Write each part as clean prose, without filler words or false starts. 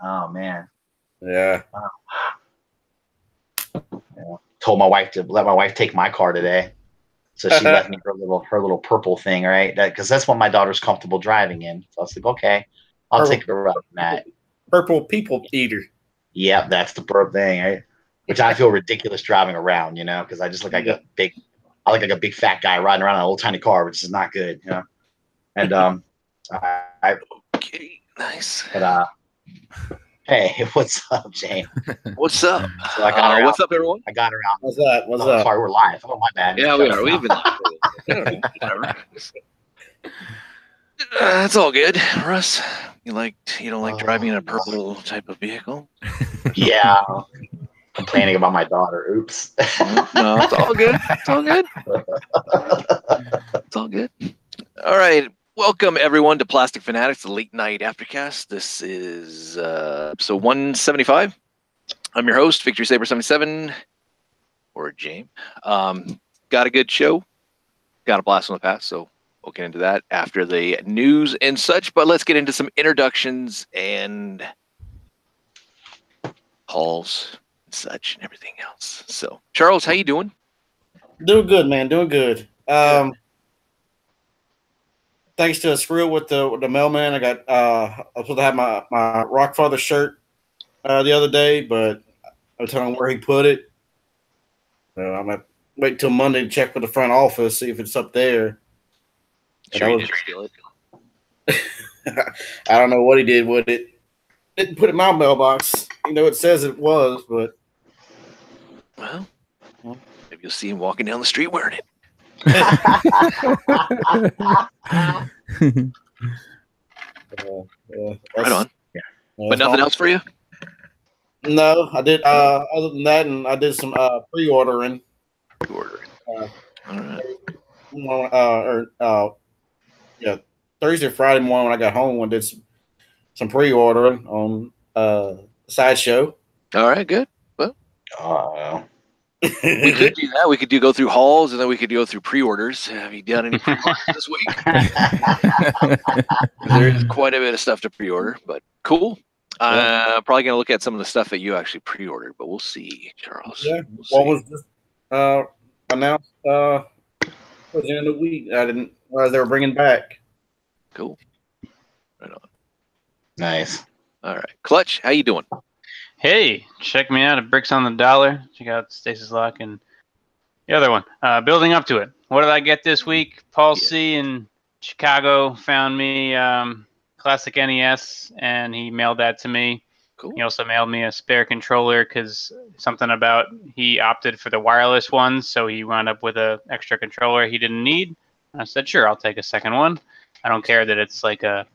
Oh man. Yeah. Yeah. Told my wife to let my wife take my car today, so she left me her little purple thing, right? Because that's what my daughter's comfortable driving in. So I was like, okay, I'll take her around that. Purple people eater. Yeah, that's the purple thing, right? Which I feel ridiculous driving around, because I just look like a big fat guy riding around in an old tiny car, which is not good, And okay, nice. But hey, what's up, Jane? What's up? So I got her what's out. up, everyone? I got her out. What's up? What's up? Sorry, we're live. Oh, my bad. Yeah, we are. We've been live. Whatever. That's all good, Russ. You don't like driving in a purple type of vehicle? Yeah. Complaining about my daughter. Oops. No, it's all good. It's all good. It's all good. All right. Welcome, everyone, to Plastic Fanatics, the late night Aftercast. This is episode 175. I'm your host, Victory Saber 77, or James. Got a good show. Got a blast from the past, so we'll get into that after the news and such. But let's get into some introductions and hauls and such and everything else. So, Charles, how you doing? Doing good, man. Doing good. Thanks to a screw with the mailman, I was supposed to have my Rockfather shirt the other day, but I was telling him where he put it. So I'm gonna wait till Monday to check with the front office, see if it's up there. Sure, you didn't steal it. I don't know what he did with it. Didn't put it in my mailbox. It says it was, but well, maybe you'll see him walking down the street wearing it. Right on. But nothing else for you? No, I did. Other than that, and I did some pre-ordering. All right. Thursday, Friday morning when I got home, I did some pre-ordering on Sideshow. All right, good. Well, we could do that. We could go through hauls, and then we could go through pre-orders. Have you done any pre-orders this week? There is quite a bit of stuff to pre-order, but cool. Probably going to look at some of the stuff that you actually pre-ordered, but we'll see, Charles. Yeah. What was just announced at the end of the week? I didn't realize they were bringing back. Cool. Right on. Nice. All right. Clutch, how you doing? Hey, check me out at Bricks on the Dollar. Check out Stasis Lock and the other one. Building up to it. What did I get this week? Paul C. in Chicago found me Classic NES, and he mailed that to me. Cool. He also mailed me a spare controller because something about he opted for the wireless one, so he wound up with an extra controller he didn't need. I said, sure, I'll take a second one. I don't care that it's like a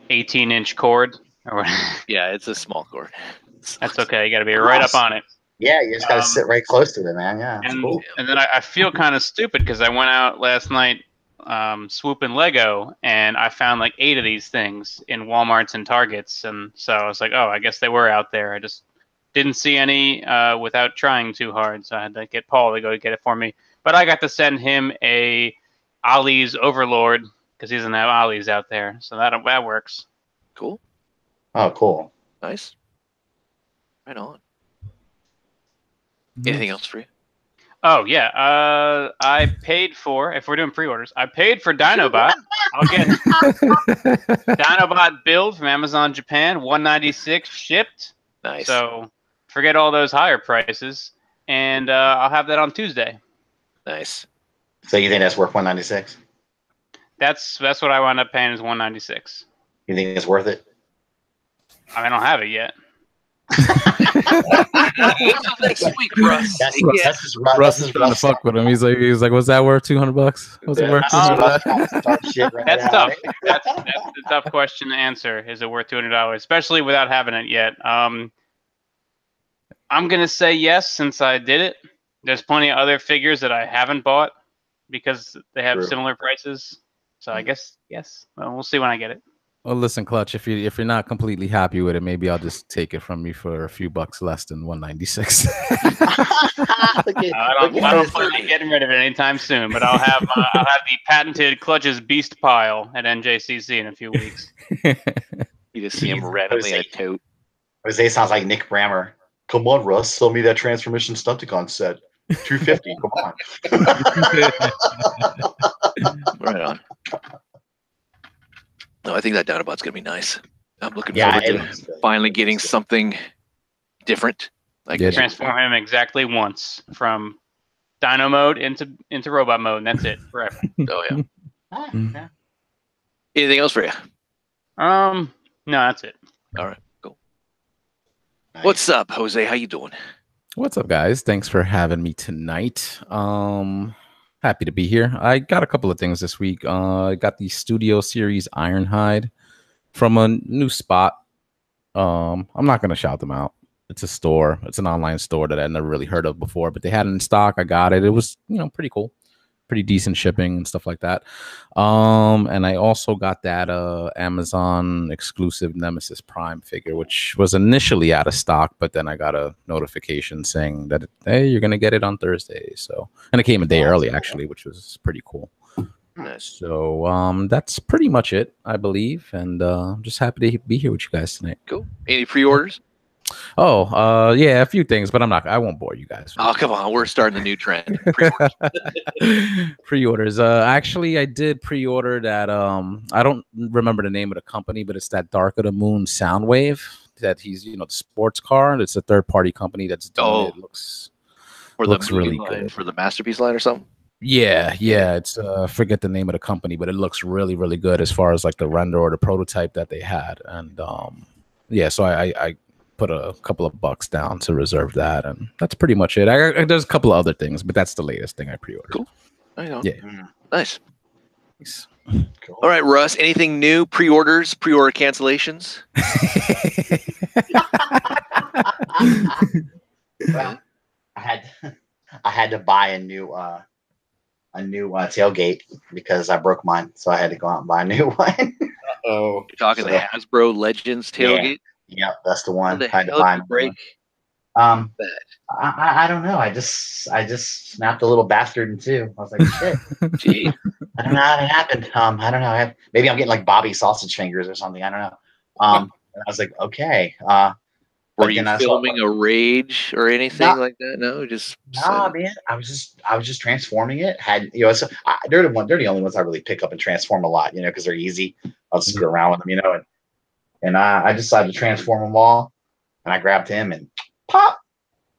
18-inch cord. Yeah, it's a small cord. That's okay. You got to be right up on it. Yeah, you just got to sit right close to it, man. Yeah. And then I feel kind of stupid because I went out last night swooping Lego, and I found like 8 of these things in Walmarts and Targets. And so I was like, oh, I guess they were out there. I just didn't see any without trying too hard. So I had to get Paul to go get it for me. But I got to send him a Ollie's Overlord because he doesn't have Ollie's out there. So that works. Cool. Oh, cool. Nice. Right on. Anything else for you? Oh, yeah. I paid for, if we're doing pre-orders, I paid for Dinobot. I'll get Dinobot build from Amazon Japan, $196 shipped. Nice. So forget all those higher prices, and I'll have that on Tuesday. Nice. So you think that's worth $196? That's what I wound up paying is $196. You think it's worth it? I don't have it yet. Next week, Russ. Russ is trying to fuck with him. He's like, "What's that worth? $200? What's it worth? $200?" That's tough. That's the tough question to answer. Is it worth $200? Especially without having it yet. I'm gonna say yes since I did it. There's plenty of other figures that I haven't bought because they have similar prices. So I guess yes. Well, we'll see when I get it. Well, listen, Clutch. If you're not completely happy with it, maybe I'll just take it from you for a few bucks less than $196. I don't plan on getting rid of it anytime soon, but I'll have the patented Clutch's Beast Pile at NJCC in a few weeks. You just see him randomly in a tote. Jose sounds like Nick Brammer. Come on, Russ, sell me that Transformation Stunticon set. $250. Come on. Right on. No, I think that Dinobot's gonna be nice. I'm looking Yeah, forward it to looks good. finally It getting looks good. something different. Like Yeah. Transform him exactly once from Dino mode into robot mode, and that's it forever. oh yeah. Yeah. Anything else for you? No, that's it. All right, cool. Nice. What's up, Jose? How you doing? What's up, guys? Thanks for having me tonight. Happy to be here. I got a couple of things this week. I got the Studio Series Ironhide from a new spot. I'm not gonna shout them out. It's a store. It's an online store that I'd never really heard of before, but they had it in stock. I got it. It was, pretty cool. Pretty decent shipping and stuff like that. And I also got that Amazon exclusive Nemesis Prime figure, which was initially out of stock, but then I got a notification saying that hey, you're gonna get it on Thursday. So, and it came a day early actually, which was pretty cool. Nice. So that's pretty much it, I believe, and I'm just happy to be here with you guys tonight. Cool. Any pre-orders? Oh, yeah, a few things, but I won't bore you guys. Oh, come on. We're starting the new trend. Pre-orders. Pre-orders. Actually, I did pre-order that. I don't remember the name of the company, but it's that Dark of the Moon Soundwave that he's, the sports car. It's a third-party company that's doing it. Looks really good for the Masterpiece line or something. Yeah. It's forget the name of the company, but it looks really, really good as far as like the render or the prototype that they had. And so I put a couple of bucks down to reserve that, and that's pretty much it. There's a couple of other things, but that's the latest thing I pre-ordered. Cool. I know. Yeah. Nice. Cool. All right, Russ. Anything new? Pre-orders? Pre-order cancellations? Well, I had to buy a new tailgate because I broke mine, so I had to go out and buy a new one. Oh, You're talking the Hasbro Legends tailgate? Yeah, that's the one. How the I had to hell buy did you another break one. that? I don't know. I just snapped a little bastard in two. I was like, shit. Gee. I don't know how it happened. I don't know. Maybe I'm getting like Bobby sausage fingers or something. I don't know. And I was like, okay. Were you filming a rage or anything like that? No, just man. I was just transforming it. They're the only ones I really pick up and transform a lot, because they're easy. I'll just screw around with them, and I decided to transform them all, and I grabbed him and pop,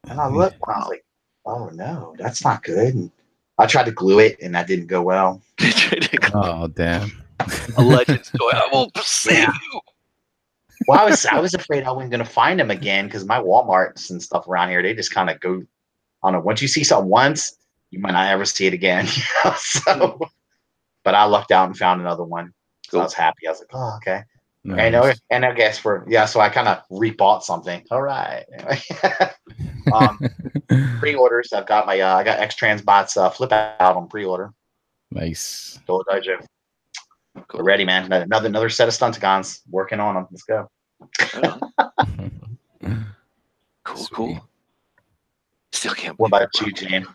and I looked, and I was like, oh no, that's not good. And I tried to glue it, and that didn't go well. Oh damn! A Legends toy. I will save you. Well, I was afraid I wasn't going to find him again because my Walmarts and stuff around here, they just kind of go, I don't know, once you see something once, you might not ever see it again. So, but I lucked out and found another one. So I was happy. I was like, oh, okay. Nice. And I guess so I kind of rebought something. All right. Anyway. Pre-orders. I've got I got X-Trans bots flip out on pre-order. Nice. Cool. We're ready, man. Another set of Stunticons. Working on them. Let's go. Cool. Still can't. What about you, Jane?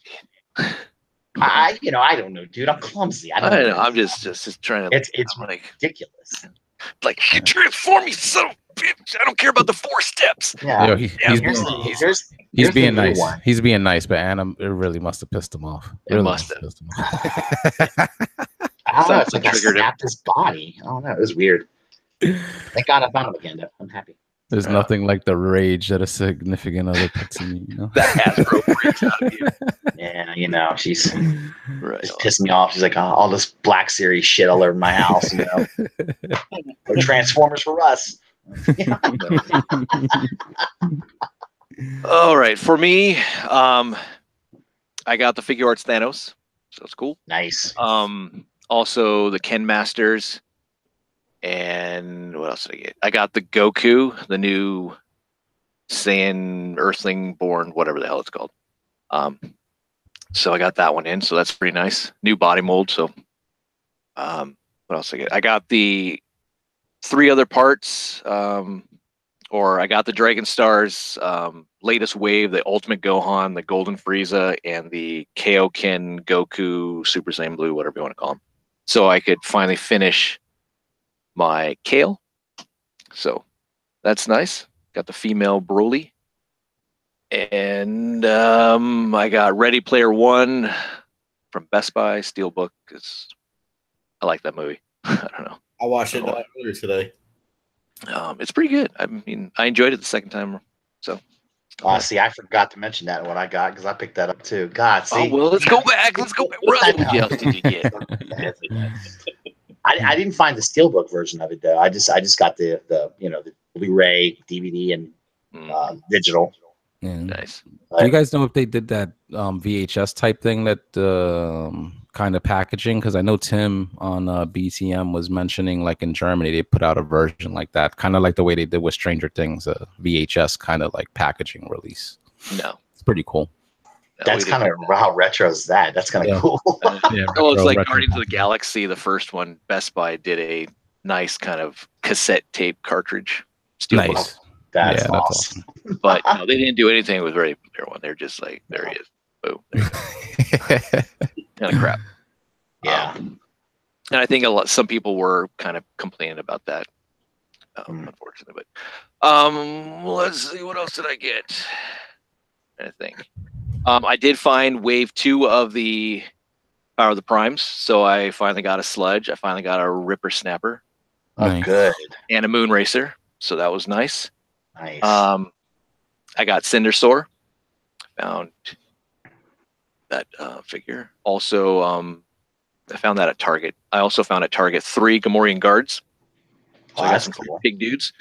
I don't know, dude. I'm clumsy. I don't know. I'm just trying to. It's ridiculous. Like, you transform me, son of a bitch. I don't care about the 4 steps. Yeah. Yo, he's being nice. He's being nice, but Anna, it really must have pissed him off. It must have. I don't know. It's like I snapped his body. I don't know. It was weird. Thank God I found him again, though. I'm happy. There's nothing like the rage that a significant other puts in you. That Hasbro breaks out of you. Yeah, she's just pissed me off. She's like, all this Black Series shit all over my house. Or Transformers for us. All right, for me, I got the Figure Arts Thanos, so it's cool. Nice. Also the Ken Masters, and what else did I get? I got the Goku, the new Saiyan Earthling born, whatever the hell it's called. So I got that one in, so that's pretty nice. New body mold. So what else did I get? I got the 3 other parts, or I got the Dragon Stars latest wave, the Ultimate Gohan, the Golden Frieza, and the Kaioken Goku Super Saiyan Blue, whatever you want to call them. So I could finally finish my Kale. So that's nice. got the female Broly. And I got Ready Player One from Best Buy Steelbook because I like that movie. I don't know. I watched it earlier today. It's pretty good. I mean, I enjoyed it the second time. So. See, I forgot to mention that what I got because I picked that up too. God, see. Oh well, let's go back. Let's go back. What else did you get? I didn't find the steelbook version of it though. I just got the the Blu-ray, DVD, and digital. Yeah. Nice. Do you guys know if they did that VHS type thing, that kind of packaging? Because I know Tim on BTM was mentioning, like in Germany, they put out a version like that, kind of like the way they did with Stranger Things, a VHS kind of like packaging release. No, it's pretty cool. No, that's kind of how retro is that. That's kind of cool. Well, it's like Guardians of the Galaxy, the first one. Best Buy did a nice kind of cassette tape cartridge. Nice. That's awesome. But no, they didn't do anything with Ready Player One. They're just like, there he is. Boom. Kind of crap. Yeah. And I think some people were kind of complaining about that, unfortunately. But let's see, what else did I get? I think I did find Wave 2 of the Power of the Primes, so I finally got a Sludge. I finally got a Ripper Snapper. Oh, good. And a Moon Racer, so that was nice. Nice. I got Cindersaur. Found that figure. Also, I found that at Target. I also found at Target 3 Gamorrean Guards. So I got some cool big dudes.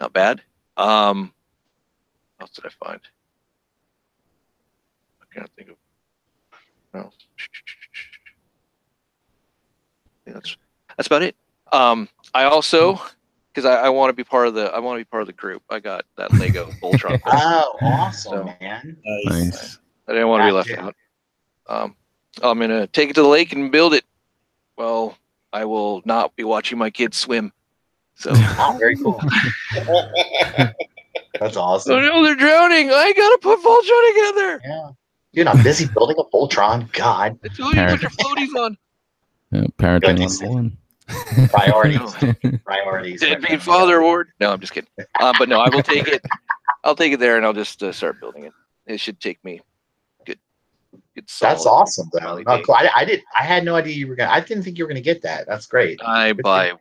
Not bad. What else did I find? I can't think of. No. I think that's about it. I also, because I want to be part of the group. I got that Lego Voltron. Oh, awesome, man! Nice. I didn't want to be left out. I'm gonna take it to the lake and build it. Well, I will not be watching my kids swim. So very cool. That's awesome. Oh no, they're drowning! I gotta put Voltron together. Yeah, dude, I'm busy building a Voltron. God, I told you to put your floaties on. Parenting 101. Priorities. Deadbeat father award. No, I'm just kidding. But no, I will take it. I'll take it there, and I'll just start building it. It should take me good. That's awesome, though. No, cool. I had no idea you were gonna. I didn't think you were gonna get that. That's great. I buy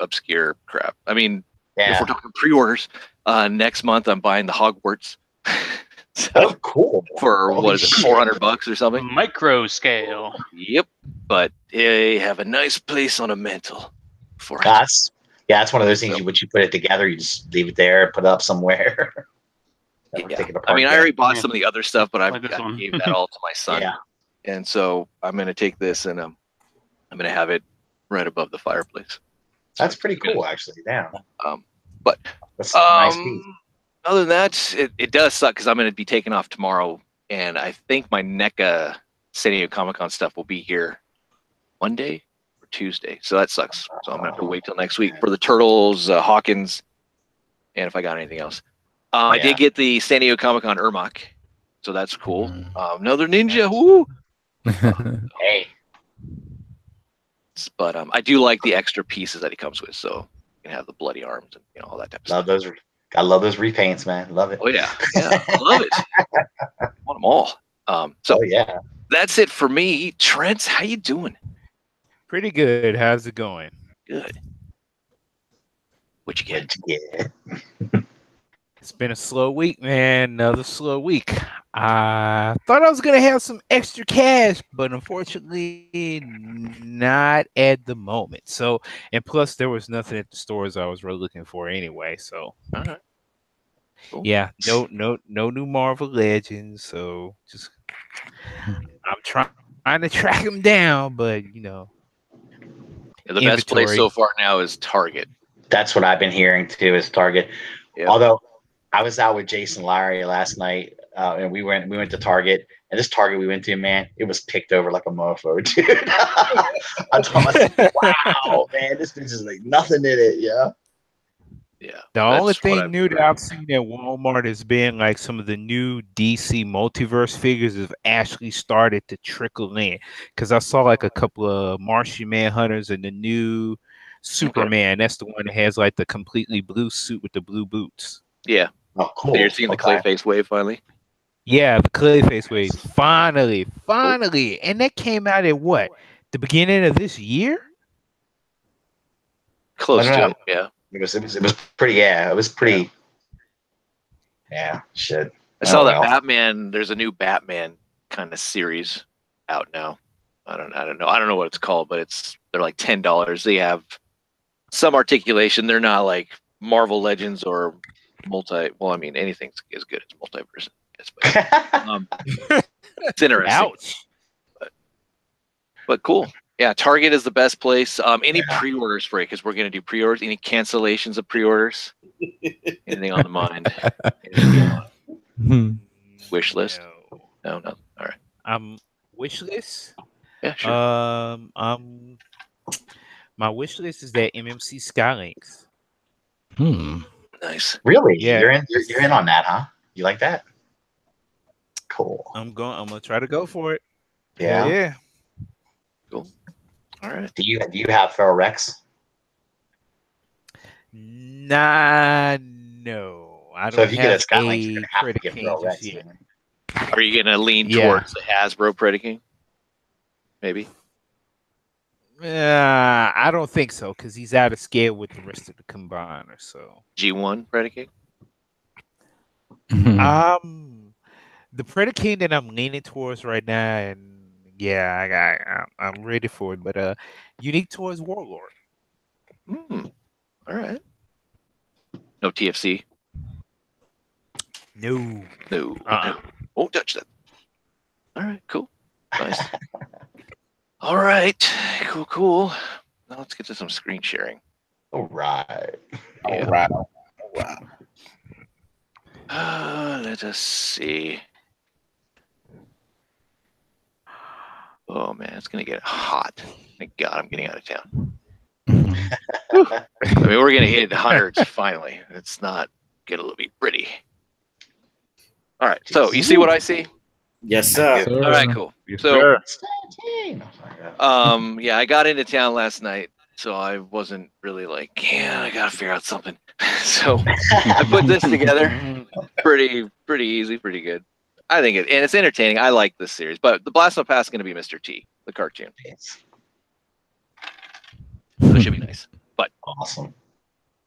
obscure crap. I mean, if we're talking pre-orders, next month I'm buying the Hogwarts. So cool. For what is it, $400 or something? Micro scale. Yep. But they have a nice place on a mantle for it. That's one of those things. Once you put it together, you just leave it there, put it up somewhere. I mean, I already bought some of the other stuff, but I gave that all to my son. Yeah. And so I'm going to take this and I'm going to have it right above the fireplace. That's pretty cool, actually. Yeah. But that's a nice piece. Other than that, it does suck because I'm going to be taking off tomorrow, and I think my NECA San Diego Comic-Con stuff will be here Monday or Tuesday, so that sucks. So I'm going to have to wait till next week for the Turtles, Hawkins, and if I got anything else. I did get the San Diego Comic-Con Ermac, so that's cool. Another ninja, woo! Hey. But I do like the extra pieces that he comes with, so you can have the bloody arms and all that type of stuff. I love those repaints, man. Love it. Oh yeah, I love it. I want them all. So yeah, that's it for me. Trent, how you doing? Pretty good. How's it going? Good. What you get? It's been a slow week, man. Another slow week. I thought I was gonna have some extra cash, but unfortunately, not at the moment. So, and plus, there was nothing at the stores I was really looking for anyway. So, cool. Yeah, no new Marvel Legends. So, just I'm trying to track them down, but the best place so far now is Target. That's what I've been hearing too. Is Target. Yep. Although I was out with Jason Larry last night. And we went to Target, and this Target we went to, man, it was picked over like a mofo, dude. I told myself, wow, man, this bitch is like nothing in it, yeah. Yeah. The only thing new that I've seen at Walmart has been like some of the new DC multiverse figures have actually started to trickle in. Because I saw like a couple of Martian Manhunters and the new Superman. That's the one that has like the completely blue suit with the blue boots. Yeah. Oh, cool. So you're seeing the Clayface wave finally? Yeah, the Clayface wave. Finally. And that came out at what? The beginning of this year? Close I don't to know. it, yeah. It was pretty. Yeah, it was pretty. Yeah, shit. I saw that Batman. There's a new Batman kind of series out now. I don't know what it's called, but they're like $10. They have some articulation. They're not like Marvel Legends or well, I mean, anything's as good as multiverse. But, it's interesting. Ouch. But cool. Yeah, Target is the best place. Any pre-orders for it, because we're going to do pre-orders. Any cancellations of pre-orders? Anything on the mind? Wish list? No. All right. Wish list? Yeah, sure. My wish list is that MMC Skylinks. Nice. Really? Yeah. You're in on that, huh? You like that? Cool. I'm gonna try to go for it. Yeah. Yeah. Cool. All right. Do you have Feral Rex? Nah, no. I don't. So if you get a have Skylink, you're gonna have to get Predator Feral Rex. yet. Are you going to lean towards the Hasbro Predaking? Maybe. I don't think so, because he's out of scale with the rest of the combiner. So G1 Predaking? the Predaking that I'm leaning towards right now, and I'm ready for it. But unique towards Warlord. All right. No TFC. No. No. Won't touch that. All right. Cool. Nice. All right. Cool. Now let's get to some screen sharing. All right. Yeah. Let us see. Oh man, it's gonna get hot. Thank God I'm getting out of town. I mean, we're gonna hit hundreds finally. It's not gonna be pretty. All right. So you see what I see? Yes, sir. All right. Cool. So, I got into town last night, so I wasn't really like, I gotta figure out something. So I put this together. Pretty easy, pretty good. I think and it's entertaining. I like this series, but the Blast Off Pass is going to be Mr. T, the cartoon. So it should be nice. But awesome.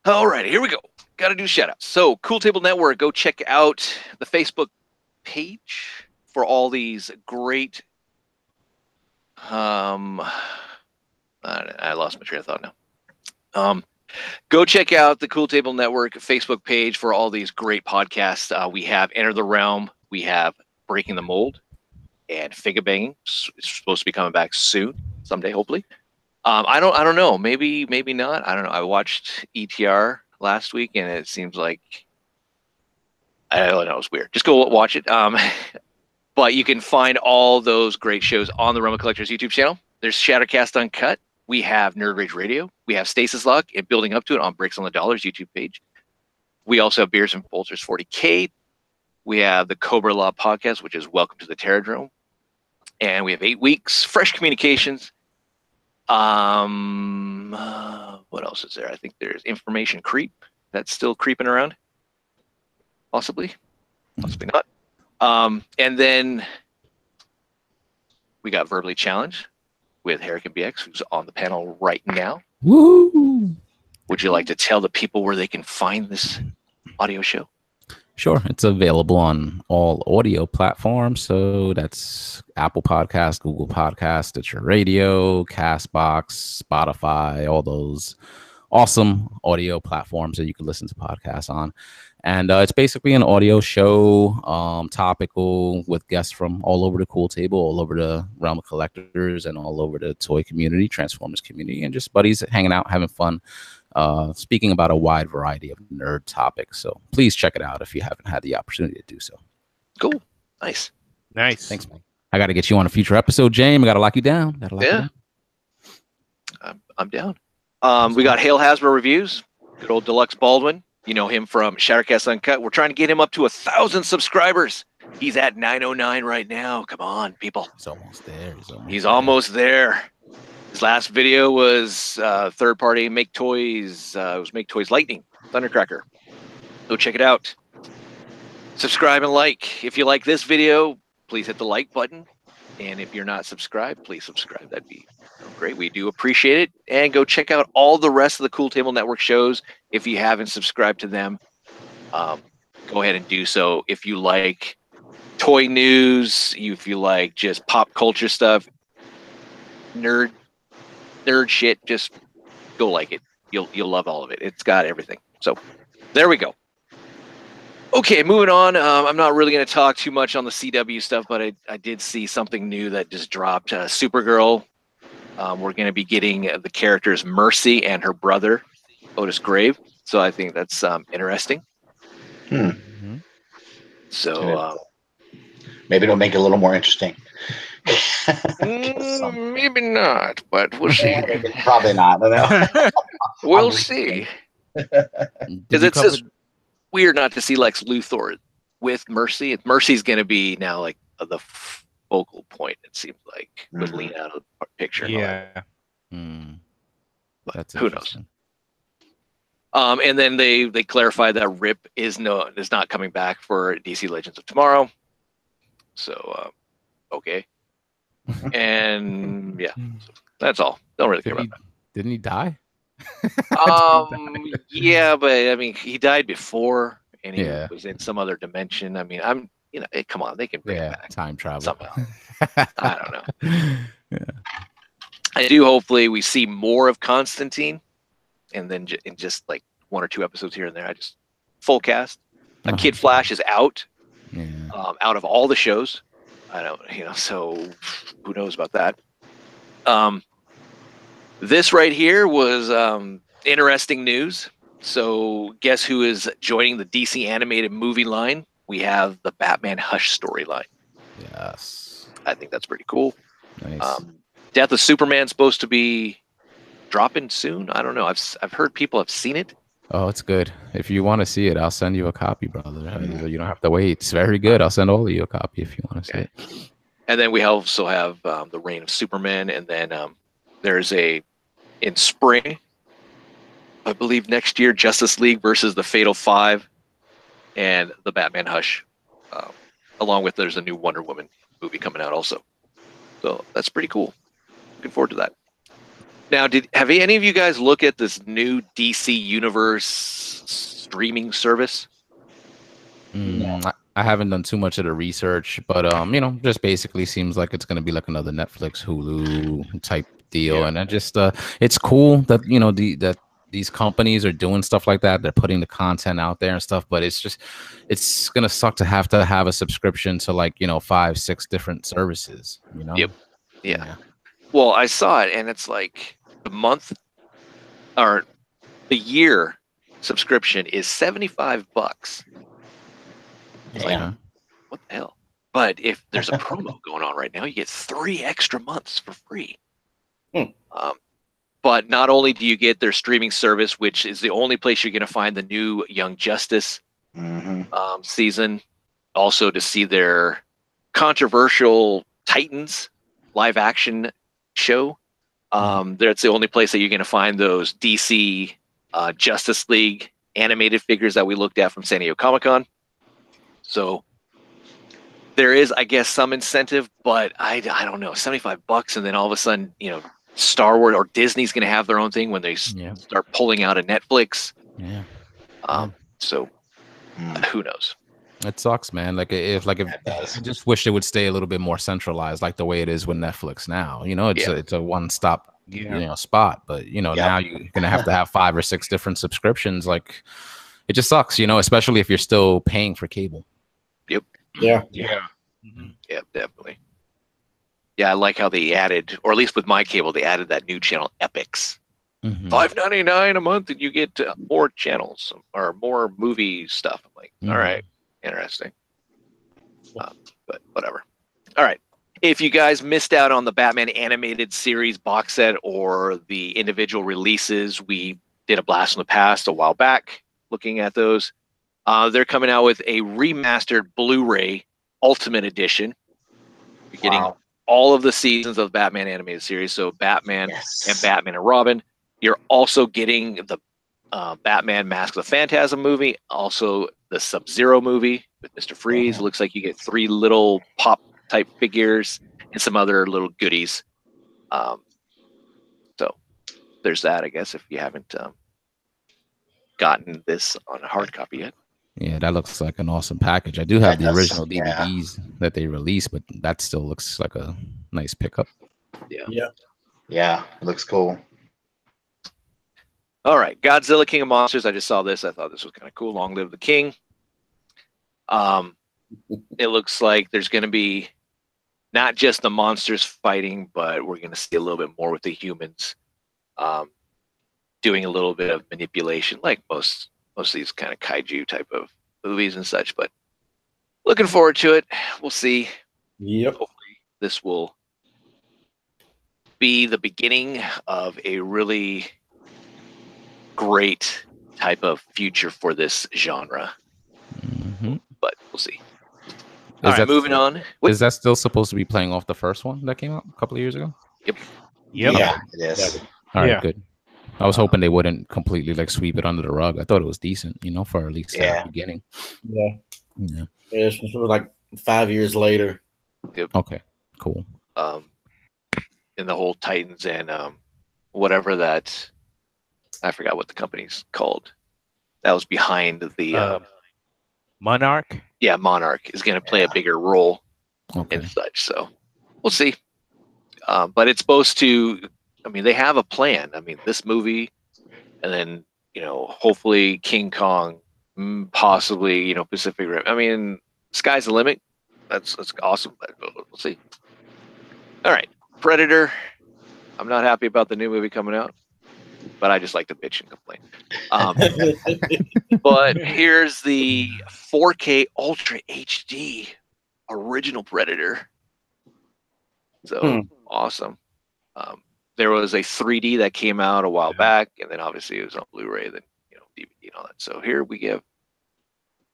All right, here we go. Got to do shout outs. So Cool Table Network, go check out the Facebook page for all these great. I lost my train of thought now. Go check out the Cool Table Network Facebook page for all these great podcasts. We have Enter the Realm. We have Breaking the Mold and Figure Banging. It's supposed to be coming back soon, someday, hopefully. I don't know. Maybe not. I don't know. I watched ETR last week, and it seems like I don't know. It's weird. Just go watch it. But you can find all those great shows on the Realm of Collectors YouTube channel. There's Shattercast Uncut. We have Nerd Rage Radio. We have Stasis Lock and building up to it on Bricks on the Dollars YouTube page. We also have Beers and Bolters 40K. We have the Cobra Law podcast, which is Welcome to the Terradrome. And we have 8 Weeks, Fresh Communications. What else is there? I think there's Information Creep. That's still creeping around. Possibly not. And then we got Verbally Challenged with Hurricane BX, who's on the panel right now. Woo! Would you like to tell the people where they can find this audio show? Sure. It's available on all audio platforms. So that's Apple Podcast, Google Podcast, Stitcher Radio, Castbox, Spotify, all those awesome audio platforms that you can listen to podcasts on. And it's basically an audio show, topical, with guests from all over the Cool Table, all over the Realm of Collectors, and all over the toy community, Transformers community, and just buddies hanging out, having fun, speaking about a wide variety of nerd topics. So please check it out if you haven't had the opportunity to do so. Cool. Nice. Thanks, man. I got to get you on a future episode, James. I got to lock you down. I'm down. We got Hail Hasbro reviews. Good old Deluxe Baldwin. You know him from Shattercast Uncut. We're trying to get him up to 1,000 subscribers. He's at 909 right now. Come on, people. He's almost there. He's almost there. His last video was third-party Make Toys. It was Make Toys Lightning, Thundercracker. Go check it out. Subscribe and like. If you like this video, please hit the like button. And if you're not subscribed, please subscribe. That'd be great. We do appreciate it. And go check out all the rest of the Cool Table Network shows. If you haven't subscribed to them, go ahead and do so. If you like toy news, if you like just pop culture stuff, nerd shit, just go like it. You'll love all of it. It's got everything. So there we go. Okay, moving on. I'm not really going to talk too much on the CW stuff, but I did see something new that just dropped. Supergirl. We're going to be getting the characters Mercy and her brother, Otis Grave. So I think that's interesting. So maybe it'll make it a little more interesting. Maybe not, but we'll see. Probably not. We'll see. Because it's just weird not to see Lex Luthor with Mercy. Mercy's going to be now like the focal point, it seems like, with Lena out of the picture. Yeah. But who knows? And then they clarified that Rip is not coming back for DC Legends of Tomorrow. So okay. And yeah, so that's all. Don't really care about that. Didn't he die? Yeah, but I mean, he died before, and he was in some other dimension. I mean, come on, they can bring it back. Time travel somehow. I don't know. Yeah. I do. Hopefully, we see more of Constantine, and then in just like 1 or 2 episodes here and there, I just full cast. Kid Flash is out, out of all the shows. I don't, so who knows about that? This right here was interesting news. So guess who is joining the DC animated movie line? We have the Batman Hush storyline. Yes. I think that's pretty cool. Nice. Death of Superman's supposed to be dropping soon. I don't know. I've heard people have seen it. Oh, it's good. If you want to see it, I'll send you a copy, brother. You don't have to wait. It's very good. I'll send all of you a copy if you want to see it. And then we also have the Reign of Superman, and then there's in spring, I believe next year, Justice League versus the Fatal Five, and the Batman Hush, along with there's a new Wonder Woman movie coming out also. So that's pretty cool. Looking forward to that. Now, have any of you guys looked at this new DC Universe streaming service? I haven't done too much of the research, but just basically seems like it's going to be like another Netflix, Hulu type deal, and it just it's cool that that these companies are doing stuff like that. They're putting the content out there and stuff, but it's gonna suck to have a subscription to 5-6 different services. Yep. Yeah. Well, I saw it, and it's like the month or the year subscription is $75. Like, what the hell? But if there's a promo going on right now, you get 3 extra months for free. But not only do you get their streaming service, which is the only place you're going to find the new Young Justice season, also to see their controversial Titans live action show. That's the only place that you're going to find those DC Justice League animated figures that we looked at from San Diego Comic-Con. So there is, I guess, some incentive, but I don't know, $75, and then all of a sudden, Star Wars or Disney's going to have their own thing when they start pulling out a Netflix. Yeah. So who knows? It sucks, man. If I just wish it would stay a little bit more centralized, like the way it is with Netflix now. It's a one-stop spot, but now you're gonna have to have 5 or 6 different subscriptions. Like, it just sucks, especially if you're still paying for cable. Yep. Yeah. Yeah, definitely. Yeah, I like how they added, or at least with my cable, they added that new channel, Epics. $5.99 a month, and you get more channels or more movie stuff. I'm like, all right, interesting. But whatever. All right. If you guys missed out on the Batman animated series box set or the individual releases, we did a blast from the past a while back looking at those. They're coming out with a remastered Blu-ray Ultimate Edition. You're getting all of the seasons of the Batman animated series. So Batman and Batman and Robin. You're also getting the Batman Mask of the Phantasm movie, also the Sub-Zero movie with Mr. Freeze. It looks like you get 3 little pop type figures and some other little goodies. So there's that, I guess, if you haven't gotten this on a hard copy yet. Yeah, that looks like an awesome package. I do have That the does, original yeah. DVDs that they released, but that still looks like a nice pickup. Yeah, it looks cool. All right, Godzilla King of Monsters. I just saw this. I thought this was kind of cool. Long live the king. It looks like there's going to be not just the monsters fighting, but we're going to see a little bit more with the humans doing a little bit of manipulation, like most of these kind of kaiju type of movies and such. But looking forward to it. We'll see. Yep. Hopefully this will be the beginning of a really great type of future for this genre. But we'll see. All right, moving on. Is that still supposed to be playing off the first one that came out a couple of years ago? Yep. Yeah, it is. All right, good. I was hoping they wouldn't completely like sweep it under the rug. I thought it was decent, for at least the beginning. Yeah. It's like 5 years later. Yep. Okay, cool. In the whole Titans and whatever that, I forgot what the company's called. That was behind the Monarch. Yeah, Monarch is going to play a bigger role Okay. and such. So we'll see. But it's supposed to. I mean, they have a plan. I mean, this movie, and then hopefully King Kong, possibly Pacific Rim. I mean, sky's the limit. That's awesome. But we'll see. All right, Predator. I'm not happy about the new movie coming out, but I just like to bitch and complain. But here's the 4K Ultra HD original Predator. So awesome. There was a 3D that came out a while back, and then obviously it was on Blu-ray, then DVD and all that. So here we give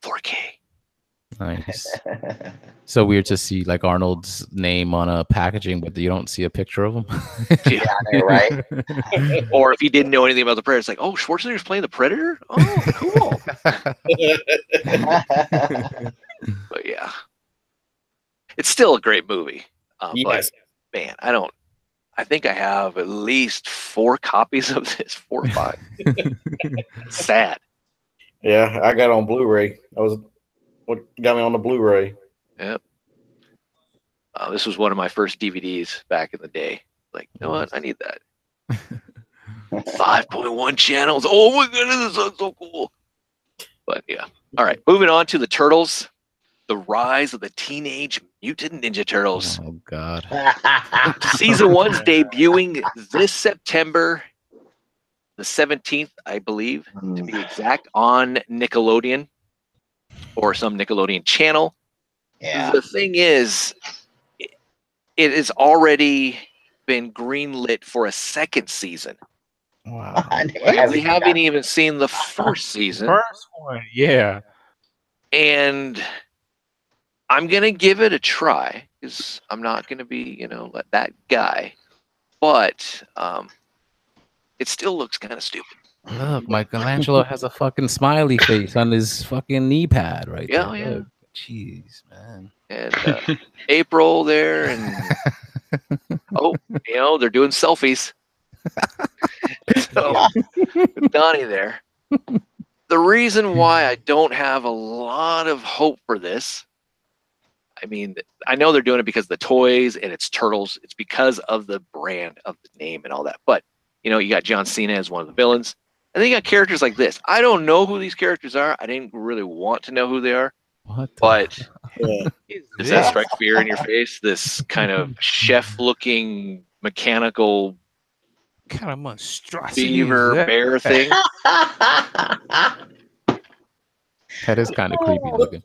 4K. Nice. So weird to see like Arnold's name on a packaging, but you don't see a picture of him. Yeah, I know, right? Or if you didn't know anything about the Predator, it's like, oh, Schwarzenegger's playing the Predator? Oh, cool. But yeah. It's still a great movie. Yes. But man, I think I have at least 4 copies of this, 4 or 5. Sad. Yeah, I got it on Blu-ray. That was what got me on the Blu-ray. Yep. This was one of my first DVDs back in the day. Like, you know what? I need that. 5.1 channels. Oh my goodness, this is so cool. But yeah. All right, moving on to the Turtles. The Rise of the Teenage Mutant Ninja Turtles. Oh God. Season 1's debuting this September the 17th, I believe, to be exact, on Nickelodeon or some Nickelodeon channel. Yeah. The thing is, it has already been greenlit for a second season. Wow. We haven't even seen the first season. First one, yeah. And I'm going to give it a try because I'm not going to be, that guy. But it still looks kind of stupid. Look, Michelangelo has a fucking smiley face on his fucking knee pad right there. Yeah. Look. Jeez, man. And April there, and they're doing selfies. So Donnie there. The reason why I don't have a lot of hope for this, I mean, I know they're doing it because of the toys and it's Turtles. It's because of the brand of the name and all that. But you got John Cena as one of the villains, and then you got characters like this. I don't know who these characters are. I didn't really want to know who they are. But does that strike fear in your face? This kind of chef-looking mechanical kind of monstrosity beaver bear thing. That is kind of creepy looking.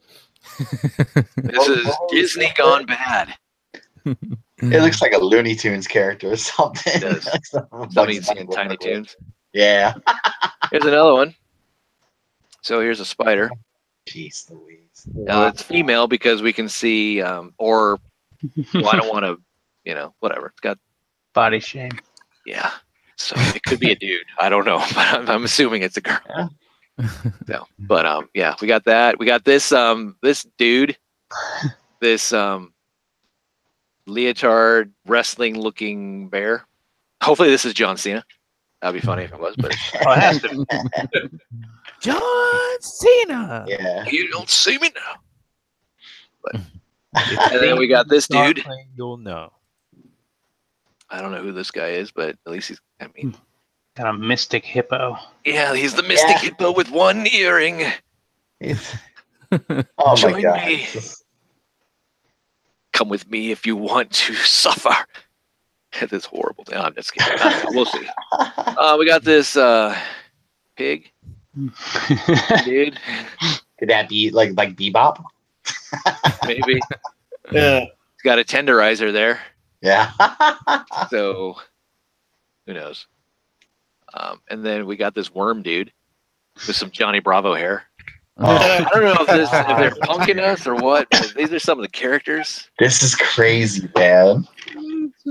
This is Disney gone bad. It looks like a Looney Tunes character or something. It does. Somebody's seen Tiny Toons. Yeah. Here's another one. So here's a spider. Jeez Louise. It's female because we can see, I don't want to, whatever. It's got Body shame. Yeah. So it could be a dude. I don't know, but I'm assuming it's a girl. Yeah. So, but yeah, we got that. We got this this dude, this leotard wrestling looking bear. Hopefully this is John Cena. That'd be funny if it was, but Oh, it has to be. John Cena. Yeah. you don't see me now. But If and then we got this start dude. playing, you'll know. I don't know who this guy is, but at least he's. I mean, Got a mystic hippo. yeah, he's the mystic Yeah. hippo with one earring. Oh Join my god. me. Come with me if you want to suffer. That's horrible. No, I'm just kidding. We'll see. We got this pig, dude. Could that be like Bebop? Maybe. Yeah. He's got a tenderizer there. Yeah. So who knows? And then we got this worm dude with some Johnny Bravo hair. I don't know if they're punking us or what, but these are some of the characters. This is crazy, man.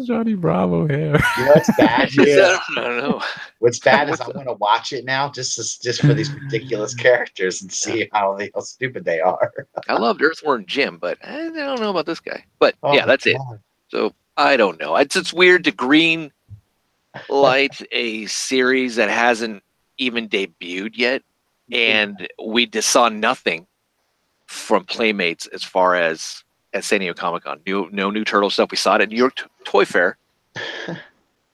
Johnny Bravo hair. You know what's bad? I don't know. What's bad is I want to watch it now just for these ridiculous characters and see how stupid they are. I loved Earthworm Jim, but I don't know about this guy. But Oh yeah, that's my it. God. So I don't know. It's weird to green light a series that hasn't even debuted yet, and we just saw nothing from Playmates as far as at San Diego Comic-Con. No new Turtle stuff. We saw it at New York Toy Fair,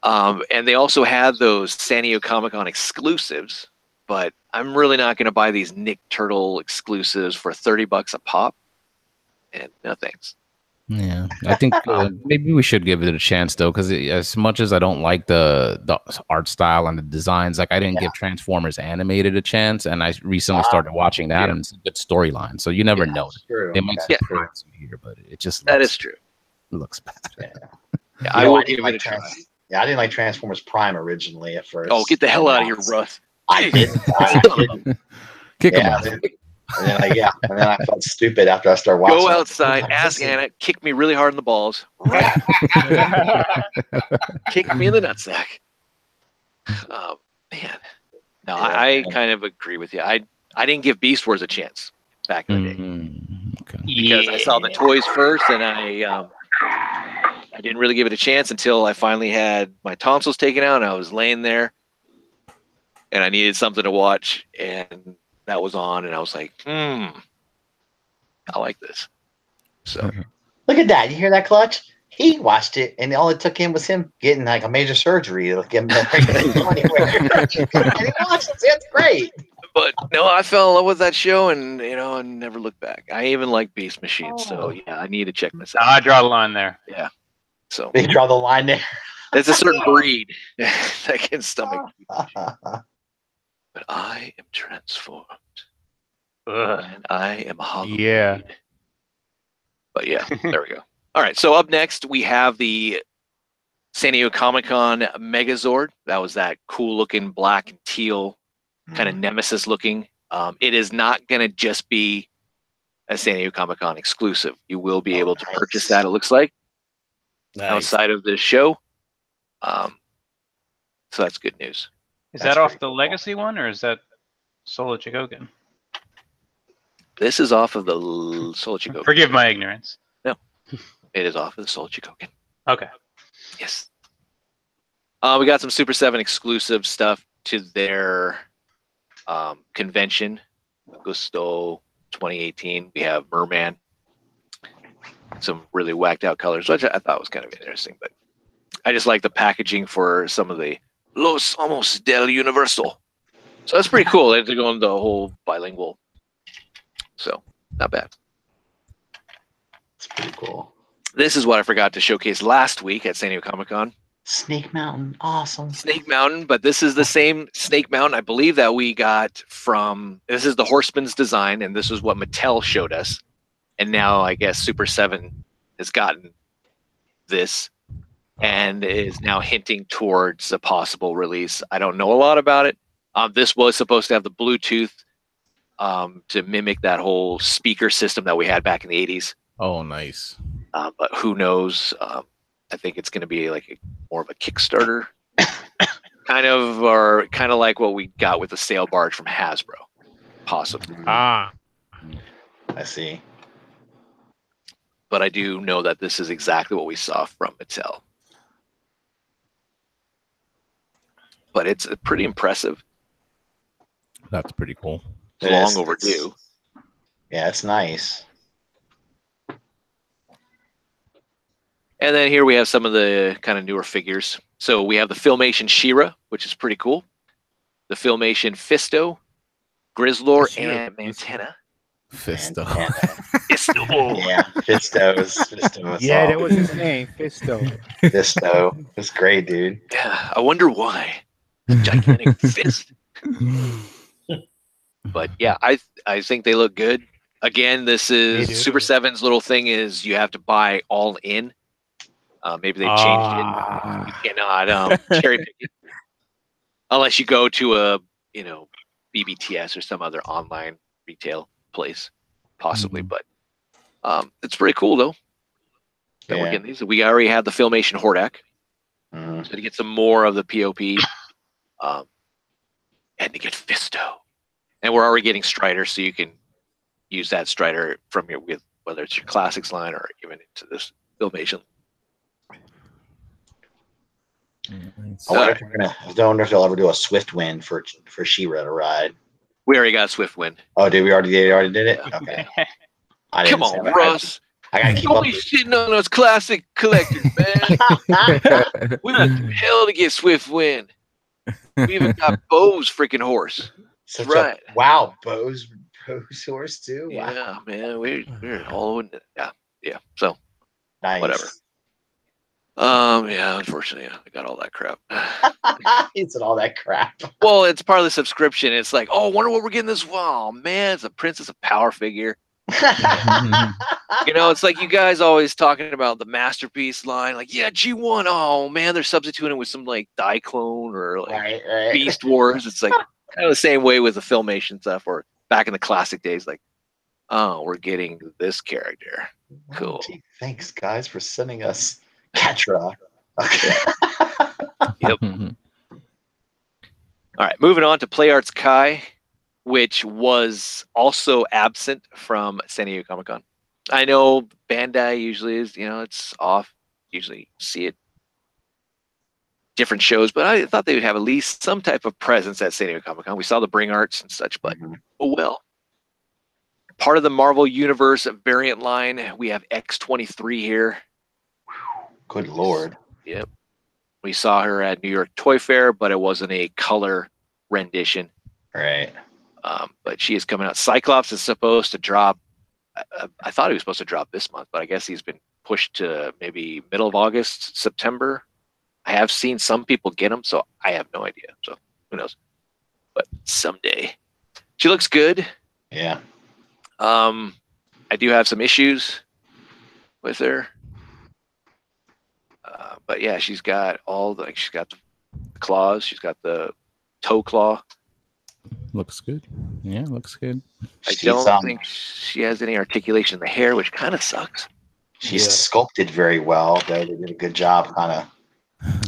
and they also had those San Diego Comic-Con exclusives. But I'm really not going to buy these Nick Turtle exclusives for $30 a pop, and no thanks. Yeah, I think maybe we should give it a chance though, because as much as I don't like the art style and the designs, like I didn't give Transformers Animated a chance, and I recently started watching that, and it's a good storyline. So you never know. True. They might Yeah. surprise you here, but it just That is true. looks bad. Yeah, I will give it a try. Yeah, I didn't like Transformers Prime originally at first. Oh, get the hell out of here, Russ. I didn't. Kick him Yeah, out. and then I felt stupid after I started watching. Go it. outside, ask Anna, kick me really hard in the balls. Right. Kick me in the nutsack. Oh, man. No, I kind of agree with you. I didn't give Beast Wars a chance back in the day. Okay. Because I saw the toys first, and I didn't really give it a chance until I finally had my tonsils taken out, and I was laying there, and I needed something to watch, and that was on, and I was like, I like this. So Look at that! You hear that, Clutch? He watched it, and all it took him was him getting like a major surgery to get him to go anywhere. And he watched it. It's great. But no, I fell in love with that show, and and never looked back. I even like Beast Machine, so yeah, I need to check this out. I draw the line there. Yeah, so They draw the line there. there's a certain breed that can stomach. But I am transformed, Ugh. and I am Halloween. Yeah. But yeah, there we go. All right, so up next we have the San Diego Comic-Con Megazord. That was that cool-looking black and teal kind of Nemesis-looking. It is not going to just be a San Diego Comic-Con exclusive. You will be able to purchase that, it looks like, outside of this show. So that's good news. Is That's that off pretty the cool. Legacy one, or is that Solo Chigogan? This is off of the Soul Chigogan. Forgive my ignorance. It is off of the Soul Chigogan. Okay. Yes. We got some Super 7 exclusive stuff to their convention, Gusto 2018. We have Merman. Some really whacked out colors, which I thought was kind of interesting, but I just like the packaging for some of the Los Amos del Universal. So that's pretty cool. They have to go into the whole bilingual. So not bad. It's pretty cool. This is what I forgot to showcase last week at San Diego Comic-Con. Snake Mountain, awesome. Snake Mountain, but this is the same Snake Mountain I believe that we got from, this is the Horseman's design, and this is what Mattel showed us. And now I guess Super 7 has gotten this and is now hinting towards a possible release. I don't know a lot about it. This was supposed to have the Bluetooth to mimic that whole speaker system that we had back in the 80s. Oh, nice. But who knows? I think it's going to be like more of a Kickstarter kind of like what we got with the sail barge from Hasbro, possibly. Ah, I see. But I do know that this is exactly what we saw from Mattel. But it's pretty impressive. That's pretty cool. It's long overdue. Yeah, it's nice. And then here we have some of the kind of newer figures. So we have the Filmation She-Ra, which is pretty cool. The Filmation Fisto, Grizzlor, and Mantena. Fisto. Fisto. Yeah, Fisto. yeah, that was his name, Fisto. Fisto. It's great, dude. Yeah, I wonder why. Gigantic fist. But yeah, I think they look good. Again, this is Super 7's little thing is you have to buy all in. Maybe they've changed it. You cannot cherry pick it unless you go to a BBTS or some other online retail place, possibly. But it's pretty cool though. That we're getting these. We already had the Filmation Hordak, so to get some more of the POP, and to get Fisto, and we're already getting Strider, so you can use that Strider from whether it's your Classics line or even into this Filmation. I wonder if they'll ever do a Swift Wind for She-Ra to ride. We already got Swift Wind. Oh, did we already did it? Okay. Come on, Russ. I gotta keep Don't up. be shitting on us classic collectors, man. We went through hell to get Swift Wind. We even got Bo's freaking horse. Such right. Wow, Bo's horse too. Wow. Yeah, man. We're all in it. Yeah. So Nice. whatever. Yeah, unfortunately, I got all that crap. It's all that crap. Well, it's part of the subscription. It's like, oh, I wonder what we're getting this. Wow, man, it's a Princess of Power figure. It's like you guys always talking about the Masterpiece line. Like, yeah, G1. Oh, man, they're substituting with some like Diaclone or like right. Beast Wars. It's like kind of the same way with the Filmation stuff or back in the classic days. Like, oh, we're getting this character. Cool. Oh, gee, thanks, guys, for sending us Ketra. Okay. Yep. All right, moving on to Play Arts Kai, which was also absent from San Diego Comic-Con. I know Bandai usually is, it's off. Usually see it different shows, but I thought they would have at least some type of presence at San Diego Comic-Con. We saw the Bring Arts and such, but oh well. Part of the Marvel Universe variant line, we have X-23 here. Good Lord. Yep. We saw her at New York Toy Fair, but it wasn't a color rendition. Right. But she is coming out. Cyclops is supposed to drop. I thought he was supposed to drop this month, but I guess he's been pushed to maybe middle of August, September. I have seen some people get them, so I have no idea. So who knows? But someday. She looks good. Yeah. I do have some issues with her. But yeah, she's got she's got the claws, she's got the toe claw. Looks good. Yeah, looks good. I don't think she has any articulation in the hair, which kind of sucks. She's sculpted very well. They did a good job, kind of.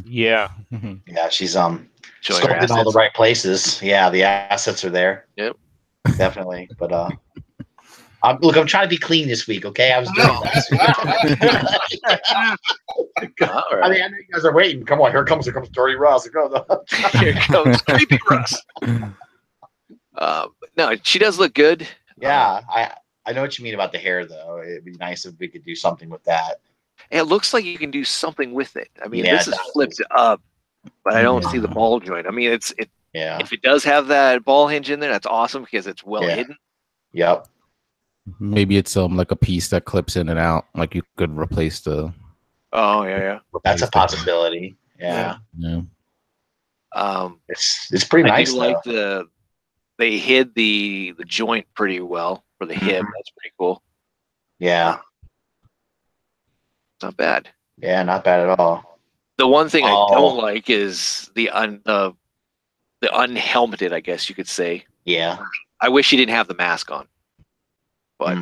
Yeah. Yeah, she's sculpted in all the right places. Yeah, the assets are there. Yep. Definitely. But look, I'm trying to be clean this week, okay? I was doing that. All right. I mean, I know you guys are waiting. Come on, here comes Dirty Russ. Here comes Creepy Russ. No, she does look good. Yeah, I know what you mean about the hair, though. It'd be nice if we could do something with that. It looks like you can do something with it. I mean, this is flipped up, but I don't see the ball joint. I mean, if it does have that ball hinge in there, that's awesome because it's well hidden. Yep. Maybe it's like a piece that clips in and out. Like you could replace the. Oh yeah. That's a possibility. Yeah. It's pretty nice. I do like they hid the joint pretty well for the hip. That's pretty cool. Yeah. It's not bad. Yeah, not bad at all. The one thing I don't like is the unhelmeted, I guess you could say. Yeah. I wish she didn't have the mask on. But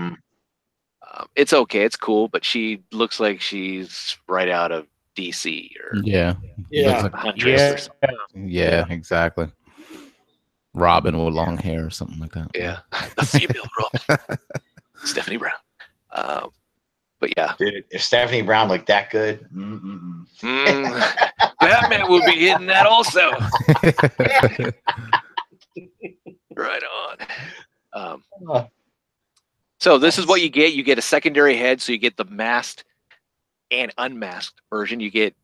it's okay. It's cool. But she looks like she's right out of DC or Yeah. Yeah. Looks like- Huntress or something. yeah, exactly. Robin with long hair or something like that. Yeah, the female Robin, Stephanie Brown. But yeah, Dude, if Stephanie Brown looked that good, Batman will be hitting that also. Right on. So this is what you get. You get a secondary head, so you get the masked and unmasked version. You get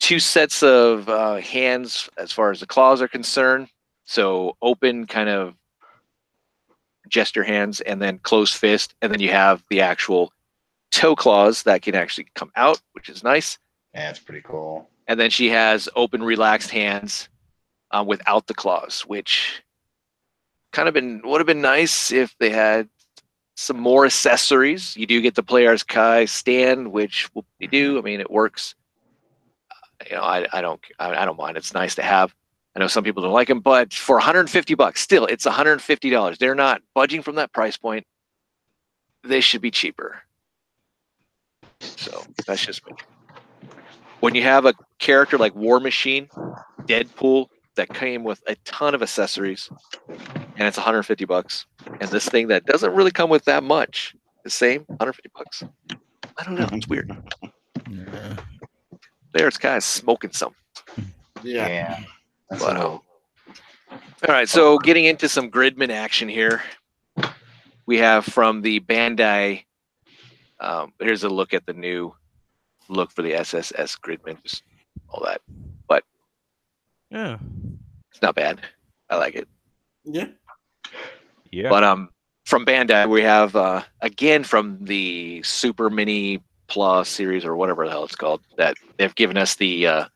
2 sets of hands as far as the claws are concerned. So open kind of gesture hands and then closed fist. And then you have the actual toe claws that can actually come out, which is nice. yeah, it's pretty cool. And then she has open, relaxed hands without the claws, which would have been nice if they had some more accessories. You do get the Player's Kai stand, which you do. I mean, it works. I don't mind. It's nice to have. I know some people don't like them, but for $150, still, it's $150. They're not budging from that price point. They should be cheaper. So that's just me. When you have a character like War Machine, Deadpool, that came with a ton of accessories, and it's $150, and this thing that doesn't really come with that much, the same $150. I don't know. It's weird. Yeah. There's guys smoking some. Yeah. That's But, a little- all right, so getting into some Gridman action here. We have from the Bandai. Here's a look at the new look for the SSS Gridman, just all that. But Yeah. it's not bad. I like it. Yeah. Yeah. But from Bandai, we have again from the Super Mini Plus series or whatever the hell it's called, that they've given us the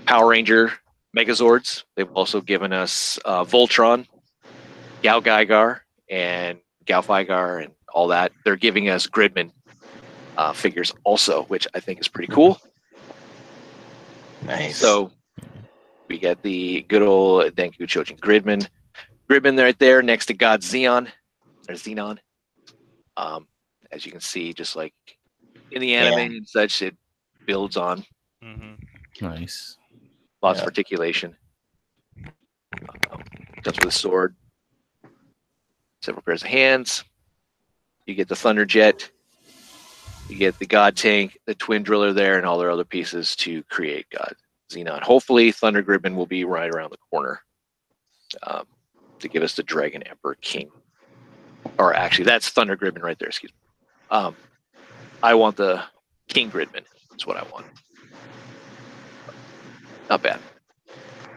Power Ranger Megazords. They've also given us Voltron, Gal Gaigar, and Gal Figar, and all that. They're giving us Gridman figures also, which I think is pretty cool. nice. So we get the good old Denku Chojin Gridman. Gridman right there next to God Xeon, or Xenon. As you can see, just like in the anime and such, it builds on Nice. lots of articulation. Comes with a sword, several pairs of hands. You get the Thunder Jet. You get the God Tank, the Twin Driller there, and all their other pieces to create God Xenon. Hopefully, Thunder Gridman will be right around the corner to give us the Dragon Emperor King. Or actually, that's Thunder Gridman right there. Excuse me. I want the King Gridman. That's what I want. Not bad.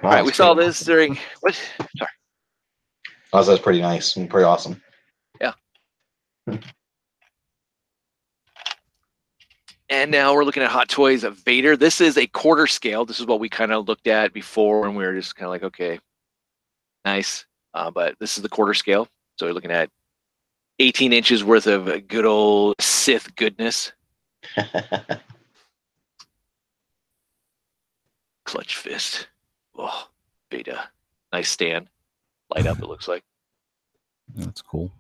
All right, we saw this during what? Sorry. Oh, that's pretty nice and pretty awesome. Yeah. And now we're looking at Hot Toys of Vader. This is a quarter scale. This is what we kind of looked at before, and we were just kind of like, okay, nice. But this is the quarter scale. So we're looking at 18 inches worth of good old Sith goodness. Clutch fist. Oh, Beta. Nice stand. Light up, it looks like. That's cool.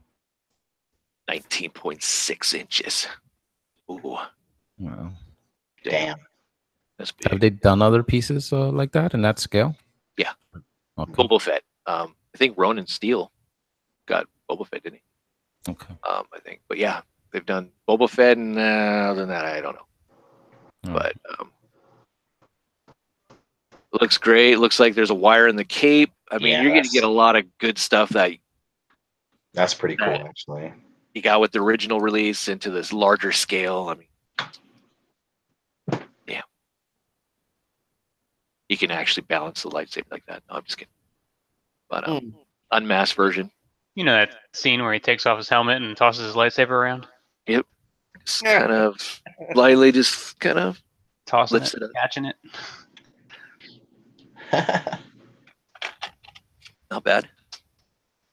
19.6 inches. Ooh. Wow. Damn. That's big. Have they done other pieces like that in that scale? Yeah. Okay. Boba Fett. I think Ronan Steele got Boba Fett, didn't he? Okay. I think. But yeah, they've done Boba Fett, and other than that, I don't know. Oh. But it looks great. Looks like there's a wire in the cape. I mean, you're going to get a lot of good stuff that That's pretty cool, actually. you got with the original release into this larger scale. I mean, yeah. You can actually balance the lightsaber like that. No, I'm just kidding. But unmasked version. You know that scene where he takes off his helmet and tosses his lightsaber around? Yep. Just kind of lightly, just kind of Tossing lifts it, it up. catching it. Not bad. I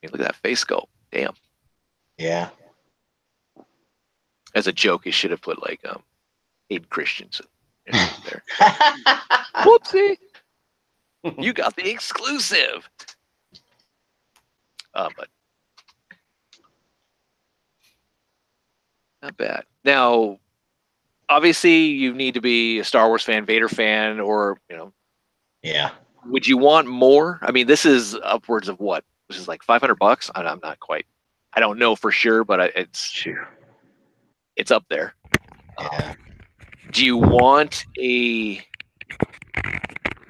mean, look at that face sculpt. Damn. Yeah. As a joke, he should have put like Aiden Christensen there. Whoopsie. You got the exclusive. But not bad. Now, obviously you need to be a Star Wars fan, Vader fan, or Yeah. would you want more? I mean, this is upwards of what? This is like $500. I'm not quite. I don't know for sure, but it's up there. Yeah. Do you want a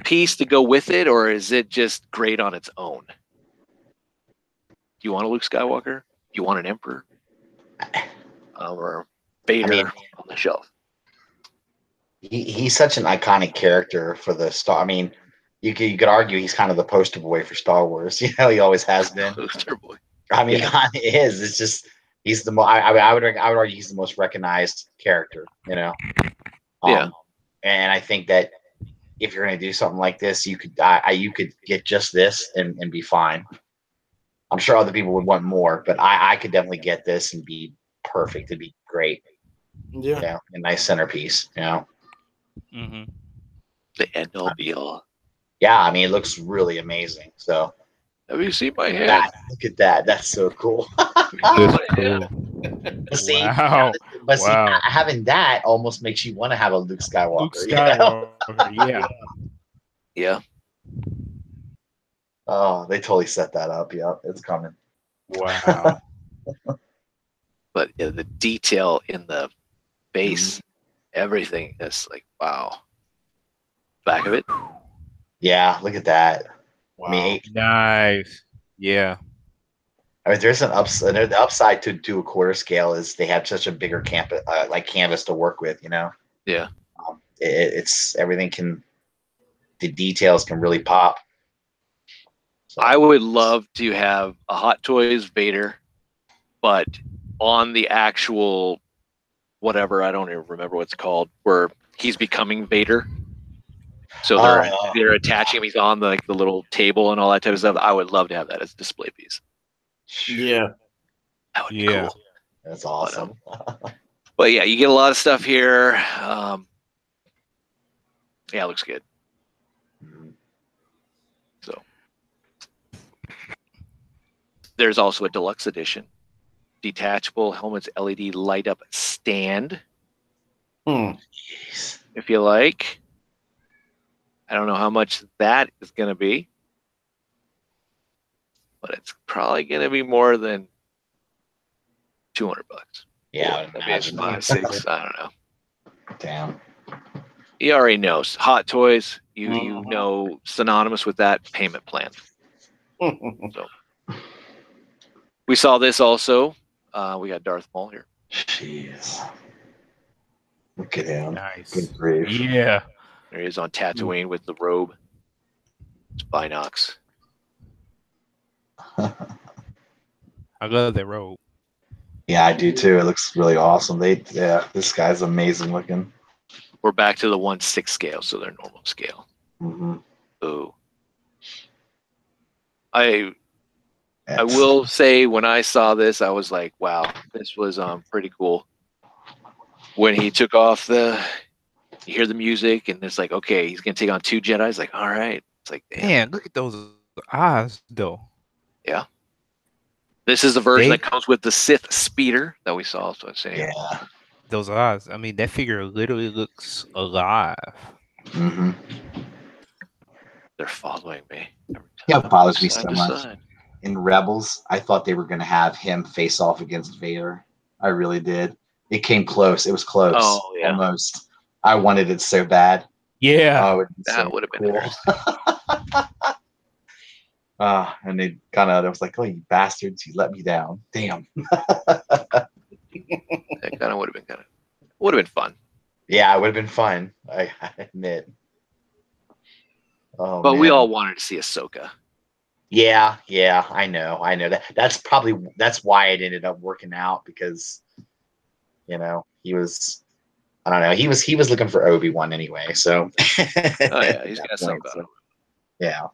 piece to go with it, or is it just great on its own? Do you want a Luke Skywalker? Do you want an Emperor? Or Vader on the shelf? He's such an iconic character for the Star. I mean, you could argue he's kind of the poster boy for Star Wars. He always has been. Poster boy. I mean, he kind of is. It's just he's the most. I would argue he's the most recognized character. Yeah. And I think that if you're going to do something like this, you could get just this and be fine. I'm sure other people would want more, but I could definitely get this and be perfect. It'd be great. Yeah. A nice centerpiece. Mm-hmm. The end all be all. Yeah, I mean, it looks really amazing. So have you seen my head? Look at that. That's so cool. That's cool. But see, having that almost makes you want to have a Luke Skywalker. Yeah. Yeah. Oh, they totally set that up. Yeah, it's coming. Wow. But the detail in the base, everything is like, wow. Back of it. Yeah, look at that. Wow. I mean, Nice. Yeah. I mean, there's an upside. The upside to a quarter scale is they have such a bigger canvas to work with. Yeah. It's everything the details can really pop. So, I would love to have a Hot Toys Vader, but on the actual whatever, I don't even remember what it's called, where he's becoming Vader. So they're attaching him. He's on the little table and all that type of stuff. I would love to have that as a display piece. Yeah. That would be cool. That's awesome. But yeah, you get a lot of stuff here. Yeah, it looks good. So there's also a deluxe edition, detachable helmets LED light up stand. If you like. I don't know how much that is going to be, but it's probably going to be more than $200. Yeah, maybe it's 5, 6. I don't know. Damn. You already know Hot Toys. You know, synonymous with that payment plan. So we saw this also. We got Darth Maul here. Jeez. Look at him. Nice. Good grief. Yeah. There he is on Tatooine with the robe. It's Binox. I love that robe. Yeah, I do too. It looks really awesome. This guy's amazing looking. We're back to the 1/6 scale, so their normal scale. Mm-hmm. Oh. I will say when I saw this, I was like, wow, this was pretty cool. When he took off you hear the music, and it's like, okay, he's gonna take on 2 Jedi. It's like, all right. It's like, damn. Man, look at those eyes, though. Yeah. This is the version that comes with the Sith speeder that we saw. So I'm saying, Yeah. Those eyes. I mean, that figure literally looks alive. Mm-hmm. They're following me. Yeah, it bothers me so much. In Rebels, I thought they were going to have him face off against Vader. I really did. It came close. It was close. Oh, yeah. Almost. I wanted it so bad. Yeah. That would have been interesting. And they it was like, oh, you bastards, you let me down. Damn. That kind of would have been fun. Yeah, it would have been fun. I admit. Oh, but man. we all wanted to see Ahsoka. Yeah, I know. That's why it ended up working out, because he was, I don't know, he was looking for Obi-Wan anyway, so oh yeah, he's got something about him. Yeah.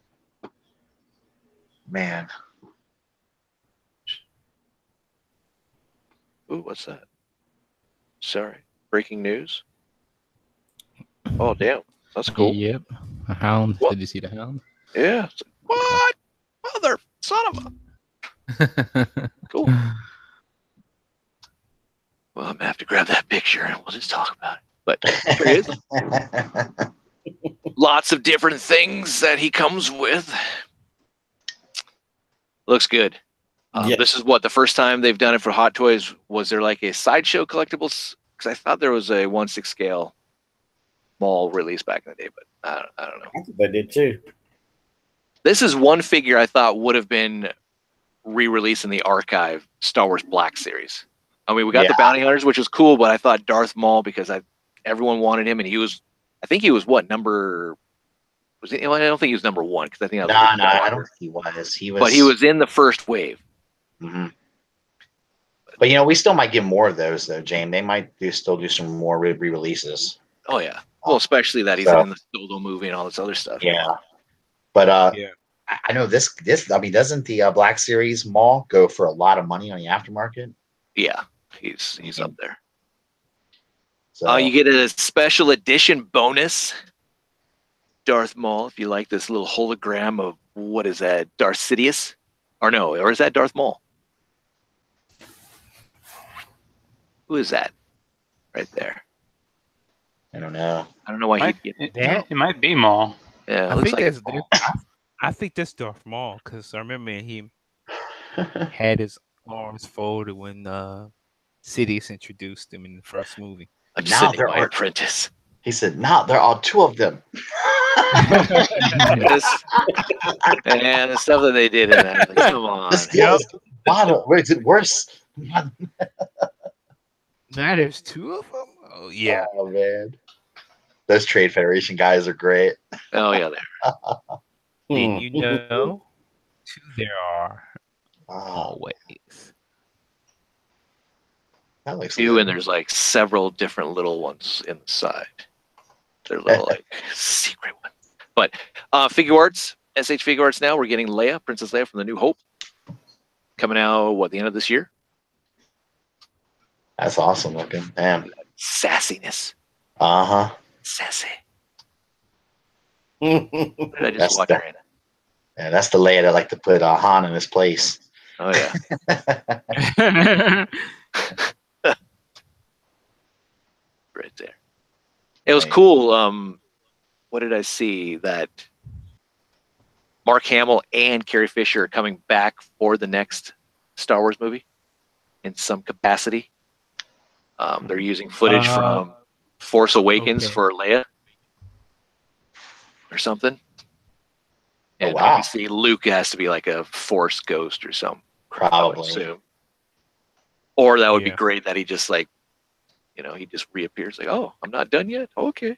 Man. Ooh, what's that? Sorry. Breaking news. Oh damn. That's cool. Yep. A hound. What? Did you see the hound? Yeah. What? Mother son of a. Cool. Well, I'm gonna have to grab that picture and we'll just talk about it. But here he is. Lots of different things that he comes with. Looks good. This is what the first time they've done it for Hot Toys. Was there like a sideshow collectibles? Because I thought there was a 1/6 scale mall release back in the day, but I don't know. I think they did too. This is one figure I thought would have been re-released in the archive Star Wars Black series. I mean, we got the Bounty Hunters, which was cool, but I thought Darth Maul, because everyone wanted him, and I think he was what number? Was he? Well, I don't think he was number 1 because I think I don't think he was. But he was in the first wave. Mm-hmm. But we still might get more of those though, James. They might still do some more re-releases. Oh yeah. Well, especially that he's in the Solo movie and all this other stuff. Yeah. But I know this. I mean, doesn't the Black Series Mall go for a lot of money on the aftermarket? Yeah, he's up there. So you get a special edition bonus, Darth Maul. If you like this little hologram of what is that, Darth Sidious, or is that Darth Maul? Who is that? Right there. I don't know. I don't know why he'd get that. It might be Maul. Yeah, I think that's Darth Maul because I remember he had his arms folded when Sidious introduced him in the first movie. I'm sending my apprentice. He said, "Now there are 2 of them." And the stuff that they did in that, like, come on. Is it worse? Now there's 2 of them. Oh yeah. Oh man, those Trade Federation guys are great. Oh yeah, there. And 2 there are always. That looks 2, good. and there's like several different little ones inside. They're little like secret ones. But Figure Arts, SH Figure Arts now, we're getting Leia, Princess Leia from the New Hope. Coming out, the end of this year? That's awesome looking. Damn. Sassiness. Uh-huh. Sassy. I just watched her in it. Yeah, that's the Leia that like to put Han in his place. Oh, yeah. Right there. It was cool. What did I see? That Mark Hamill and Carrie Fisher are coming back for the next Star Wars movie in some capacity. They're using footage from Force Awakens for Leia or something. And obviously Luke has to be like a Force ghost or something. Probably. Or that would be great that he just like, he just reappears like, oh, I'm not done yet. Okay.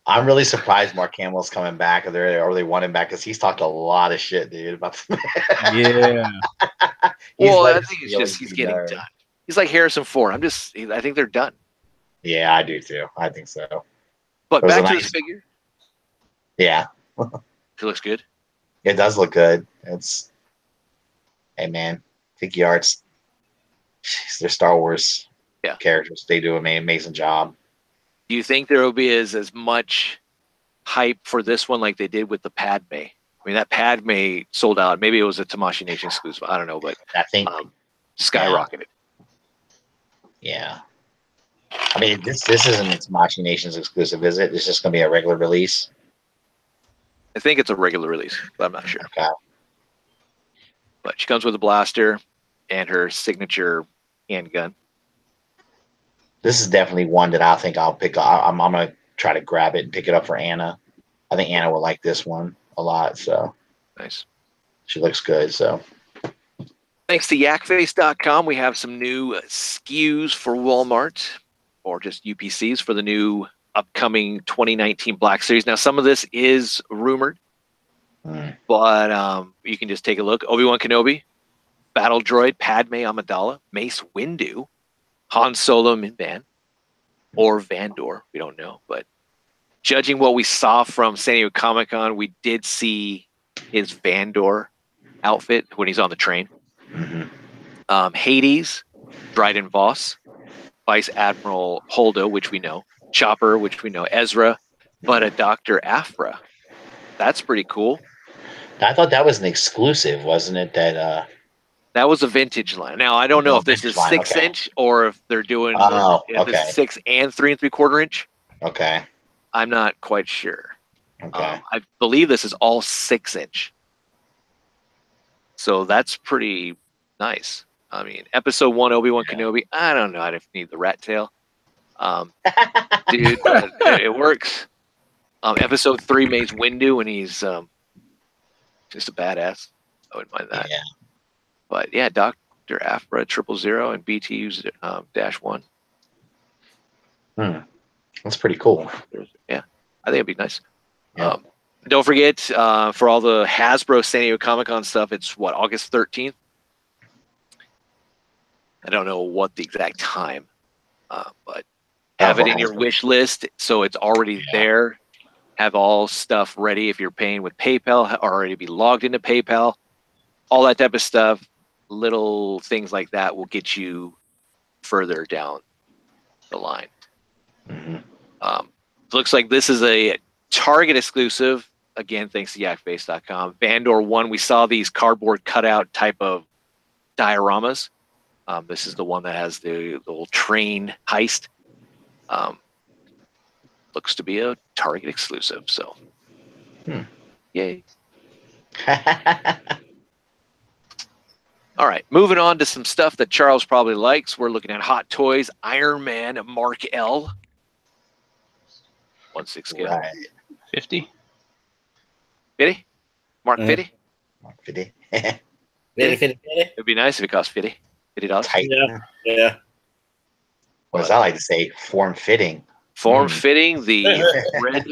I'm really surprised Mark Hamill's coming back, or they want him back because he's talked a lot of shit, dude. About yeah. Well, I think he's getting done. He's like Harrison Ford. I think they're done. Yeah, I do too. I think so. But back to his figure. Yeah. It looks good. It does look good. Hey man, Figure Arts. They're Star Wars characters. They do an amazing job. Do you think there will be as much hype for this one like they did with the Padme? I mean, that Padme sold out. Maybe it was a Tamashii Nation exclusive. I don't know, but I think skyrocketed. Yeah. I mean, this isn't a Tamashii Nation's exclusive, is it? It's just going to be a regular release? I think it's a regular release, but I'm not sure. Okay. But she comes with a blaster and her signature handgun. This is definitely one that I think I'll pick up. I'm going to try to grab it and pick it up for Anna. I think Anna will like this one a lot. So nice. She looks good. So thanks to yakface.com, we have some new SKUs for Walmart or just UPCs for the new upcoming 2019 Black Series. Now, some of this is rumored, but you can just take a look. Obi-Wan Kenobi, Battle Droid, Padme Amidala, Mace Windu, Han Solo Minban, or Vandor. We don't know, but judging what we saw from San Diego Comic-Con, we did see his Vandor outfit when he's on the train. Hades, Dryden Voss, Vice Admiral Holdo, which we know, Chopper, which we know, Ezra, but a Dr. Aphra. That's pretty cool. I thought that was an exclusive, wasn't it? That was a vintage line. Now, I don't know if this is 6 inch or if they're doing if it's 6 and 3 3/4 inch. Okay. I'm not quite sure. Okay. I believe this is all 6-inch. So that's pretty nice. I mean, episode 1, Obi-Wan Kenobi, I don't know. I don't need the rat tail. Dude, but it works. Episode 3, Mace Windu, and he's just a badass. I wouldn't mind that. Yeah. But yeah, Dr. Afra 000 and BTU's -1. That's pretty cool. Yeah, I think it'd be nice. Yeah. Don't forget, for all the Hasbro San Diego Comic-Con stuff, it's what, August 13th? I don't know what the exact time, but have it in your wish list so it's already there. Have all stuff ready if you're paying with PayPal, already be logged into PayPal. All that type of stuff, little things like that will get you further down the line. Looks like this is a Target exclusive. Again, thanks to yakface.com. Vandor 1, we saw these cardboard cutout type of dioramas. This is the one that has the little train heist. Looks to be a Target exclusive, so yay. All right, moving on to some stuff that Charles probably likes. We're looking at Hot Toys Iron Man Mark L. 1/6 scale. Right. 50. 50? Mark 50? Mark 50. 50. It'd be nice if it cost $50. Tight. Yeah. What does I like to say? Form fitting. Form fitting, the red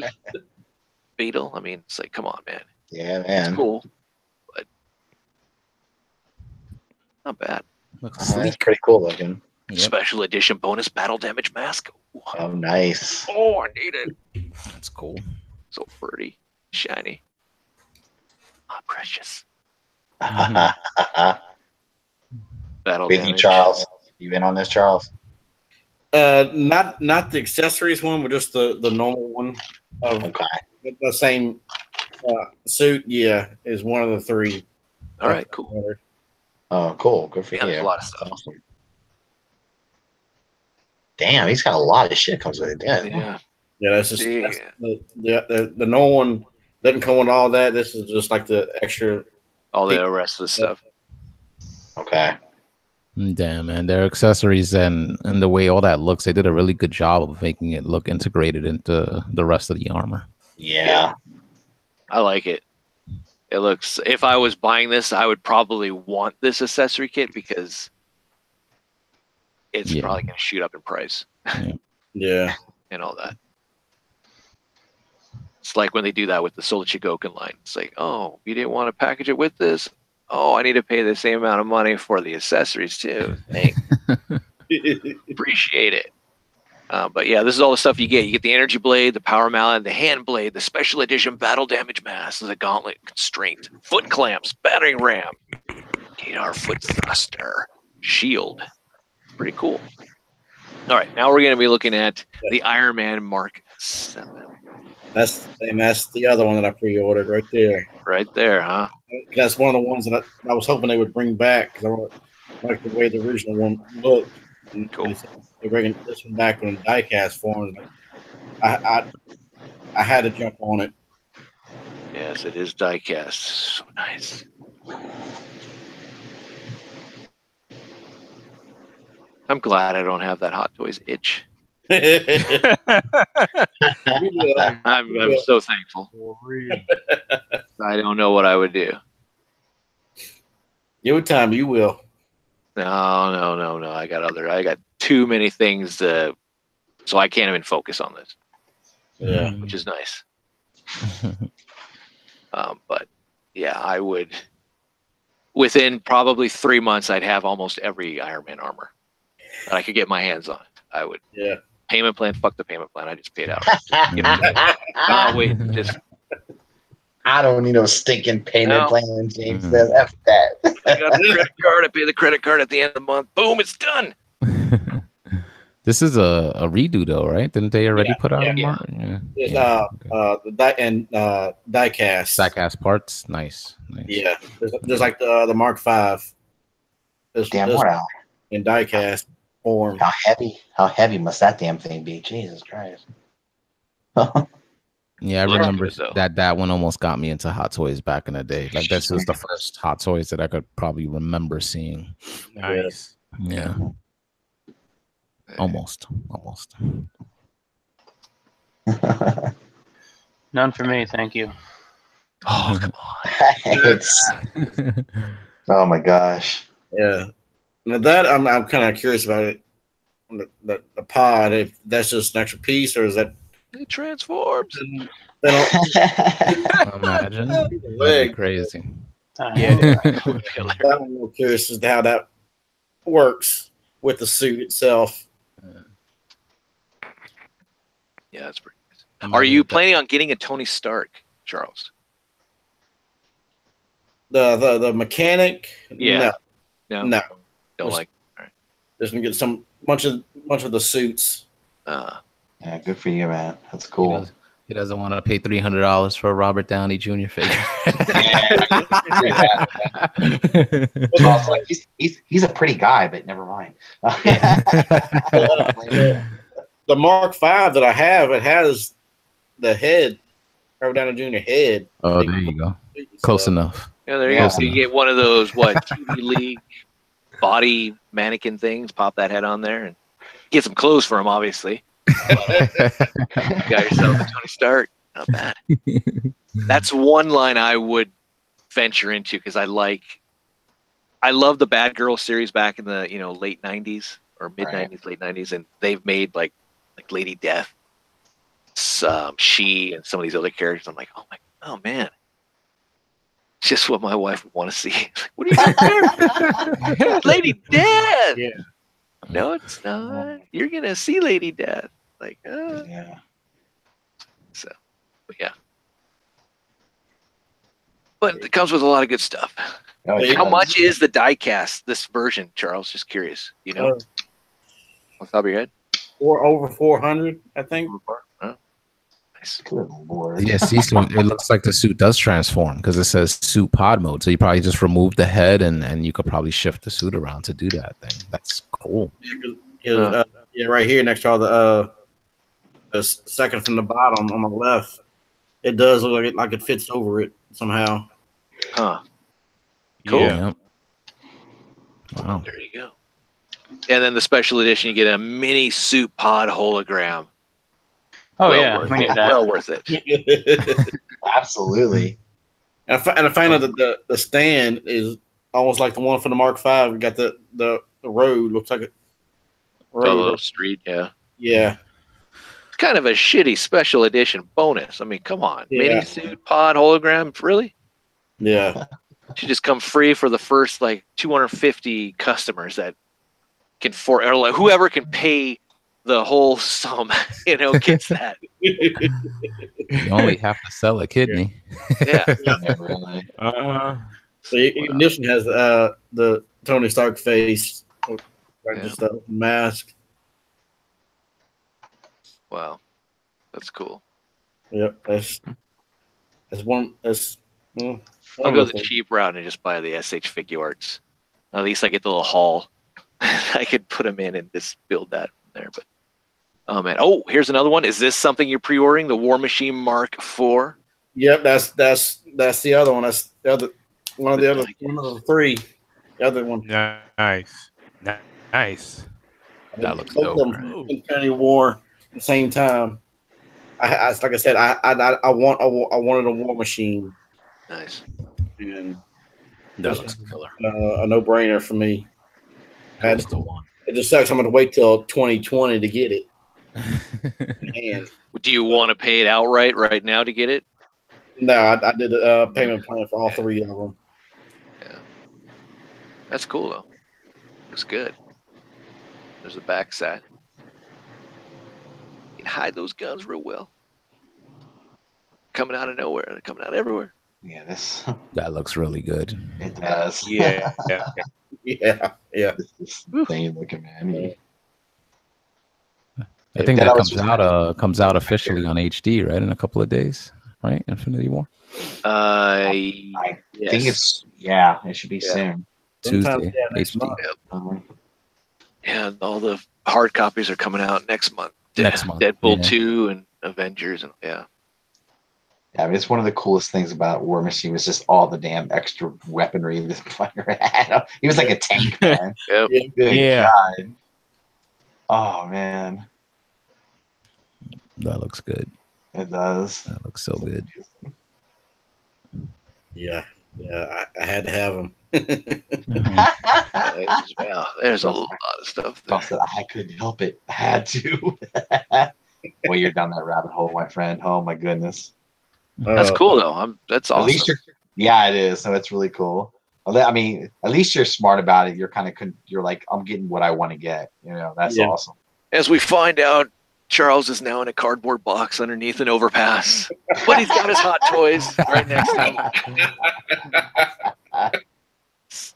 beetle. I mean, it's like, come on, man. Yeah, man. It's cool, but not bad. Looks That's sleek. pretty cool looking. Yep. Special edition bonus battle damage mask. Oh, nice. Oh, I need it. That's cool. So pretty, shiny. Ah, precious. Battle With you, damage. Charles. You in on this, Charles? Not the accessories one, but just the normal one of Okay. the same suit. Yeah, is one of the 3. All right, cool. Oh, cool. Good for Yeah, you. there's a lot of stuff. Awesome. Damn, he's got a lot of shit comes with it. Damn. Yeah. Yeah, that's just the normal one doesn't come with all that. This is just like the extra. All the rest of the stuff. Okay. Damn, man. Their accessories and the way all that looks, they did a really good job of making it look integrated into the rest of the armor. Yeah. I like it. It looks, if I was buying this, I would probably want this accessory kit because it's probably going to shoot up in price. Yeah. And all that. It's like when they do that with the Soul Chigoken line. It's like, oh, you didn't want to package it with this? Oh, I need to pay the same amount of money for the accessories too. Thanks. Appreciate it. But yeah, this is all the stuff you get. You get the energy blade, the power mallet, the hand blade, the special edition battle damage mask, the gauntlet constraint, foot clamps, battering ram, Kadar foot thruster, shield. Pretty cool. All right, now we're going to be looking at the Iron Man Mark 7. That's the other one that I pre-ordered right there. Right there, huh? That's one of the ones that I was hoping they would bring back because I like the way the original one looked. And Cool. They're bringing this one back in diecast form. I had to jump on it. Yes, it is diecast. So nice. I'm glad I don't have that Hot Toys itch. I'm so thankful. I don't know what I would do. Your time, you will. No. I got too many things so I can't even focus on this. Yeah. Which is nice. But yeah, I would. Within probably 3 months, I'd have almost every Iron Man armor that I could get my hands on. I would. Yeah. Payment plan. Fuck the payment plan. I just paid out. Wait. Just. I don't need no stinking payment plan, James Mhm. says. F that. I got the credit card. I pay the credit card at the end of the month. Boom, it's done. This is a redo, though, right? Didn't they already put out a yeah. mark? Yeah. It's, Okay. diecast. Diecast parts, nice. Yeah. There's like the Mark V. Damn, what out? In diecast form. How heavy must that damn thing be? Jesus Christ. Yeah, I Looks remember good, though. that one almost got me into Hot Toys back in the day. Like this was the first Hot Toys that I could probably remember seeing. Nice. Yeah, almost. None for me, thank you. Oh, come on. It's oh my gosh. Yeah. Now that I'm kind of curious about it. The pod, if that's just an extra piece, or is that It transforms. they don't Imagine. That'd be leg? crazy. Yeah. That I'm real curious as to how that works with the suit itself. Yeah, that's pretty nice. Are you planning on getting a Tony Stark, Charles? The mechanic? Yeah. No. Don't like. Just gonna get bunch of the suits. Yeah, good for you, man. That's cool. He doesn't want to pay $300 for a Robert Downey Jr. figure. It's also like he's a pretty guy, but never mind. The Mark V that I have, it has the head, Robert Downey Jr. head. Oh, there you go. Close enough. Yeah, there you go. So you get one of those TV League body mannequin things. Pop that head on there and get some clothes for him. Obviously, you got yourself a Tony Stark. Not bad. That's one line I would venture into because I love the Bad Girl series back in the late '90s or mid '90s, late '90s, and they've made like Lady Death, She, and some of these other characters. I'm like, oh man. Just what my wife would want to see. Like, what are you doing there? Lady Death. Yeah. No, it's not. You're gonna see Lady Death. Like, Yeah. So, but yeah. But it comes with a lot of good stuff. Oh, it How does. much is the die-cast, this version, Charles? Just curious. Off the top of your head? Or over 400, I think. Nice. Good Lord. Yeah, see, so it looks like the suit does transform because it says suit pod mode. So you probably just remove the head and you could probably shift the suit around to do that thing. That's cool. Yeah, right here next to all the second from the bottom on the left, it does look like it fits over it somehow. Huh. Cool. Yeah. Wow. There you go. And then the special edition, you get a mini suit pod hologram. Oh Well yeah, worth we it. need that. Well worth it. Absolutely. And I find out that the stand is almost like the one for the Mark V. We got the road, looks like a road. Street, yeah. Yeah. It's kind of a shitty special edition bonus. I mean, come on. Yeah. Mini suit pod hologram, really? Yeah. Should just come free for the first 250 customers that can or whoever can pay the whole sum, gets that. You only have to sell a kidney. Yeah. Really. So Ignition has the Tony Stark face, just a mask. Wow. That's cool. Yep, that's one. I'll go the cheap route and just buy the SH Figure Arts. At least I get the little haul. I could put them in and just build that there. But oh man! Oh, here's another one. Is this something you're pre-ordering? The War Machine Mark IV. Yep, that's the other one. That's the other one of the three. The other one. Nice. That looks Both dope. of them Infinity War at the same time. Like I said, I wanted a War Machine. Nice. And That looks killer. a no-brainer for me. That's the one. It just sucks. I'm going to wait till 2020 to get it. And Do you want to pay it outright right now to get it? no, I did a payment plan for all three of them. Yeah. That's cool though. Looks good. There's the backside. You can hide those guns real well. Coming out of nowhere. They're coming out everywhere. Yeah, That looks really good. it does. Yeah. Yeah. This is insane looking, man. I think That that was comes out officially on HD, right? In a couple of days, right? Infinity War. I Yes. think it should be soon. Tuesday. next HD. month. Yeah, all the hard copies are coming out next month. Next month, Deadpool yeah. 2 and Avengers, and yeah. Yeah, I mean, it's one of the coolest things about War Machine was just all the damn extra weaponry this fucker had. He was like a tank, man. Yep. Good Yeah. God. Oh, man. That looks good. It does. That looks so good. Yeah, I had to have them. Yeah, there's a lot of stuff there. Said I couldn't help it. I had to. Well, you're down that rabbit hole, my friend. Oh, my goodness. That's cool, though. That's awesome. At least yeah, it is. So it's really cool. I mean, at least you're smart about it. You're you're like, I'm getting what I want to get. You know, that's awesome. As we find out, Charles is now in a cardboard box underneath an overpass, but he's got his Hot Toys right next to him.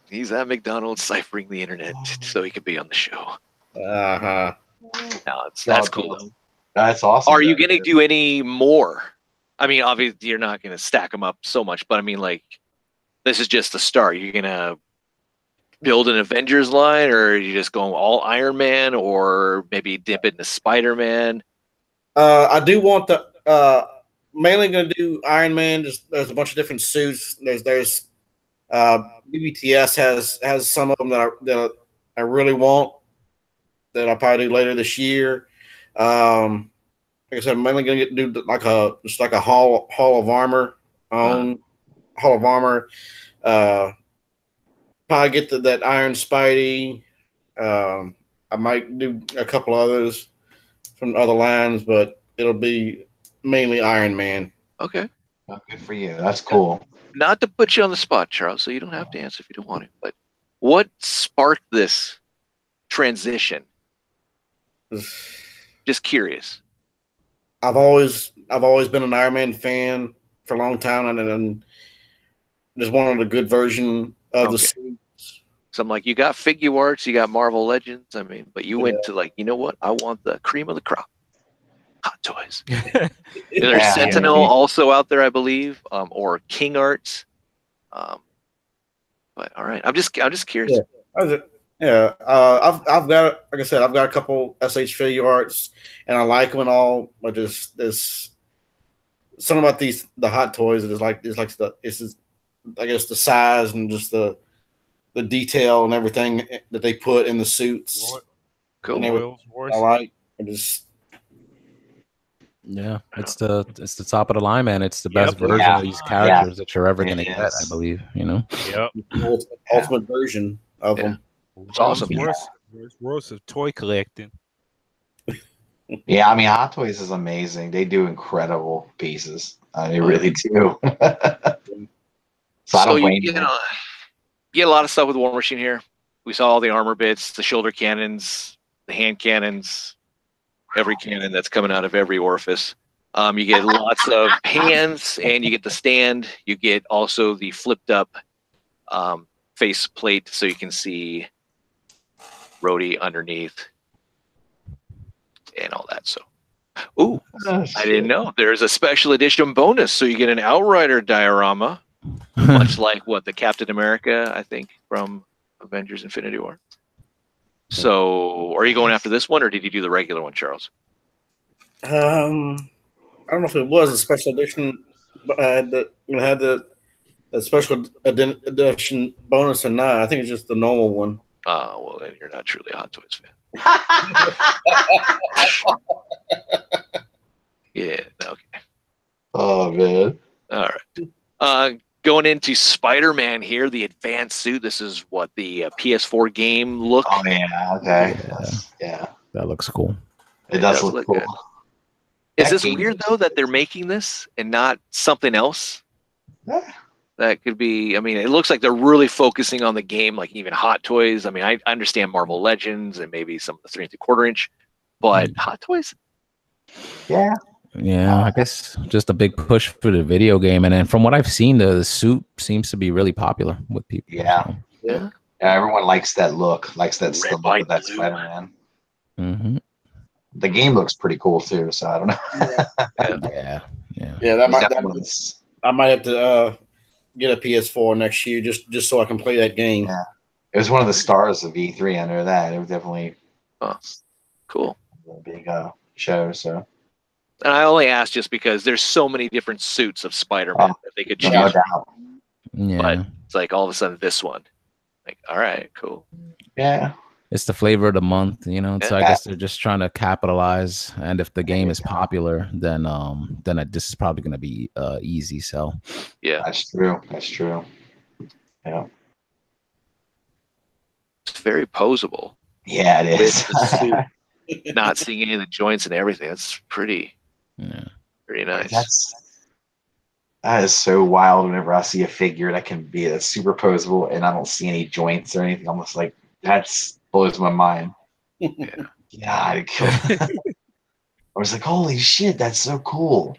He's at McDonald's ciphering the internet so he could be on the show. Uh-huh. No, that's cool, though. That's awesome. Are you going to do any more? I mean, obviously, you're not going to stack them up so much, but I mean, like, this is just the start. You're going to build an Avengers line, or are you just going all Iron Man, or maybe dip it into Spider-Man? I do want the mainly going to do Iron Man. There's a bunch of different suits. There's BBTS has some of them that I really want that I'll probably do later this year. Like I said, I'm mainly going to do like a hall of armor hall of armor. Probably get that Iron Spidey. I might do a couple others from other lines, but it'll be mainly Iron Man. Okay. Well, good for you. That's cool. Not to put you on the spot, Charles, so you don't have to answer if you don't want to, but what sparked this transition? Just curious. I've always been an Iron Man fan for a long time, and just wanted a good version of the suit. So I'm like, you got figure arts, you got Marvel Legends. I mean, but you went to like, you know what? I want the cream of the crop. Hot Toys. There's Sentinel also out there, I believe, or King Arts. But all right, I'm just curious. Yeah, I've got, like I said, I've got a couple SH figure arts, and I like them and all. But there's something about the Hot Toys that is I guess the size and just the detail and everything that they put in the suits. Cool. I like. Yeah, it's the top of the line, man. It's the best version of these characters that you're ever gonna get, I believe. You know. Yep. Ultimate version of them. It's awesome. Worth of toy collecting. Yeah, I mean, Hot Toys is amazing. They do incredible pieces. They really do. So you get a lot of stuff with War Machine here. We saw all the armor bits, the shoulder cannons, the hand cannons, every cannon that's coming out of every orifice. You get lots of hands, and you get the stand. You get also the flipped up face plate, so you can see Rhodey underneath and all that. So, I didn't know there's a special edition bonus, so you get an Outrider diorama, much like what the Captain America, I think, from Avengers: Infinity War. So, are you going after this one, or did you do the regular one, Charles? I don't know if it was a special edition, but I had the special edition bonus or not. I think it's just the normal one. Well, then you're not truly a Hot Toys fan. Yeah. Okay. Oh man. All right. Going into Spider-Man here, the advanced suit. This is what the PS4 game look. Oh yeah. Okay. Yeah. That looks cool. It does look cool. Good. Is this weird though that they're making this and not something else? Yeah. That could be. I mean, it looks like they're really focusing on the game, like even Hot Toys. I mean, I understand Marvel Legends and maybe some of the 3 3/4 inch, but Hot Toys. Yeah. Yeah, I guess just a big push for the video game, and then from what I've seen, the suit seems to be really popular with people. Yeah. So. Yeah. Everyone likes that look. Likes that the look of that Spider-Man. Mm-hmm. The game looks pretty cool too. So I don't know. Yeah. I might have to get a PS4 next year just so I can play that game. Yeah. It was one of the stars of E3 under that. It was definitely cool. a big show. So And I only asked just because there's so many different suits of Spider-Man that they could choose. No doubt. Yeah. But it's like all of a sudden this one. Like, all right, cool. Yeah. It's the flavor of the month, you know. So I Yeah. guess they're just trying to capitalize. And if the game is popular, then this is probably going to be easy. So yeah, that's true. That's true. Yeah. It's very posable. Yeah, it is. With the suit, not seeing any of the joints and everything. That's pretty nice. That is so wild whenever I see a figure that can be that's super posable and I don't see any joints or anything. I'm just like, that's blows my mind. Yeah. God, I was like, holy shit, that's so cool.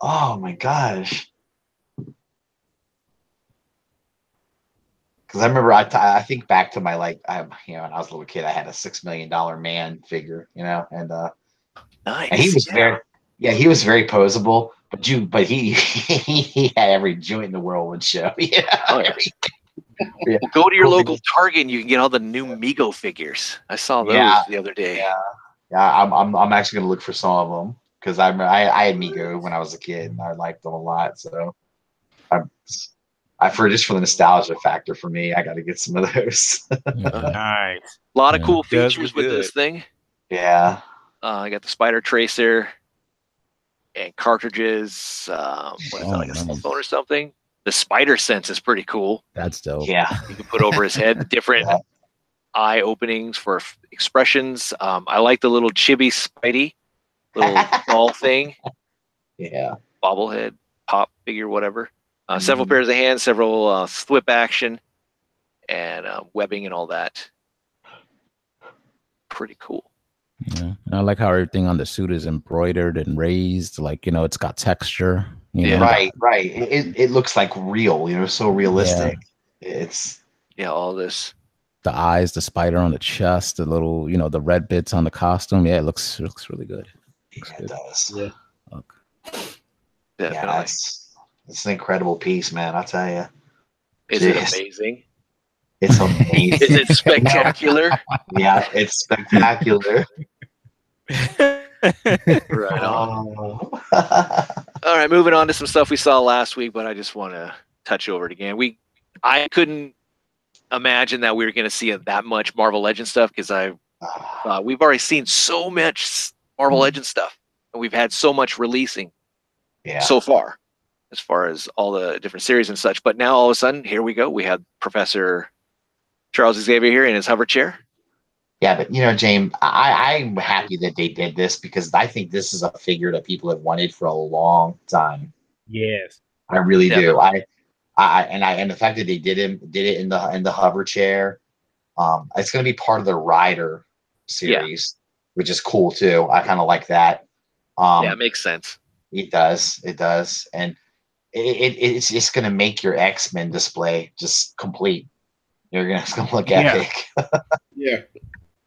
Oh my gosh. Because I remember, I think back to my when I was a little kid, I had a $6 million man figure, and nice. And he was he was very posable, but he he had every joint in the world would show. Yeah. Oh, yeah. Well, go to your local Target and you can get all the new Mego figures. I saw those the other day. Yeah. I'm actually gonna look for some of them because I had Mego when I was a kid and I liked them a lot. So for the nostalgia factor for me, I got to get some of those. Nice. A lot of cool features with this thing. Yeah. I got the Spider Tracer and cartridges. What is that, like a cell phone or something? The Spider Sense is pretty cool. That's dope. Yeah. You can put over his head different eye openings for expressions. I like the little chibi Spidey, little doll thing. Yeah. Bobblehead, pop figure, whatever. Several pairs of hands, several slip action, and webbing and all that. Pretty cool. Yeah, and I like how everything on the suit is embroidered and raised, like it's got texture. You know? Right. It looks like real, so realistic. Yeah. It's all this. The eyes, the spider on the chest, the little, the red bits on the costume. Yeah, it looks really good. It does. Yeah. Yeah, it's an incredible piece, man. I'll tell you. Is it amazing? It's amazing. Is it spectacular? Yeah, it's spectacular. Right on. All right, moving on to some stuff we saw last week, but I just want to touch over it again. I couldn't imagine that we were going to see that much Marvel Legends stuff because we've already seen so much Marvel Legends stuff, and we've had so much releasing so far, as far as all the different series and such. But now all of a sudden, here we go. We had Professor Charles Xavier here in his hover chair. Yeah, but James, I'm happy that they did this because I think this is a figure that people have wanted for a long time. Yes, I really do. And the fact that they did it in the hover chair, it's going to be part of the Rider series, which is cool too. I kind of like that. It makes sense. It does, and it's just going to make your X-Men display just complete. It's going to look epic. Yeah.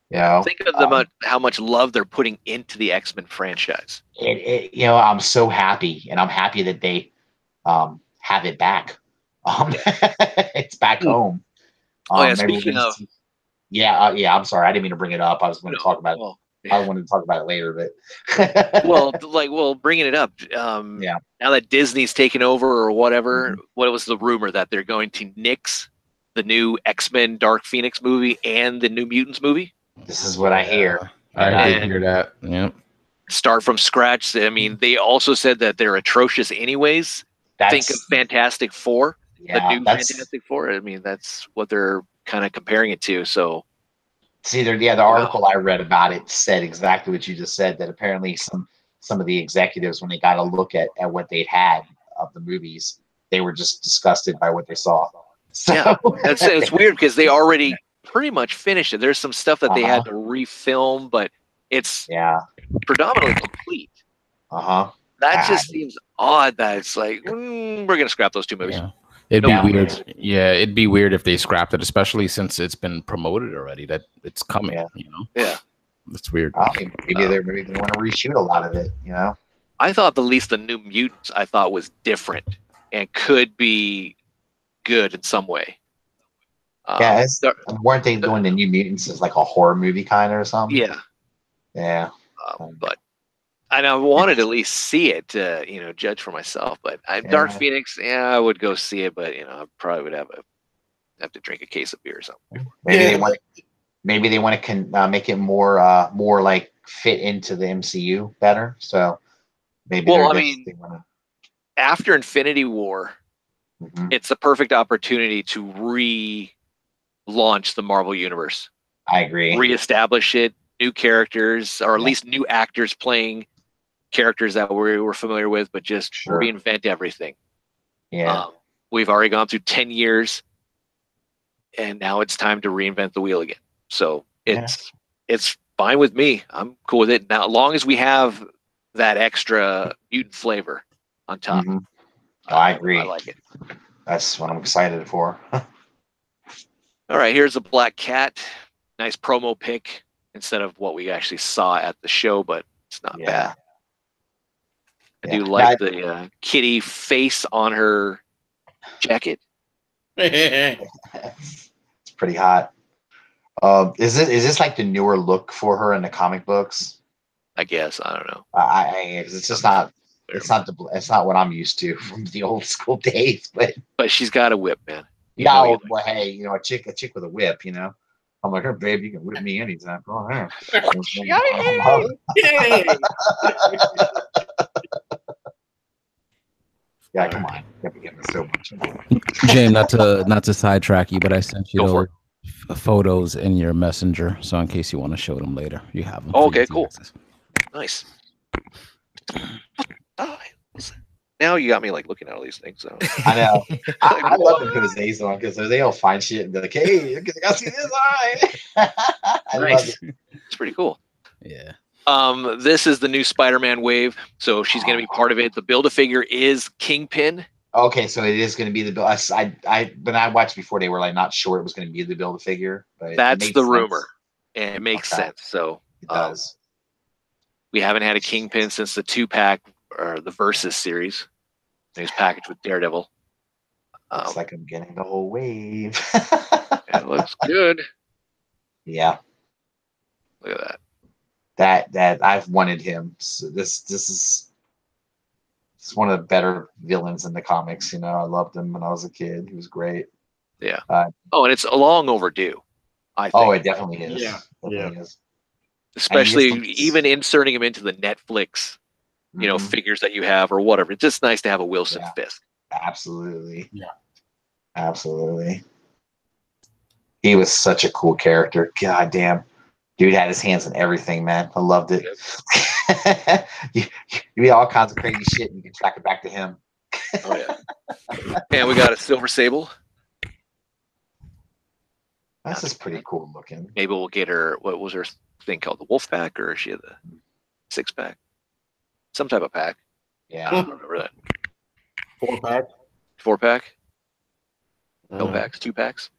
Yeah. Think of how much love they're putting into the X-Men franchise. I'm so happy, and I'm happy that they have it back. It's back home. Speaking of, I'm sorry, I didn't mean to bring it up. I was going to talk about it. I wanted to talk about it later, but bringing it up. Now that Disney's taken over or whatever, what was the rumor that they're going to nix the new X-Men Dark Phoenix movie and the New Mutants movie? This is what I hear. I did hear that. Yeah. Start from scratch. I mean, they also said that they're atrocious anyways. Think of Fantastic Four, the new Fantastic Four. I mean, that's what they're kind of comparing it to. So, the article I read about it said exactly what you just said. That apparently some of the executives, when they got a look at what they'd had of the movies, they were just disgusted by what they saw. So. It's weird because they already pretty much finished it. There's some stuff that they had to refilm, but it's predominantly complete. That just seems odd that it's like we're gonna scrap those two movies. Yeah. It'd be weird. Yeah, it'd be weird if they scrapped it, especially since it's been promoted already that it's coming. Yeah, it's weird. Maybe they want to reshoot a lot of it. I thought at least the New Mutants I thought was different and could be good in some way. Weren't they doing the New Mutants as like a horror movie kind of or something? Yeah. Yeah. But And I wanted to at least see it to, judge for myself. But Dark Phoenix, I would go see it, but I probably would have to drink a case of beer or something. Maybe they want to make it more like fit into the MCU better. So maybe. Well, they wanna... after Infinity War, it's a perfect opportunity to relaunch the Marvel Universe. I agree. Reestablish it, new characters, or at least new actors playing characters that we were familiar with, but just reinvent everything. Yeah. We've already gone through 10 years, and now it's time to reinvent the wheel again. So it's fine with me. I'm cool with it. Now, as long as we have that extra mutant flavor on top. I agree. I like it. That's what I'm excited for. All right, here's a Black Cat. Nice promo pic instead of what we actually saw at the show, but it's not bad. I do like the kitty face on her jacket. It's pretty hot. Is this like the newer look for her in the comic books? I guess, I don't know. It's just not. It's not what I'm used to from the old school days. But she's got a whip, man. Well, hey, a chick with a whip. I'm like, her babe, you can whip me anytime. Go ahead. Yeah, come on. So much. James, not to sidetrack you, but I sent you those photos in your messenger, so in case you want to show them later, you have them. Okay, cool. Nice. Now you got me like looking at all these things. So. I know. I love when Jose's on because they'll find shit and be like, "Hey, I got to see this." I love it. It's pretty cool. Yeah. This is the new Spider-Man wave, so she's going to be part of it. The Build-A-Figure is Kingpin. Okay, so it is going to be the build. When I watched before, they were like not sure it was going to be the Build-A-Figure, but that's the rumor, and it makes sense. So it does. We haven't had a Kingpin since the 2-pack or the Versus series. He was packaged with Daredevil. Looks like I'm getting the whole wave. It looks good. Yeah. Look at that. That I've wanted him. So this is one of the better villains in the comics. I loved him when I was a kid. He was great. Yeah. And it's long overdue, I think. Oh, it definitely is. Yeah. Definitely is. Especially even inserting him into the Netflix, figures that you have or whatever. It's just nice to have a Wilson Fisk. Absolutely. Yeah. Absolutely. He was such a cool character. God damn. Dude had his hands in everything, man. I loved it. Yep. you get all kinds of crazy shit and you can track it back to him. Oh, yeah. And we got a Silver Sable. That's just pretty cool looking. Maybe we'll get her, what was her thing called? The Wolf Pack, or is she the 6-pack? Some type of pack. Yeah. I don't remember that. 4-pack? 4-pack? No packs, 2-packs.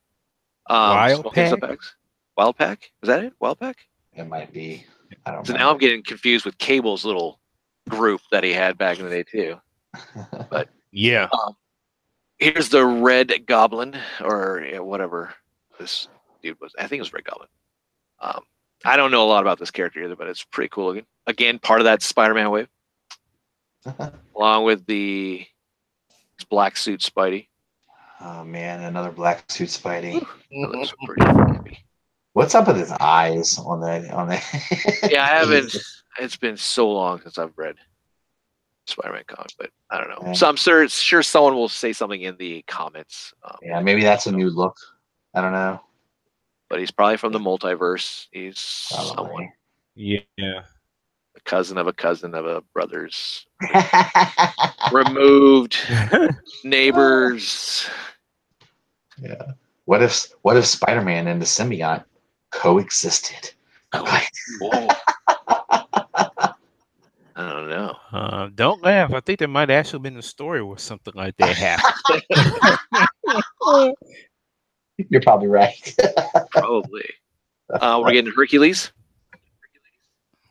Wild Pack? Packs? Wild Pack? Is that it? Wild Pack? It might be. I don't know. So now I'm getting confused with Cable's little group that he had back in the day too. But yeah. Here's the Red Goblin, or whatever this dude was. I think it was Red Goblin. I don't know a lot about this character either, but it's pretty cool looking. Again, part of that Spider-Man wave. Along with the black suit Spidey. Oh man, another black suit Spidey. That looks pretty creepy. What's up with his eyes on that? Yeah, I haven't. It's been so long since I've read Spider-Man comic, but I don't know. Yeah. So I'm sure someone will say something in the comments. Yeah, maybe that's a new look. I don't know. But he's probably from the multiverse. He's someone. Yeah. A cousin of a brother's removed neighbors. Yeah. What if Spider-Man and the symbiote coexisted? I don't know. Don't laugh. I think there might actually been a story where something like that happened. You're probably right. Probably. We're getting Hercules,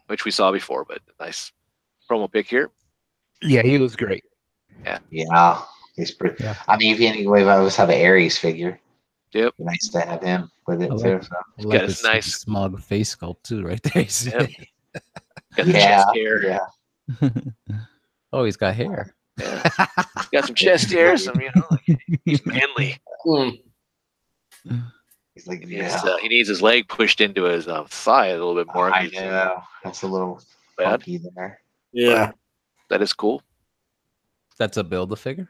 which we saw before, but nice promo pic here. Yeah, he was great. Yeah, he's pretty. Yeah. I mean, if I always have an Ares figure. Yep. Nice to have him with it too. So. Like his this nice smug face sculpt too, right there. Yep. Got the chest hair. Yeah. Oh, he's got hair. Yeah. Got some chest hair, some, like, he's manly. He's like, He needs his leg pushed into his thigh a little bit more. I know. That's a little Bad. funky there. Yeah. That is cool. That's a Build-A-Figure?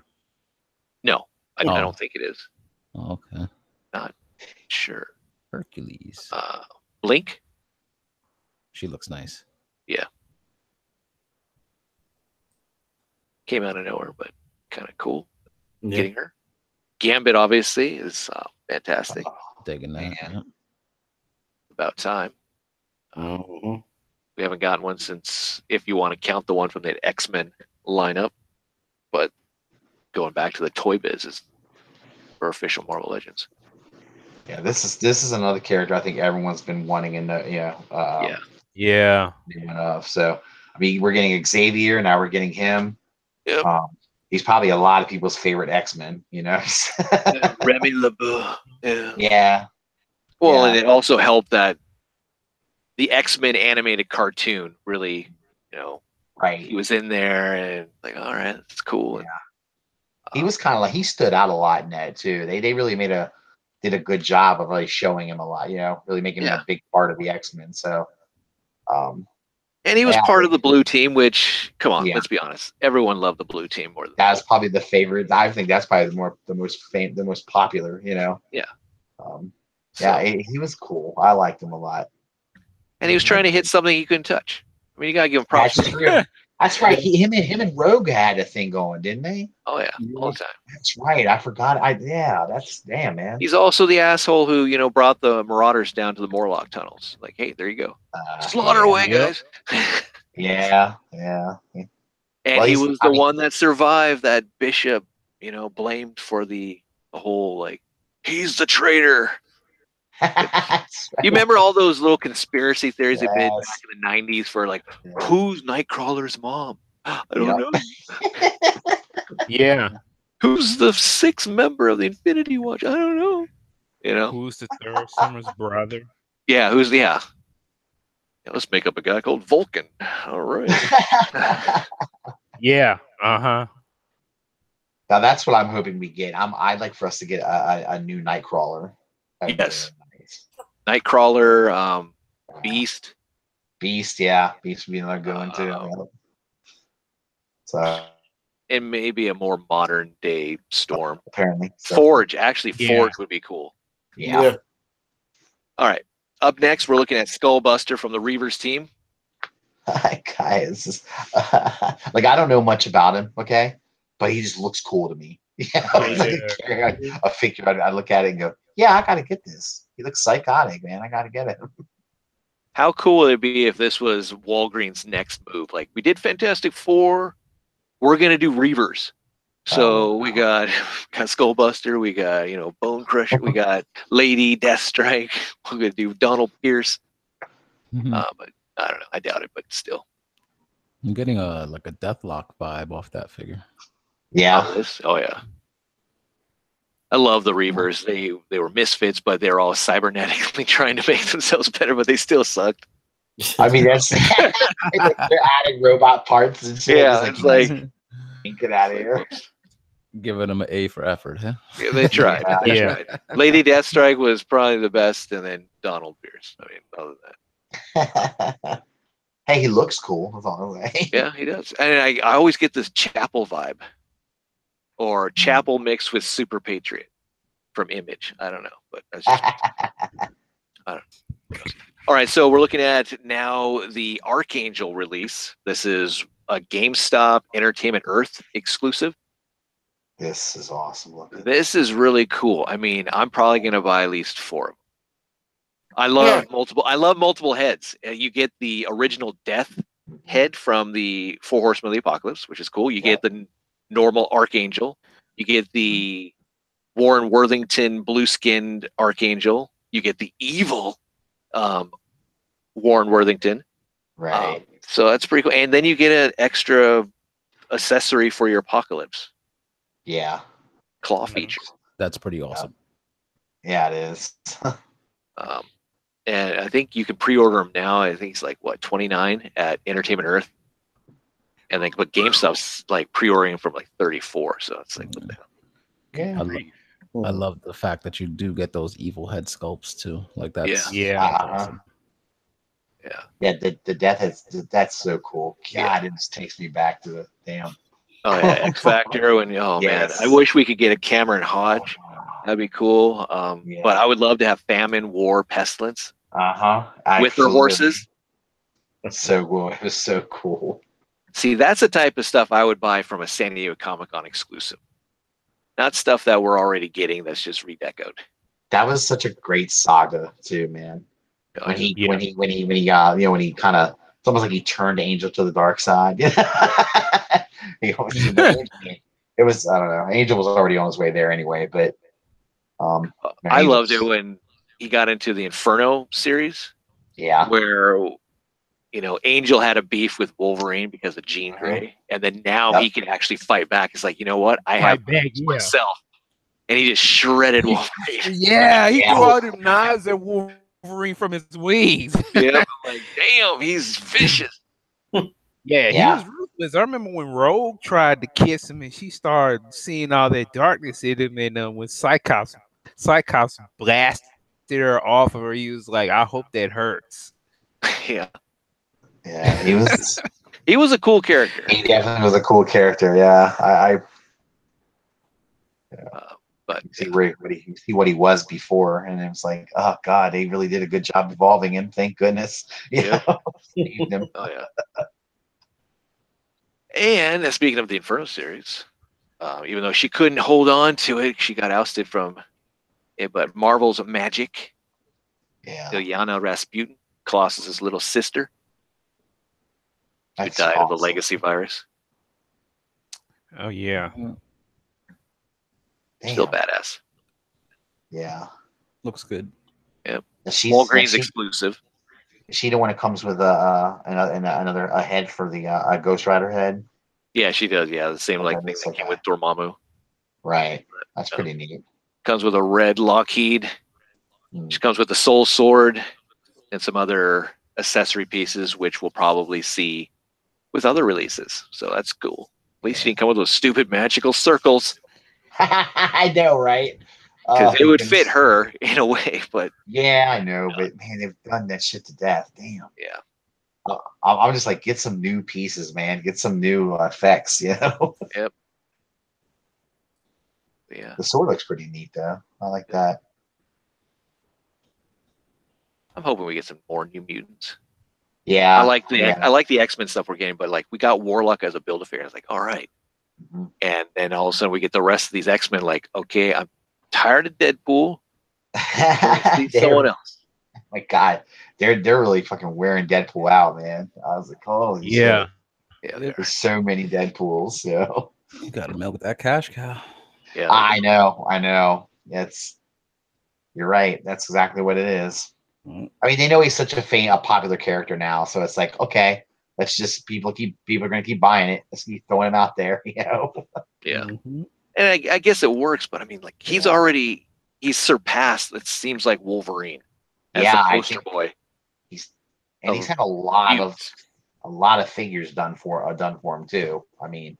No, I don't think it is. Oh, okay. Not sure. Hercules. Blink? She looks nice. Yeah. Came out of nowhere, but kind of cool. Yeah. Getting her. Gambit, obviously, is fantastic. Digging that. Man. Yeah. About time. Mhm. We haven't gotten one since, if you want to count the one from the X-Men lineup, but going back to the Toy Biz is for official Marvel Legends. Yeah, this is another character I think everyone's been wanting in the Yeah. So I mean, we're getting Xavier now. We're getting him. Yep. He's probably a lot of people's favorite X-Men. Remy LeBeau. Yeah. Yeah. Well, Yeah. and it also helped that the X-Men animated cartoon really, Right. he was in there and like, all right, that's cool. Yeah. He was kind of like, he stood out a lot in that too. They really did a good job of really showing him a lot. Really making him a big part of the X-Men. So. And he was part of the blue team, which, come on, Yeah. let's be honest, everyone loved the blue team more than That's probably the favorite. I think that's probably the most popular. Yeah. He was cool. I liked him a lot. And he was trying to hit something he couldn't touch. I mean, you gotta give him props. That's true. That's right. Him and Rogue had a thing going, didn't they? Oh yeah, all the time. That's right. I forgot. That's damn, man. He's also the asshole who brought the Marauders down to the Morlock tunnels. Like, hey, there you go, slaughter away, guys. Yeah. And he was the one that survived that Bishop, blamed for the whole, like, he's the traitor. You remember all those little conspiracy theories they made back in the 90s for, like, who's Nightcrawler's mom? I don't know. Yeah. Who's the sixth member of the Infinity Watch? I don't know. Who's the third Summer's brother? Yeah, let's make up a guy called Vulcan. All right. Yeah. Uh-huh. Now that's what I'm hoping we get. I'd like for us to get a new Nightcrawler. Yes. Nightcrawler, Beast. Beast would be another good one too. So. And maybe a more modern day Storm. Apparently. So. Forge would be cool. Yeah. All right. Up next, we're looking at Skullbuster from the Reavers team. Guys, like, I don't know much about him, okay? But he just looks cool to me. A figure, I look at it and go, yeah, I got to get this. He looks psychotic, man. I got to get it. How cool would it be if this was Walgreens' next move? Like, we did Fantastic Four. We're going to do Reavers. So we got Skullbuster, we got Bone Crusher, we got Lady Deathstrike. We're gonna do Donald Pierce, but I don't know. I doubt it, but still. I'm getting a Deathlock vibe off that figure. Yeah. Oh yeah. I love the Reavers. They were misfits, but they're all cybernetically trying to make themselves better, but they still sucked. I mean, that's they're adding robot parts and shit. Yeah, it's like get out of here. Giving them an A for effort, huh? Yeah, they tried. They tried. Lady Deathstrike was probably the best, and then Donald Pierce. I mean, other than that. Hey, he looks cool. That's all I'm saying. Yeah, he does. And I always get this Chapel vibe, or Chapel mixed with Super Patriot from Image. I don't know, but that's just I don't know. All right, so we're looking at now the Archangel release. This is a GameStop Entertainment Earth exclusive. This is awesome looking. This is really cool. I mean, I'm probably going to buy at least 4 of them. I love multiple heads. You get the original Death head from the 4 Horsemen of the Apocalypse, which is cool. You get the normal Archangel. You get the Warren Worthington blue-skinned Archangel. You get the evil Warren Worthington. Right. So that's pretty cool. And then you get an extra accessory for your Apocalypse. Yeah. Claw feature. That's pretty awesome. Yeah, it is. And I think you can pre-order them now. I think it's like, what, $29 at Entertainment Earth? and then but GameStop's like pre-ordering from like 34, so it's like what the hell? Yeah. I love the fact that you do get those evil head sculpts too. Like that's Yeah. awesome. Yeah, the death heads. That's so cool. God, Yeah. it just takes me back to the damn. Oh yeah, X Factor, and man, Yes. I wish we could get a Cameron Hodge. That'd be cool. But I would love to have Famine, War, Pestilence with their horses. That's so cool. It was so cool. See, that's the type of stuff I would buy from a San Diego Comic-Con exclusive. Not stuff that we're already getting that's just redecoed. That was such a great saga too, man. When he kind of, it's almost like he turned Angel to the dark side. It was, I don't know. Angel was already on his way there anyway, but I loved it when he got into the Inferno series. Yeah. Where Angel had a beef with Wolverine because of Jean Grey, and then now he can actually fight back. It's like, you know what? I have myself, and he just shredded Wolverine. Yeah, he threw all them knives at Wolverine from his wings. Yeah, I'm like, damn, he's vicious. Yeah, he was ruthless. I remember when Rogue tried to kiss him, and she started seeing all that darkness in him, and when Cyclops blasted her off of her, he was like, "I hope that hurts." Yeah, he was. He was a cool character. He definitely was a cool character. Yeah, but see what he was before, and it was like, oh god, they really did a good job evolving him. Thank goodness. Oh yeah. And speaking of the Inferno series, even though she couldn't hold on to it, she got ousted from it. But Marvel's Magic, Ilyana Rasputin, Colossus's little sister, who died of the legacy virus. Oh yeah. Still badass. Yeah. Looks good. Yep. Walgreens exclusive. Is she the one that comes with another head for the Ghost Rider head? Yeah, she does. Yeah, the same thing that came with Dormammu. Right. That's pretty neat. Comes with a red Lockheed. She comes with the Soul Sword and some other accessory pieces, which we'll probably see with other releases. So that's cool. At least she didn't come with those stupid magical circles. I know, right? Because it would fit her in a way, but yeah, I know, but man, they've done that shit to death. Damn. Yeah. I'm just like, get some new pieces, man. Get some new effects, Yep. Yeah. The sword looks pretty neat, though. I like that. I'm hoping we get some more New Mutants. Yeah. I like the X-Men stuff we're getting, but like we got Warlock as a build-a-figure. I was like, all right. And then all of a sudden we get the rest of these X-Men. Like, okay, I'm tired of Deadpool. See someone else. My God, they're really fucking wearing Deadpool out, man. I was like, oh yeah. Yeah, there's so many Deadpools. So you got to milk that cash cow. Yeah, I know. You're right. That's exactly what it is. I mean, they know he's such a popular character now, so it's like, okay, let's just people are gonna keep buying it. Let's keep throwing him out there, Yeah. And I guess it works, but I mean, like he's surpassed. It seems like Wolverine as a poster boy. He's had a lot of figures done for him too. I mean,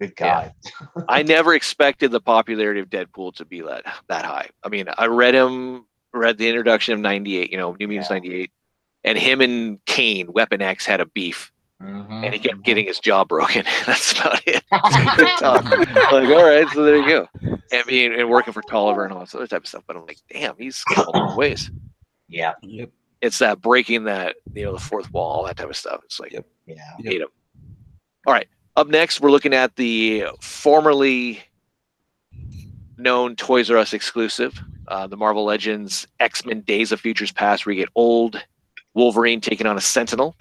good God. Yeah. I never expected the popularity of Deadpool to be that high. I mean, I read the introduction of 98, New Mutants 98, and him and Kane, Weapon X, had a beef. And he kept getting his jaw broken. That's about it. Like, all right, so there you go. And working for Tolliver and all this other type of stuff. But I'm like, damn, he's come a long ways. Yeah. Yep. It's that breaking that, the fourth wall, all that type of stuff. It's like, hate him. All right. Up next, we're looking at the formerly known Toys R Us exclusive, the Marvel Legends X-Men Days of Futures Past, where you get old Wolverine taking on a Sentinel,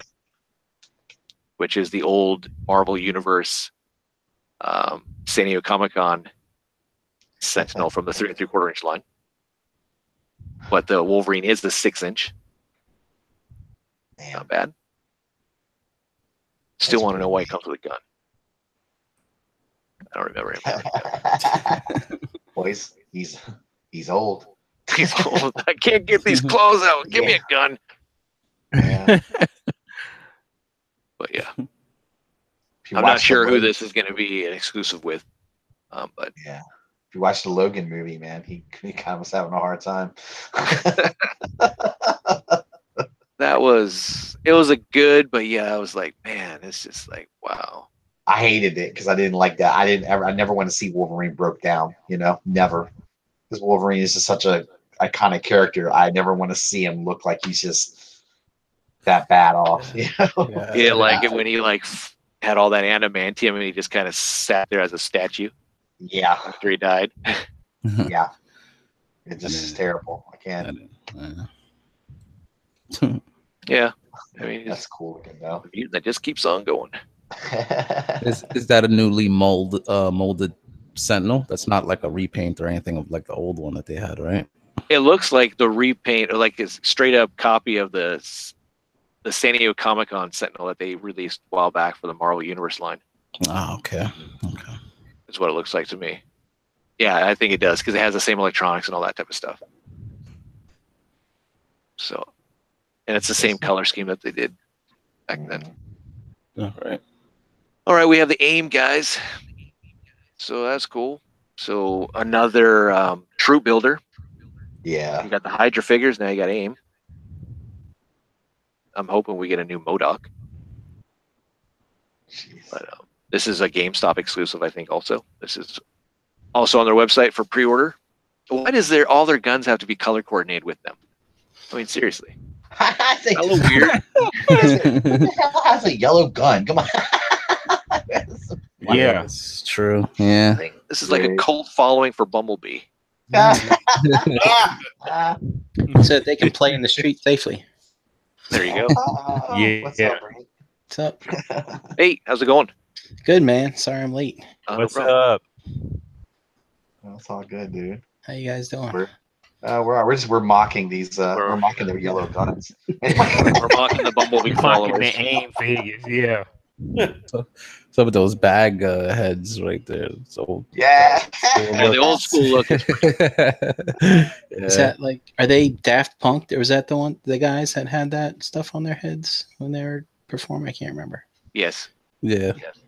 which is the old Marvel Universe San Diego Comic-Con Sentinel from the 3 3/4 inch line. But the Wolverine is the 6-inch. Not bad. Still want to know why he comes with a gun. I don't remember him. Boys, he's old. He's old. I can't get these clothes out. Give me a gun. Yeah. But yeah. I'm not sure who this is going to be an exclusive with, but yeah, if you watch the Logan movie, man, he kind of was having a hard time. it was a good, but yeah, I was like, man, it's just like, wow. I hated it because I didn't like that. I never want to see Wolverine broke down. Never, because Wolverine is just such a iconic character. I never want to see him look like he's just that bad off. Yeah, like it when he like had all that adamantium and he just kind of sat there as a statue. Yeah, after he died. Yeah, it just is terrible. I can't. Yeah, I mean that's cool looking though. That just keeps on going. Is that a newly molded Sentinel? That's not like a repaint or anything of like the old one that they had, right? It looks like the repaint, or like a straight up copy of the San Diego Comic-Con Sentinel that they released a while back for the Marvel Universe line. Oh, okay. That's what it looks like to me. Yeah, I think it does because it has the same electronics and all that type of stuff. So, and it's the same color scheme that they did back then. All right, we have the AIM guys. So that's cool. So another troop builder. Yeah. You got the Hydra figures, now you got AIM. I'm hoping we get a new MODOK. But this is a GameStop exclusive, I think, also. This is also on their website for pre-order. Why does all their guns have to be color coordinated with them? I mean, seriously. I think a little weird. Who the hell has a yellow gun? Come on. Yeah, it's true. Yeah. This is like a cult following for Bumblebee. So that they can play in the street safely. There you go. Yeah. What's up, Ray? What's up? Hey, how's it going? Good, man. Sorry I'm late. What's up? It's all good, dude. How you guys doing? We're mocking these. We're mocking their yellow guns. We're mocking the Bumblebee followers. The AIM figures, yeah. Some of those bag heads right there. So yeah, the old school look. Is that like? Are they Daft Punk? Or was that the guys that had that stuff on their heads when they were performing? I can't remember. Yes. Yeah. Yes.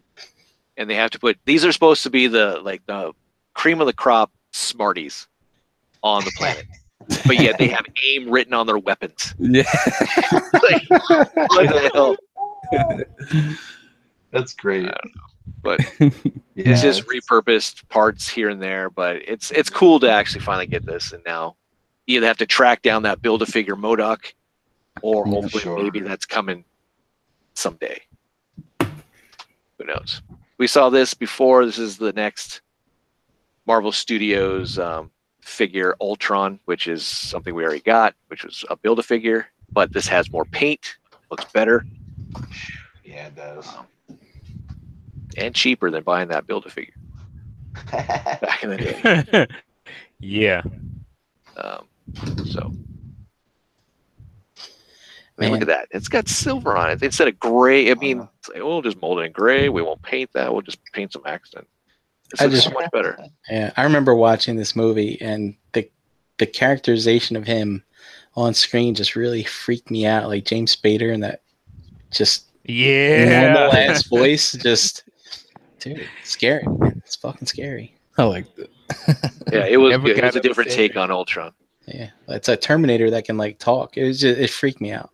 And they have to put these are supposed to be the cream of the crop Smarties on the planet. But yet they have AIM written on their weapons. Yeah. Like, what the hell? That's great. I don't know. But it's just repurposed parts here and there. But it's cool to actually finally get this. And now you either have to track down that Build-A-Figure MODOK, or hopefully maybe that's coming someday. Who knows? We saw this before. This is the next Marvel Studios figure, Ultron, which is something we already got, which was a Build-A-Figure. But this has more paint. Looks better. Yeah, it does. And cheaper than buying that Build-A-Figure back in the day. Yeah. So, I mean, look at that. It's got silver on it instead of gray. I mean, it's like, we'll just mold it in gray. We won't paint that. We'll just paint some accent. This looks so much better. Yeah, I remember watching this movie, and the characterization of him on screen just really freaked me out. Like James Spader and that just normal ass voice, just dude, scary. Man. It's fucking scary. I like that. Yeah, it was good. It was a different take on Ultron. Yeah, it's a Terminator that can like talk. It freaked me out.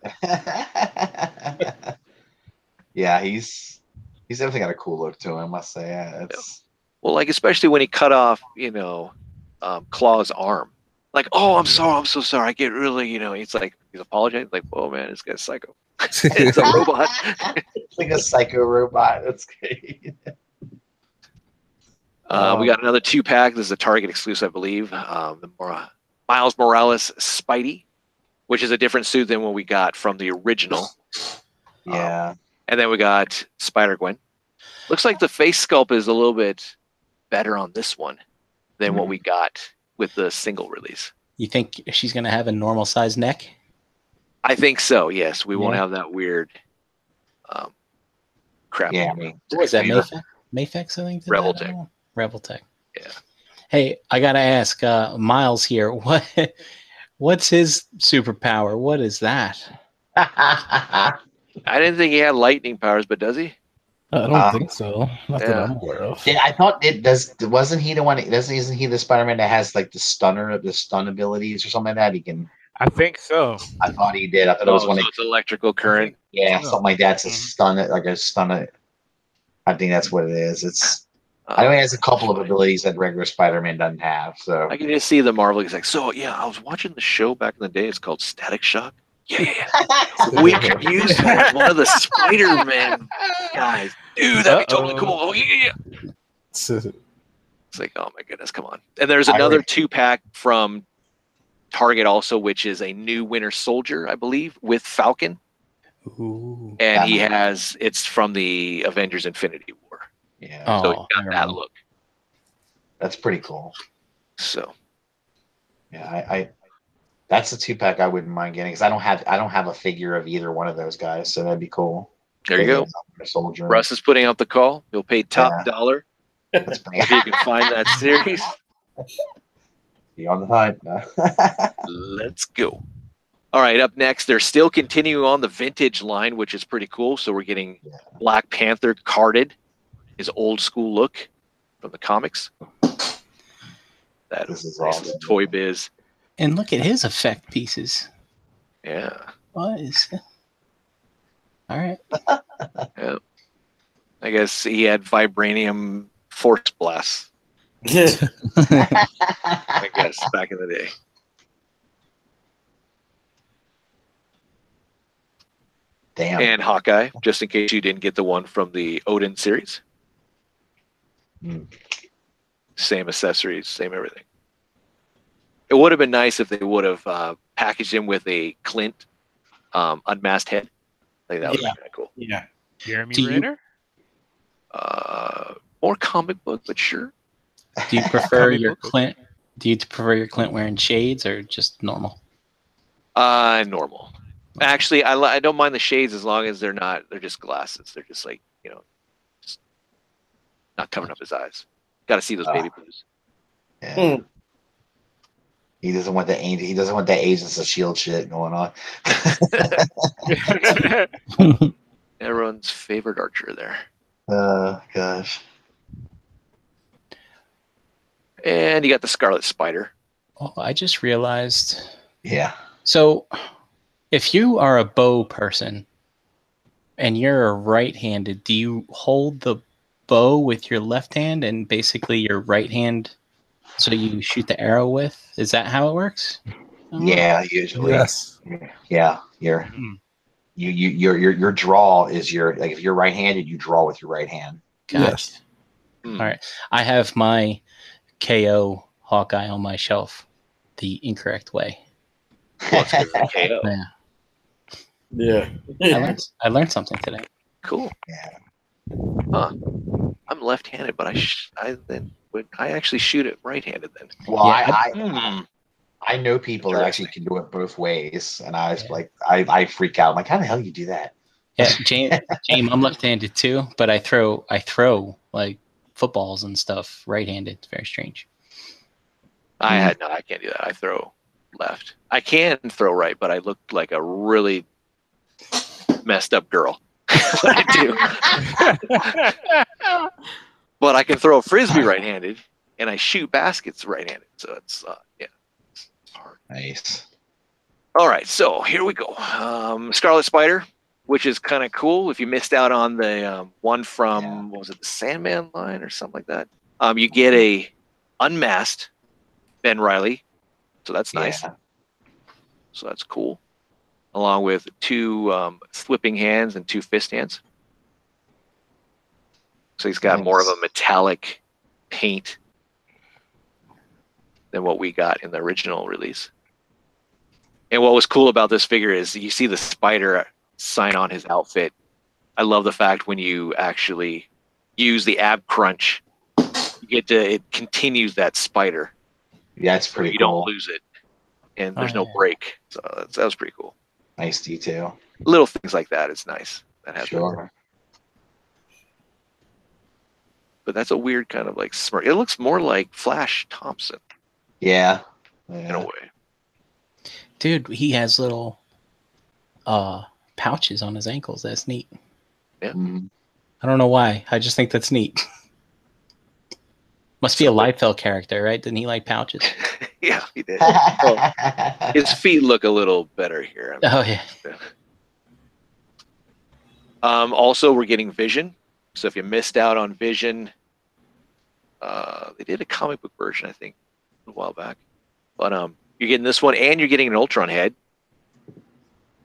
Yeah, he's definitely got a cool look to him, I must say. Yeah, well, like especially when he cut off, Claw's arm. Like, oh, I'm so sorry. I get really, he's apologizing. Like, oh man, this guy's psycho. It's a robot. It's like a psycho robot. That's great. We got another 2-pack. This is a Target exclusive, I believe. The Miles Morales Spidey, which is a different suit than what we got from the original. Yeah. And then we got Spider-Gwen. Looks like the face sculpt is a little bit better on this one than what we got with the single release. You think she's gonna have a normal size neck? I think so. Yes, we won't have that weird crap. Yeah, I mean, what was that? Mayfex, I think. Rebel Tech. Yeah. Hey, I gotta ask, Miles here. What's his superpower? What is that? I didn't think he had lightning powers, but does he? I don't think so. Not that yeah. I'm aware of. Yeah, I thought it does. Wasn't he the one? Isn't he the Spider-Man that has like the stun abilities or something like that? He can. I think so. I thought he did. I thought it was Oh, one. so it's electrical current. Yeah, so. something like that to Mhm. stun it, like a stun it. I think that's what it is. It's. Oh, I know he has a couple of funny. abilities that regular Spider-Man doesn't have. So I can just see the Marvel. He's like, so yeah, I was watching the show back in the day. It's called Static Shock. Yeah. We could use one of the Spider-Man guys. Dude, that'd be totally cool. Oh yeah. It's like, oh my goodness, come on. And there's another 2-pack from Target also, which is a new Winter Soldier, I believe, with Falcon. Ooh. And it's from the Avengers Infinity War. yeah, So he got that look. that's pretty cool. So Yeah, I that's a 2-pack I wouldn't mind getting because I don't have a figure of either one of those guys, so that'd be cool. there you go. Soldier. Russ is putting out the call. You'll pay top dollar That's pretty. if you can find that series. Be on the hunt. Let's go. All right, up next, they're still continuing on the vintage line, which is pretty cool. So we're getting Black Panther carded, his old school look from the comics. That This is nice awesome. Toy Biz. And look at his effect pieces. Yeah. What is? All right. Yeah. I guess he had vibranium force blasts, Yeah. I guess, back in the day. Damn. And Hawkeye, just in case you didn't get the one from the Odin series. Same accessories, same everything. It would have been nice if they would have packaged him with a Clint unmasked head. Like that would have been kind of cool. Yeah. Jeremy Do you- Renner? More comic book, but sure. Do you prefer Comic your book. Clint? Do you prefer your Clint wearing shades or just normal? Normal. Actually, I don't mind the shades as long as they're just glasses. They're just like, just not covering up his eyes. Got to see those baby blues. Yeah. He doesn't want the angel. He doesn't want that Agents of Shield shit going on. Everyone's favorite archer there. Gosh. And you got the Scarlet Spider. Oh, I just realized. Yeah. So, if you are a bow person and you're right-handed, do you hold the bow with your left hand and basically your right hand, so you shoot the arrow with? Is that how it works? Yeah. Usually. Yes. Yeah. Your draw is like if you're right-handed, you draw with your right hand. Gotcha. Yes. All right. I have my KO Hawkeye on my shelf the incorrect way. Well, it's 'cause of KO. Yeah. Yeah. I learned something today. Cool. Yeah. I'm left-handed, but I actually shoot it right-handed then. Well, Yeah, I know people that actually can do it both ways, and I was like, I freak out. I'm like, how the hell you do that? Yeah, James, I'm left-handed too, but I throw like footballs and stuff right-handed. It's very strange. I can't do that. I throw left. I can throw right, but I look like a really messed up girl. What I do. But I can throw a frisbee right-handed, and I shoot baskets right-handed. So it's it's hard. Nice. All right, so here we go. Scarlet Spider, which is kind of cool. If you missed out on the one from what was it, the Sandman line or something like that, you get a unmasked Ben Reilly, so that's nice. Yeah. So that's cool, along with 2 flipping hands and 2 fist hands. So he's got more of a metallic paint than what we got in the original release. And what was cool about this figure is you see the spider sign on his outfit. I love the fact when you actually use the ab crunch, it continues that spider. Yeah, it's pretty You cool. don't lose it. And there's no break. So that was pretty cool. Nice detail. Little things like that is nice. That has Sure. But that's a weird kind of like smirk. It looks more like Flash Thompson Yeah. in a way. Dude, he has little pouches on his ankles. That's neat. Yeah. Mhm. I don't know why. I just think that's neat. Must be a Liefeld character, right? Didn't he like pouches? Yeah, he did. Well, his feet look a little better here. Oh yeah. Also, we're getting Vision. So if you missed out on Vision, they did a comic book version, I think, a while back. But you're getting this one, and you're getting an Ultron head,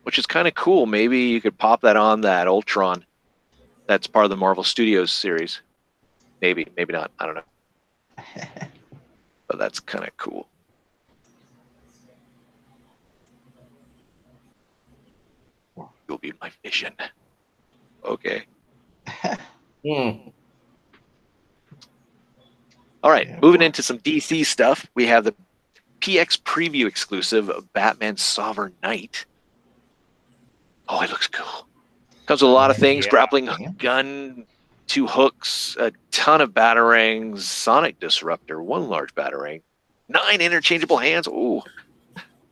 which is kind of cool. Maybe you could pop that on that Ultron. That's part of the Marvel Studios series. Maybe not. I don't know. But that's kind of cool. You'll be my Vision. Okay. All right, moving into some DC stuff. We have the PX preview exclusive of Batman Sovereign Knight. Oh, it looks cool. Comes with a lot of things: grappling gun, 2 hooks, a ton of batarangs, sonic disruptor, 1 large batarang, 9 interchangeable hands. Ooh.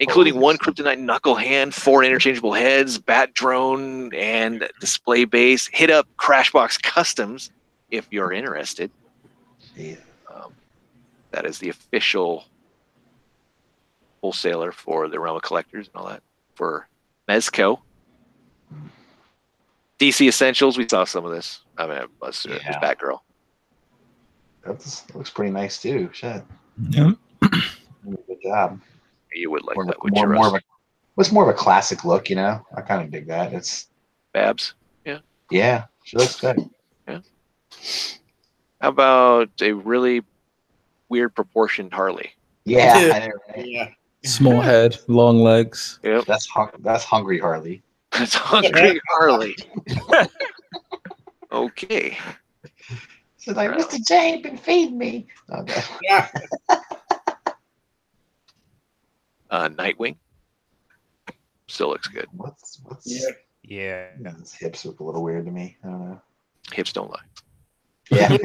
Including 1 kryptonite knuckle hand, 4 interchangeable heads, bat drone, and display base. Hit up Crashbox Customs if you're interested. Yeah. That is the official wholesaler for the Realm of Collectors and all that for Mezco. DC Essentials, we saw some of this. I mean, it was Batgirl. That looks pretty nice too. Shit. Yeah. Good job. You would like that. What's more of a classic look, you know? I kind of dig that. It's Babs. Yeah. Yeah, she looks good. Yeah. How about a really weird proportioned Harley? Yeah, I know, right? Yeah. Small head, long legs. Yep. That's hungry Harley. That's hungry Harley. Okay. She's like, Mr. J been feeding me. Okay. Yeah. Nightwing. Still looks good. What's Yeah. his hips look a little weird to me. I don't know. Hips don't lie. Yeah,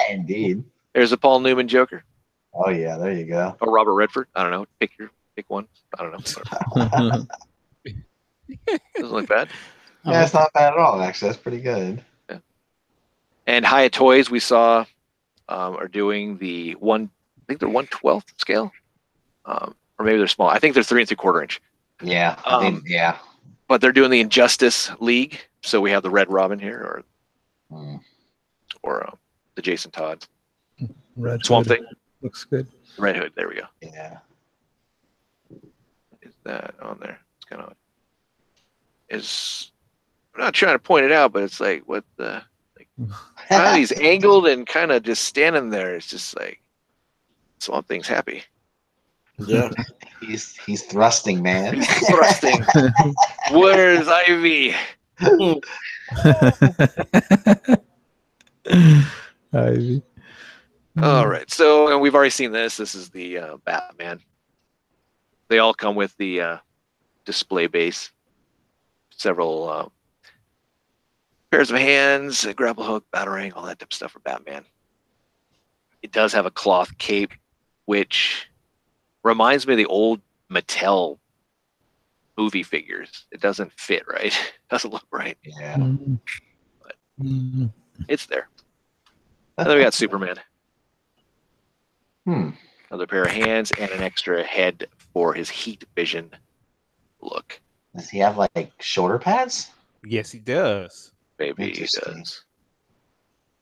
indeed. There's a Paul Newman Joker. Oh yeah, there you go. Or Robert Redford. I don't know. Pick one. I don't know. Doesn't look bad. Yeah, it's not bad at all. Actually, that's pretty good. Yeah. And Hyatt Toys we saw are doing the I think they're 1/12 scale. Or maybe they're small. I think they're 3 3/4 inch. Yeah. Yeah. But they're doing the Injustice League. So we have the Red Robin here or the Jason Todd. Red Swamp Hood Thing. looks good. Red Hood. There we go. Yeah. Is that on there? It's kind of I'm not trying to point it out, but it's like what the he's angled and kind of just standing there. It's just like Swamp Thing's happy. Yeah. He's thrusting, man. He's thrusting. Where's Ivy? Ivy. All right. So, and we've already seen this. This is the Batman. They all come with the display base. Several pairs of hands, a grapple hook, batarang, all that type of stuff for Batman. It does have a cloth cape, which reminds me of the old Mattel movie figures. It doesn't fit right. Doesn't look right. Yeah. But it's there. And then we got Superman. Another pair of hands and an extra head for his heat vision look. Does he have like shoulder pads? Yes, he does. Maybe he Interesting.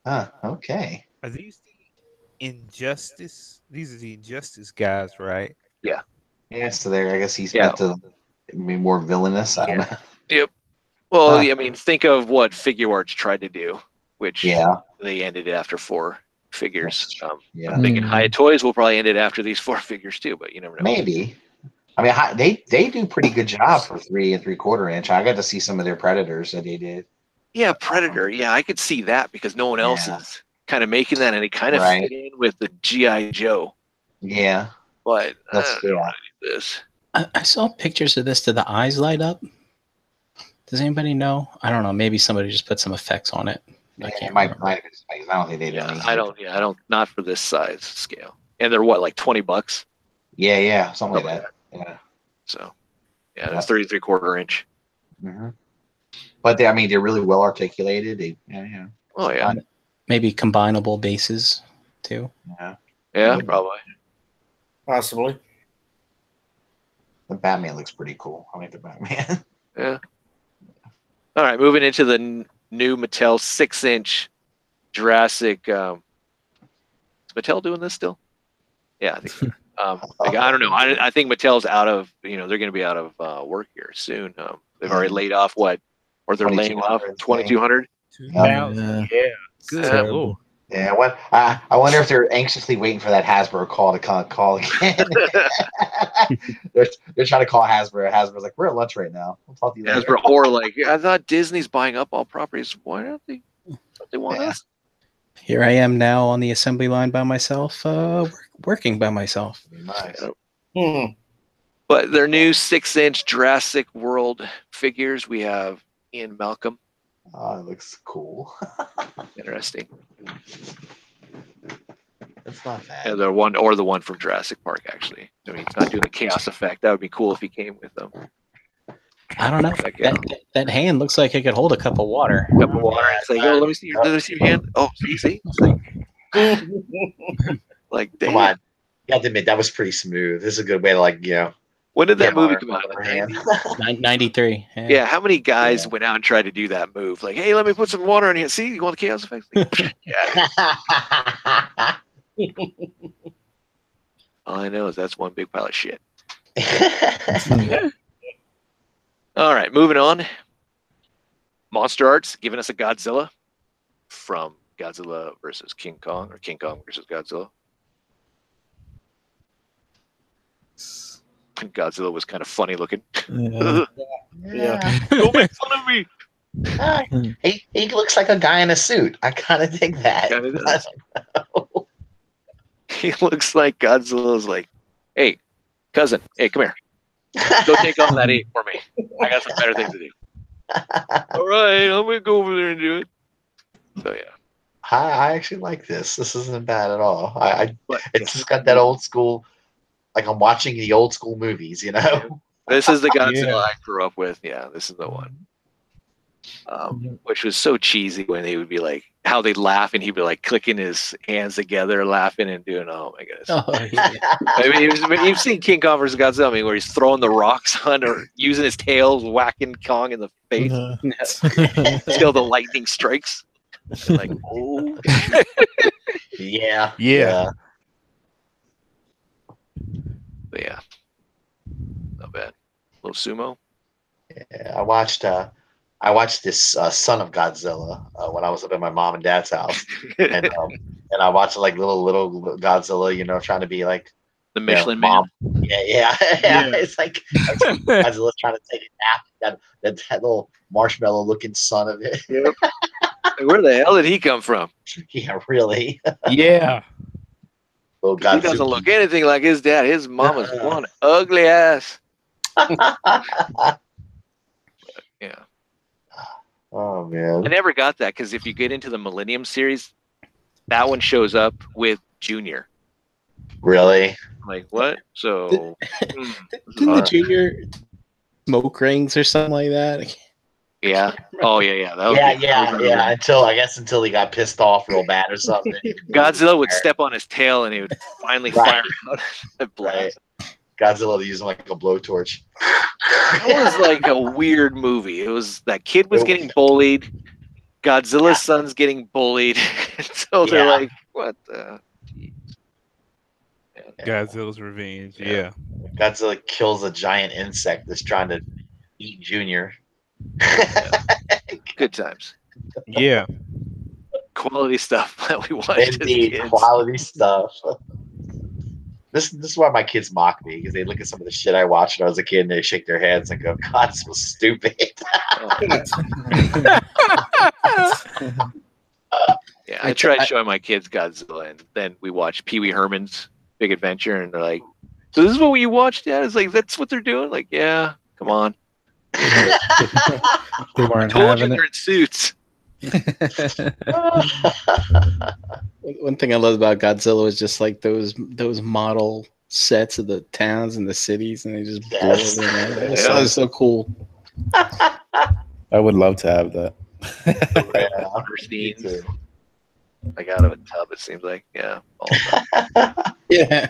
does. Okay. Are these the Injustice? These are the Injustice guys, right? Yeah, so there, I guess he's meant to be more villainous. I don't know. Yep. Well, I mean, think of what Figure Arts tried to do, which they ended it after 4 figures. I'm thinking Hyatt Toys will probably end it after these 4 figures too, but you never know. Maybe. I mean, they do pretty good job for 3 3/4 inch. I got to see some of their Predators that they did. Yeah, Predator. Yeah, I could see that because no one else is kind of making that, and it kind of fit in with the G.I. Joe. Yeah. But That's good. This. I saw pictures of this. Do the eyes light up? Does anybody know? I don't know. Maybe somebody just put some effects on it. I can't remember. I don't think they did. I don't. Not for this size scale. And they're what, like $20? Yeah, something like that. Yeah. So, yeah, that's 3 3/4 inch. Mm-hmm. But they're really well articulated. Well, Oh yeah. Maybe combinable bases too. Yeah, probably. Possibly. The Batman looks pretty cool. I like the Batman. Yeah. All right, moving into the new Mattel 6-inch Jurassic. Is Mattel doing this still? Yeah, I think so. I don't know. I think Mattel's out of, they're going to be out of work here soon. They've already laid off or they're laying off 2,200. Yeah. Good Lord. Yeah, what? I wonder if they're anxiously waiting for that Hasbro call to call again. they're trying to call Hasbro. Hasbro's like, we're at lunch right now. We'll talk to you later. Hasbro, or like, I thought Disney's buying up all properties. Why don't they want us? Here I am now on the assembly line by myself, working by myself. Nice. But their new 6-inch Jurassic World figures, we have Ian Malcolm. Oh, it looks cool. Interesting. It's not bad. And the one from Jurassic Park, actually. I mean, he's not doing the chaos effect. That would be cool if he came with them. I don't know. That hand looks like it could hold a cup of water. Cup of water. It's like, let me see your hand. Oh, see? It's like, damn. Come on. You have to admit, that was pretty smooth. This is a good way to, When did that movie come out? 93. Yeah, how many guys went out and tried to do that move? Like, hey, let me put some water on you. See, you want the chaos effect? Like, all I know is that's one big pile of shit. All right, moving on. Monster Arts giving us a Godzilla from Godzilla versus King Kong, or King Kong versus Godzilla. Godzilla was kind of funny looking. Yeah. Don't make fun of me. He looks like a guy in a suit. I kind of dig that. He looks like Godzilla's like, hey, cousin, hey, come here. Go take on that ape for me. I got some better things to do. All right, I'm going to go over there and do it. So, yeah. I actually like this. This isn't bad at all. It's just got that old school, like I'm watching the old school movies, This is the Godzilla I grew up with. Yeah, this is the one. Which was so cheesy when they would be like, how they'd laugh and he'd be like clicking his hands together, laughing and doing, oh my goodness. Oh, yeah. I mean, you've seen King Kong versus Godzilla, I mean, where he's throwing the rocks on or using his tail, whacking Kong in the face until the lightning strikes. Like, oh. Yeah. But yeah, not bad. Little sumo. Yeah, I watched this Son of Godzilla when I was up at my mom and dad's house, and I watched like little Godzilla, trying to be like the Michelin Man. Yeah. It's like Godzilla's trying to take a nap. That little marshmallow looking son of it. Yep. Where the hell did he come from? Yeah, really. Yeah. Little He doesn't look anything like his dad. His mama's one ugly ass. Yeah. Oh man. I never got that because if you get into the Millennium series, that one shows up with Junior. Really? Like what? So Didn't the Junior smoke rings or something like that? yeah. Oh yeah. Yeah. Until he got pissed off real bad or something. Godzilla would step on his tail and he would finally fire out a blast. Godzilla using like a blowtorch. That was like a weird movie. It was that kid was getting bullied. Godzilla's son's getting bullied. So they're like, what the? Godzilla's revenge. Yeah. Godzilla kills a giant insect that's trying to eat Junior. Good times. Yeah. Quality stuff that we watched. Indeed, quality stuff. This is why my kids mock me, because they look at some of the shit I watched when I was a kid and they shake their heads and go, God, this was stupid. Yeah, I tried showing my kids Godzilla, and then we watched Pee Wee Herman's Big Adventure, and they're like, so this is what you watched, Dad? It's like, that's what they're doing? Like, yeah, come on. They weren't Told you having they're in suits. One thing I love about Godzilla was just like those model sets of the towns and the cities, and they just blow everything out. That was so cool. I would love to have that. For pristine. Like out of a tub, it seems like. Yeah. All the time. Yeah.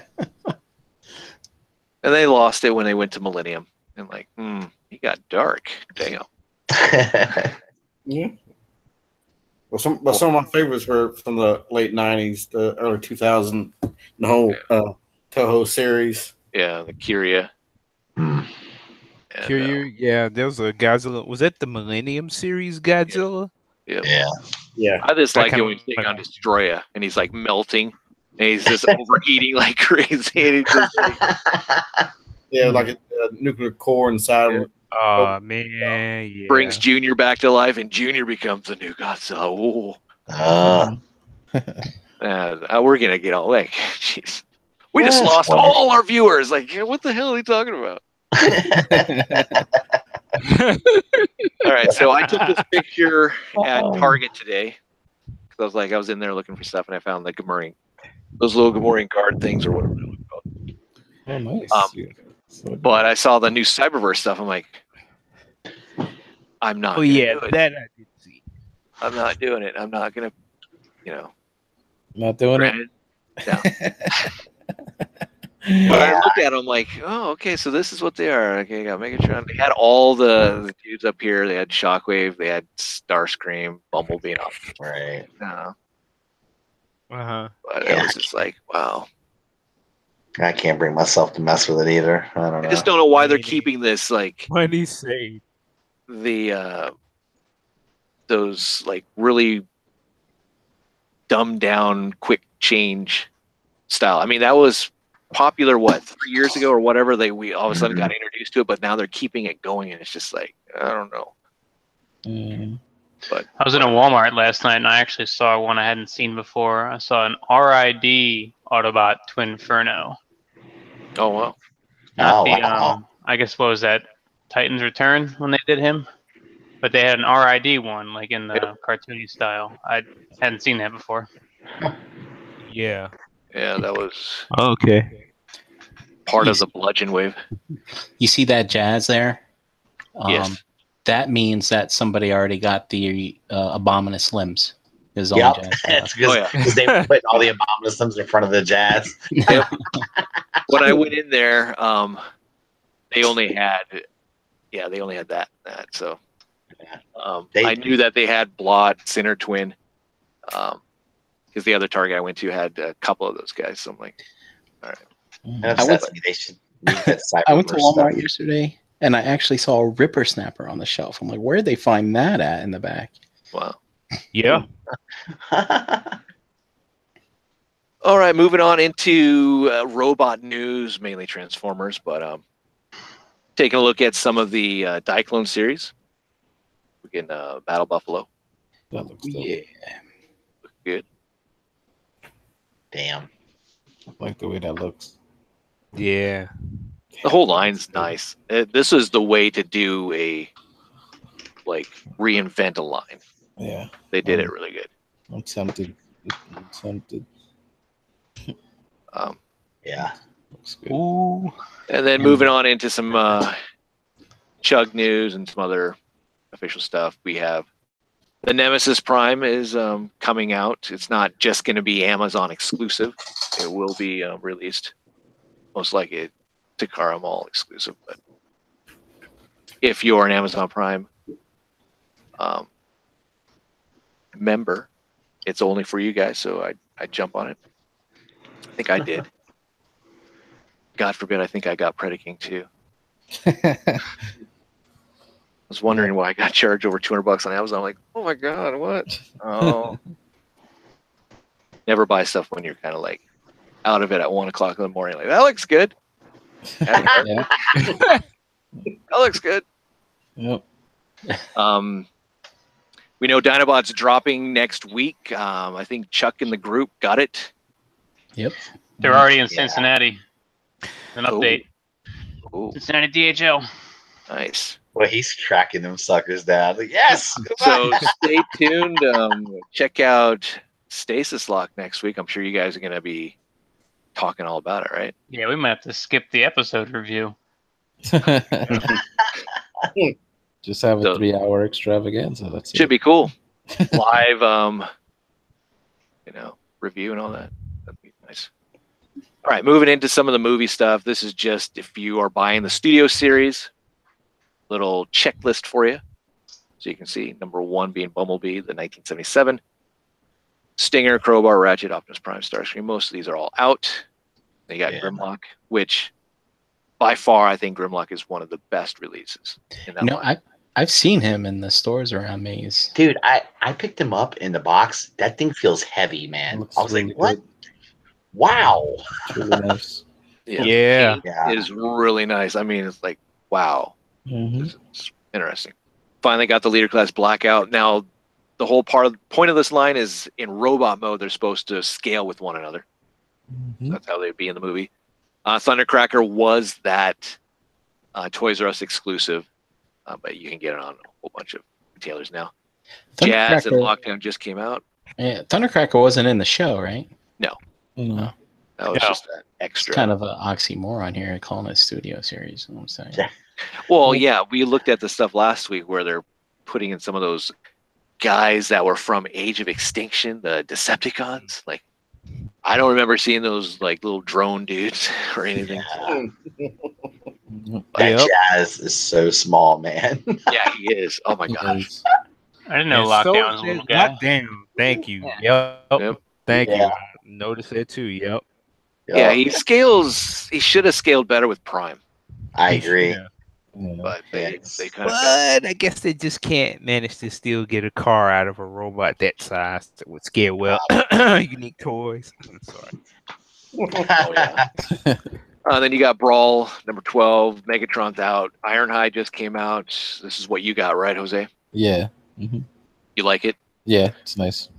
And they lost it when they went to Millennium. And like, he got dark. Damn. Yeah. Well, some of my favorites were from the late '90s, the early 2000s, the whole Toho series. Yeah, the Kyria. Kyria, yeah, there was a Godzilla. Was that the Millennium series Godzilla? Yeah. I just like it kinda when he's taking on Destroya and he's like melting and he's just overheating like crazy. And he's just like a nuclear core inside of him. Oh man, yeah. brings Junior back to life and Junior becomes the new Godzilla. Ooh. We're going to get all like, jeez. We just lost all our viewers. Like, what the hell are you talking about? All right, so I took this picture at Target today because I was in there looking for stuff and I found the Gamorrean, those little Gamorrean card things or whatever they were called. Oh, nice. But I saw the new Cyberverse stuff. I'm like, I'm not. Oh yeah, that I did see. I'm not doing it. I'm not gonna, Not doing it. No. But I looked at them like, oh, okay, so this is what they are. Okay, got Megatron. They had all the dudes up here. They had Shockwave. They had Starscream, Bumblebee, and all. Right. But it was just like, wow. I can't bring myself to mess with it either. I don't know. I just don't know why they're keeping this like Money saved. the those like really dumbed down quick change style. I mean, that was popular 3 years ago or whatever. We all of a sudden got introduced to it, but now they're keeping it going, and it's just like, I don't know. But I was in a Walmart last night and I actually saw one I hadn't seen before. I saw an RID Autobot Twinferno. Oh wow! I guess what was that? Titan's Return when they did him, but they had an RID one like in the cartoony style. I hadn't seen that before. Yeah, that was okay. Part of the bludgeon wave. You see that jazz there? Yes. That means that somebody already got the Abominus limbs. Yep. It's because they were putting all the Abominus limbs in front of the jazz. When I went in there, they only had that. So I knew that they had Blot, Sinner Twin, because the other Target I went to had a couple of those guys. So I'm like, all right. They should use that I went to Walmart stuff. yesterday, and I actually saw a Ripper Snapper on the shelf. I'm like, where'd they find that at in the back? Wow. Yeah. All right, moving on into robot news, mainly Transformers, but taking a look at some of the Diaclone series. We get Battle Buffalo. That looks dope. Yeah. Look good. Damn. I like the way that looks. Yeah. The whole line's nice. This is the way to do reinvent a line. Yeah. They did it really good. I'm tempted. Yeah. Looks good. Ooh. And then moving on into some Chug news and some other official stuff, we have the Nemesis Prime is coming out. It's not just going to be Amazon exclusive. It will be released, most likely Takara Mall exclusive. But if you're an Amazon Prime member, it's only for you guys. So I jump on it. I think I did. God forbid, I think I got Predaking too. I was wondering why I got charged over $200 on Amazon. I'm like, oh my God, what? Oh. Never buy stuff when you're kind of like out of it at 1 o'clock in the morning. Like, that looks good. Yeah. That looks good. Yep. We know Dinobot's dropping next week. I think Chuck in the group got it. Yep. They're already in Cincinnati. An update. Ooh. Cincinnati DHL. Nice. Well, he's tracking them suckers down. Like, yes. So stay tuned. Check out Stasis Lock next week. I'm sure you guys are going to be talking all about it, right? Yeah, we might have to skip the episode review. Just have a 3-hour extravaganza. That's Should be cool. live, review and all that. That'd be nice. All right, moving into some of the movie stuff. This is just if you are buying the studio series, little checklist for you. So you can see number 1 being Bumblebee, the 1977. Stinger, Crowbar, Ratchet, Optimus Prime, Starscream. Most of these are all out. They got Grimlock, which by far I think Grimlock is one of the best releases in that line. I've seen him in the stores around Maze. Dude, I picked him up in the box. That thing feels heavy, man. I was like, what? Wow. It's really nice. Yeah. It is really nice. I mean, it's like, wow. Mhm. It's interesting. Finally got the Leader Class Blackout. Now, the whole point of this line is in robot mode, they're supposed to scale with one another. So that's how they'd be in the movie. Thundercracker was that Toys R Us exclusive, but you can get it on a whole bunch of retailers now. Jazz and Lockdown just came out. Yeah, Thundercracker wasn't in the show, right? No. No. That was just that extra. It's kind of an oxymoron here, calling it a studio series. You know what I'm saying? Well, yeah, we looked at the stuff last week where they're putting in some of those guys that were from Age of Extinction, the Decepticons. Like, I don't remember seeing those like little drone dudes or anything. That Jazz is so small, man. Yeah, he is. Oh my gosh. I didn't know Lockdown was a little guy. Lockdown. Thank you. Yeah. Yep. Thank you. Notice it too. Yep. Yeah, he should have scaled better with Prime. I agree. Yeah. But they kind of. But I guess they just can't manage to still get a car out of a robot that size that would scale well. Unique toys. I'm sorry. Oh, yeah. Then you got Brawl, number 12. Megatron's out. Ironhide just came out. This is what you got, right, Jose? Yeah. Mm-hmm. You like it? Yeah, it's nice.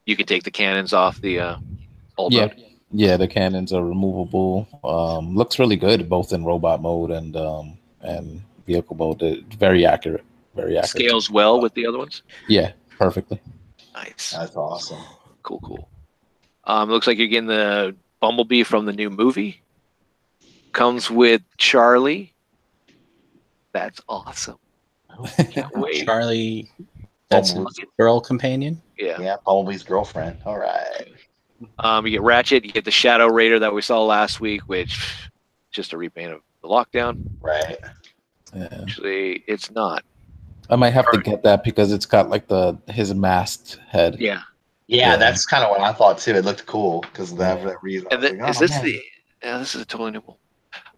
You can take the cannons off the old mode. Yeah, the cannons are removable. Looks really good, both in robot mode and vehicle mode. It's very accurate. Very accurate. Scales well with the other ones? Yeah, perfectly. Nice. That's awesome. Cool. Looks like you're getting the Bumblebee from the new movie. Comes with Charlie. That's awesome. Can't wait. Charlie, that's his girl companion? Yeah, Bumblebee's girlfriend. All right. You get Ratchet, you get the Shadow Raider that we saw last week, which just a repaint of the Lockdown. Right. Yeah. Actually, it's not. I might have to get that because it's got like his masked head. Yeah, that's kind of what I thought too. It looked cool because of that reason. And this is a totally new one.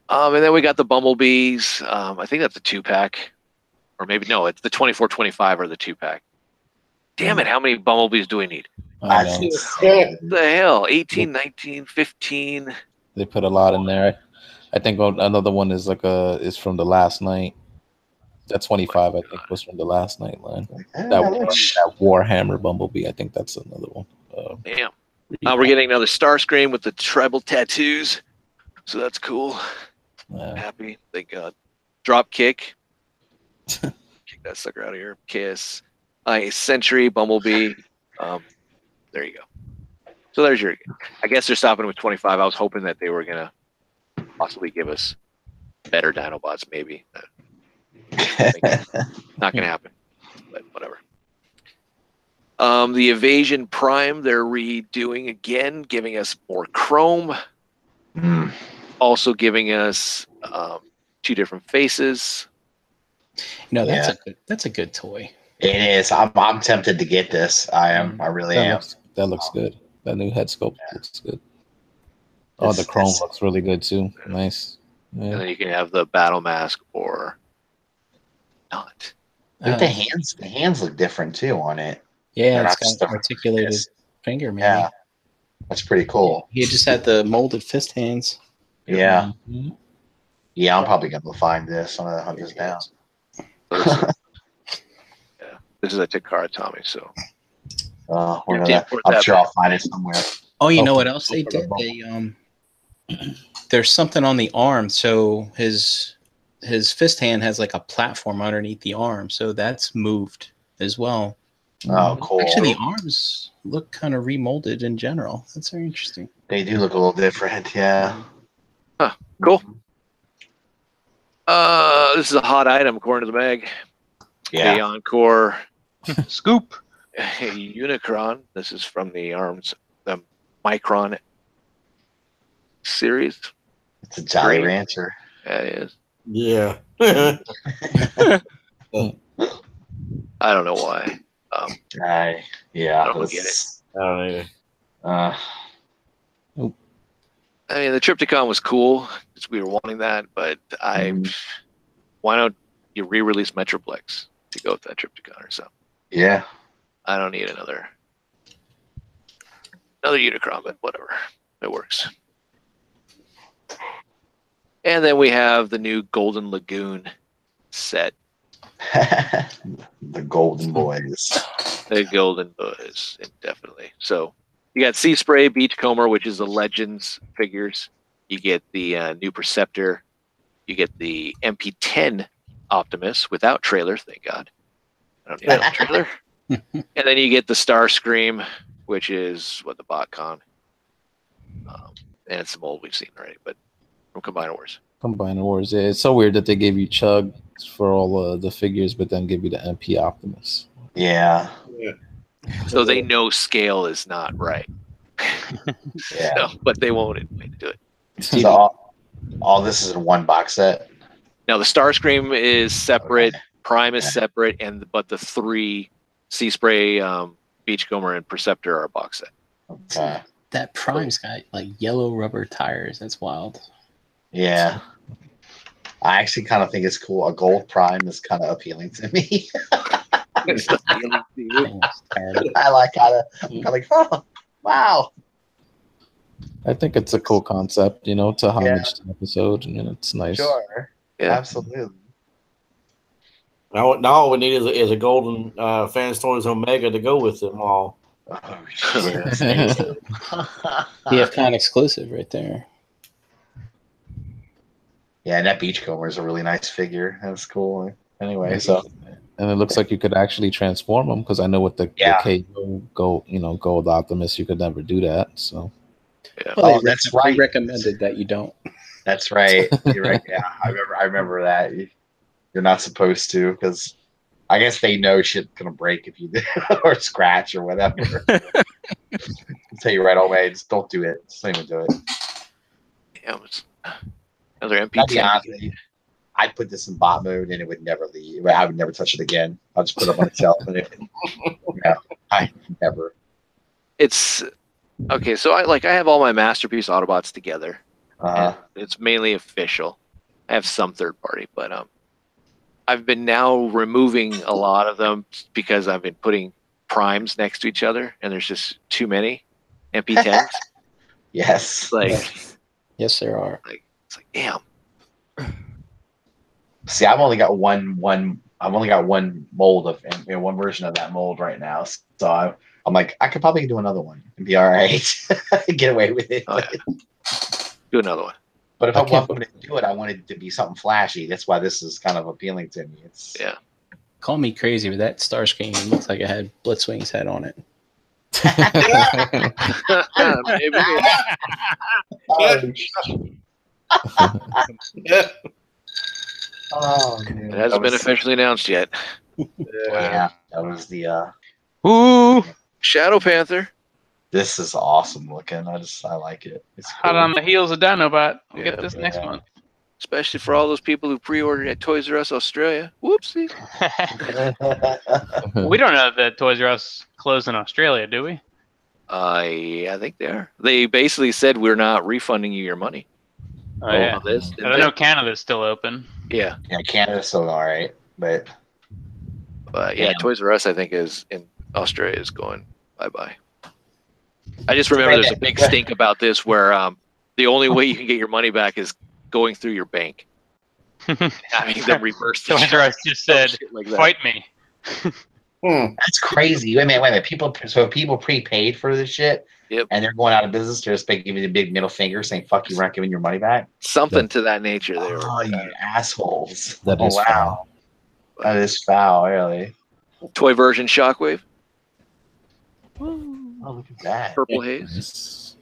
And then we got the Bumblebees. I think that's a 2-pack. Or maybe, no, it's the 24-25 or the 2-pack. Damn it, how many Bumblebees do we need? I know. What the hell? 18, 19, 15. They put a lot in there. I think another one is is from the last night. That 25, I think, was from the last night line. That Warhammer Bumblebee, I think that's another one. Damn. We're getting another Starscream with the tribal tattoos. So that's cool. Happy. Thank God. Drop kick. Kick that sucker out of here. Kiss. Sentry, Bumblebee. There you go. So there's your. I guess they're stopping with 25. I was hoping that they were going to possibly give us better Dinobots, maybe. Not going to happen, but whatever. The Evasion Prime, they're redoing again, giving us more chrome. Also giving us 2 different faces. No, that's a good toy. It is. I'm tempted to get this. I am. I really am. That looks good. That new head sculpt looks good. Oh, the chrome looks really good too. Nice. Yeah. And then you can have the battle mask or not. The hands look different too on it. Yeah, it's got articulated finger, man. Yeah, that's pretty cool. He just had the molded fist hands. Yeah. Yeah, I'm probably gonna find this. I'm gonna hunt this down. This is a Takara Tommy, so. I'm sure I'll find it somewhere. Oh, you know what else they did? There's something on the arm, so his fist hand has like a platform underneath the arm, so that's moved as well. Oh, cool. Actually, the arms look kind of remolded in general. That's very interesting. They do look a little different, yeah. Huh, cool. This is a hot item according to the mag. Yeah. The Encore Scoop. A Unicron. This is from the Micron series. It's a Jolly Great. Rancher. Yeah, it is. Yeah. I don't know why. Yeah, I don't get it. I don't either. I mean, the Triptychon was cool because we were wanting that, but why don't you re-release Metroplex to go with that Triptychon or something? Yeah. I don't need another Unicron, but whatever, it works. And then we have the new Golden Lagoon set. The Golden Boys. The Golden Boys, definitely. So you got Sea Spray, Beachcomber, which is the Legends figures. You get the new Perceptor. You get the MP10 Optimus without trailer, thank God. I don't need a trailer. And then you get the Starscream, which is the BotCon. And it's some old we've seen already, but from Combiner Wars. Combiner Wars. Yeah, it's so weird that they gave you Chug for all the figures, but then give you the MP Optimus. Yeah. So they know scale is not right. Yeah. But they won't do it. So all this is in one box set. Now the Starscream is separate, Okay. Prime is separate, but the 3 Sea Spray, Beachcomber, and Perceptor are a box set. Okay. That Prime's got like yellow rubber tires. That's wild. Yeah. I actually kind of think it's cool. A gold Prime is kind of appealing to me. I like oh, wow. I think it's a cool concept, to homage the episode, and it's nice. Sure. Yeah. Absolutely. Now all we need is a golden Fan Stories Omega to go with them all. Oh, shit. PFCon exclusive right there. Yeah, and that Beachcomber is a really nice figure. That's cool. Anyway, so And it looks like you could actually transform them, because I know with the KO Gold Optimus, you could never do that. So Well, that's right. They recommended that you don't. That's right. You're right. Yeah, I remember that. You're not supposed to, because I guess they know shit's gonna break if you do or scratch or whatever. I'll tell you right away, just don't do it. Just don't even do it. Yeah, another I'll be MP10. honest with you, I'd put this in bot mode and it would never leave. I would never touch it again. I'll just put it on the shelf and I never. It's okay. So I have all my Masterpiece Autobots together. And it's mainly official. I have some third party, but I've been now removing a lot of them because I've been putting primes next to each other, and there's just too many MP10s. Yes. Yes, there are. It's like, damn. See, I've only got one mold of one version of that mold right now. So I'm like, I could probably do another one and be all right. Get away with it. Oh, yeah. Do another one. But if I want to do it, I want it to be something flashy. That's why this is kind of appealing to me. Call me crazy, but that Starscream looks like it had Blitzwing's head on it. It hasn't been officially announced yet. Yeah, that was the Ooh, Shadow Panther. This is awesome looking. I like it. It's hot on the heels of Dinobot. We'll get this next Yeah. month. Especially for all those people who pre-ordered at Toys R Us Australia. Whoopsie. We don't know that Toys R Us closed in Australia, do we? I think they are. They basically said we're not refunding you your money. Oh, yeah. This, I know Canada's still open. Yeah. Yeah, Canada's still all right, but Yeah, Damn. Toys R Us, I think, is in Australia is going bye-bye. I just remember there's a big stink about this where the only way you can get your money back is going through your bank. Having them reverse the Toys R Us just said, like that. fight me. that's crazy. Wait a minute. People prepaid for this shit, Yep. and they're going out of business. They're just giving you the big middle finger, saying "fuck you," we're not giving your money back. Something to that nature there. Oh, you assholes! That is foul. That is foul, really. Toy version Shockwave, Oh, look at that. Purple Haze. Nice.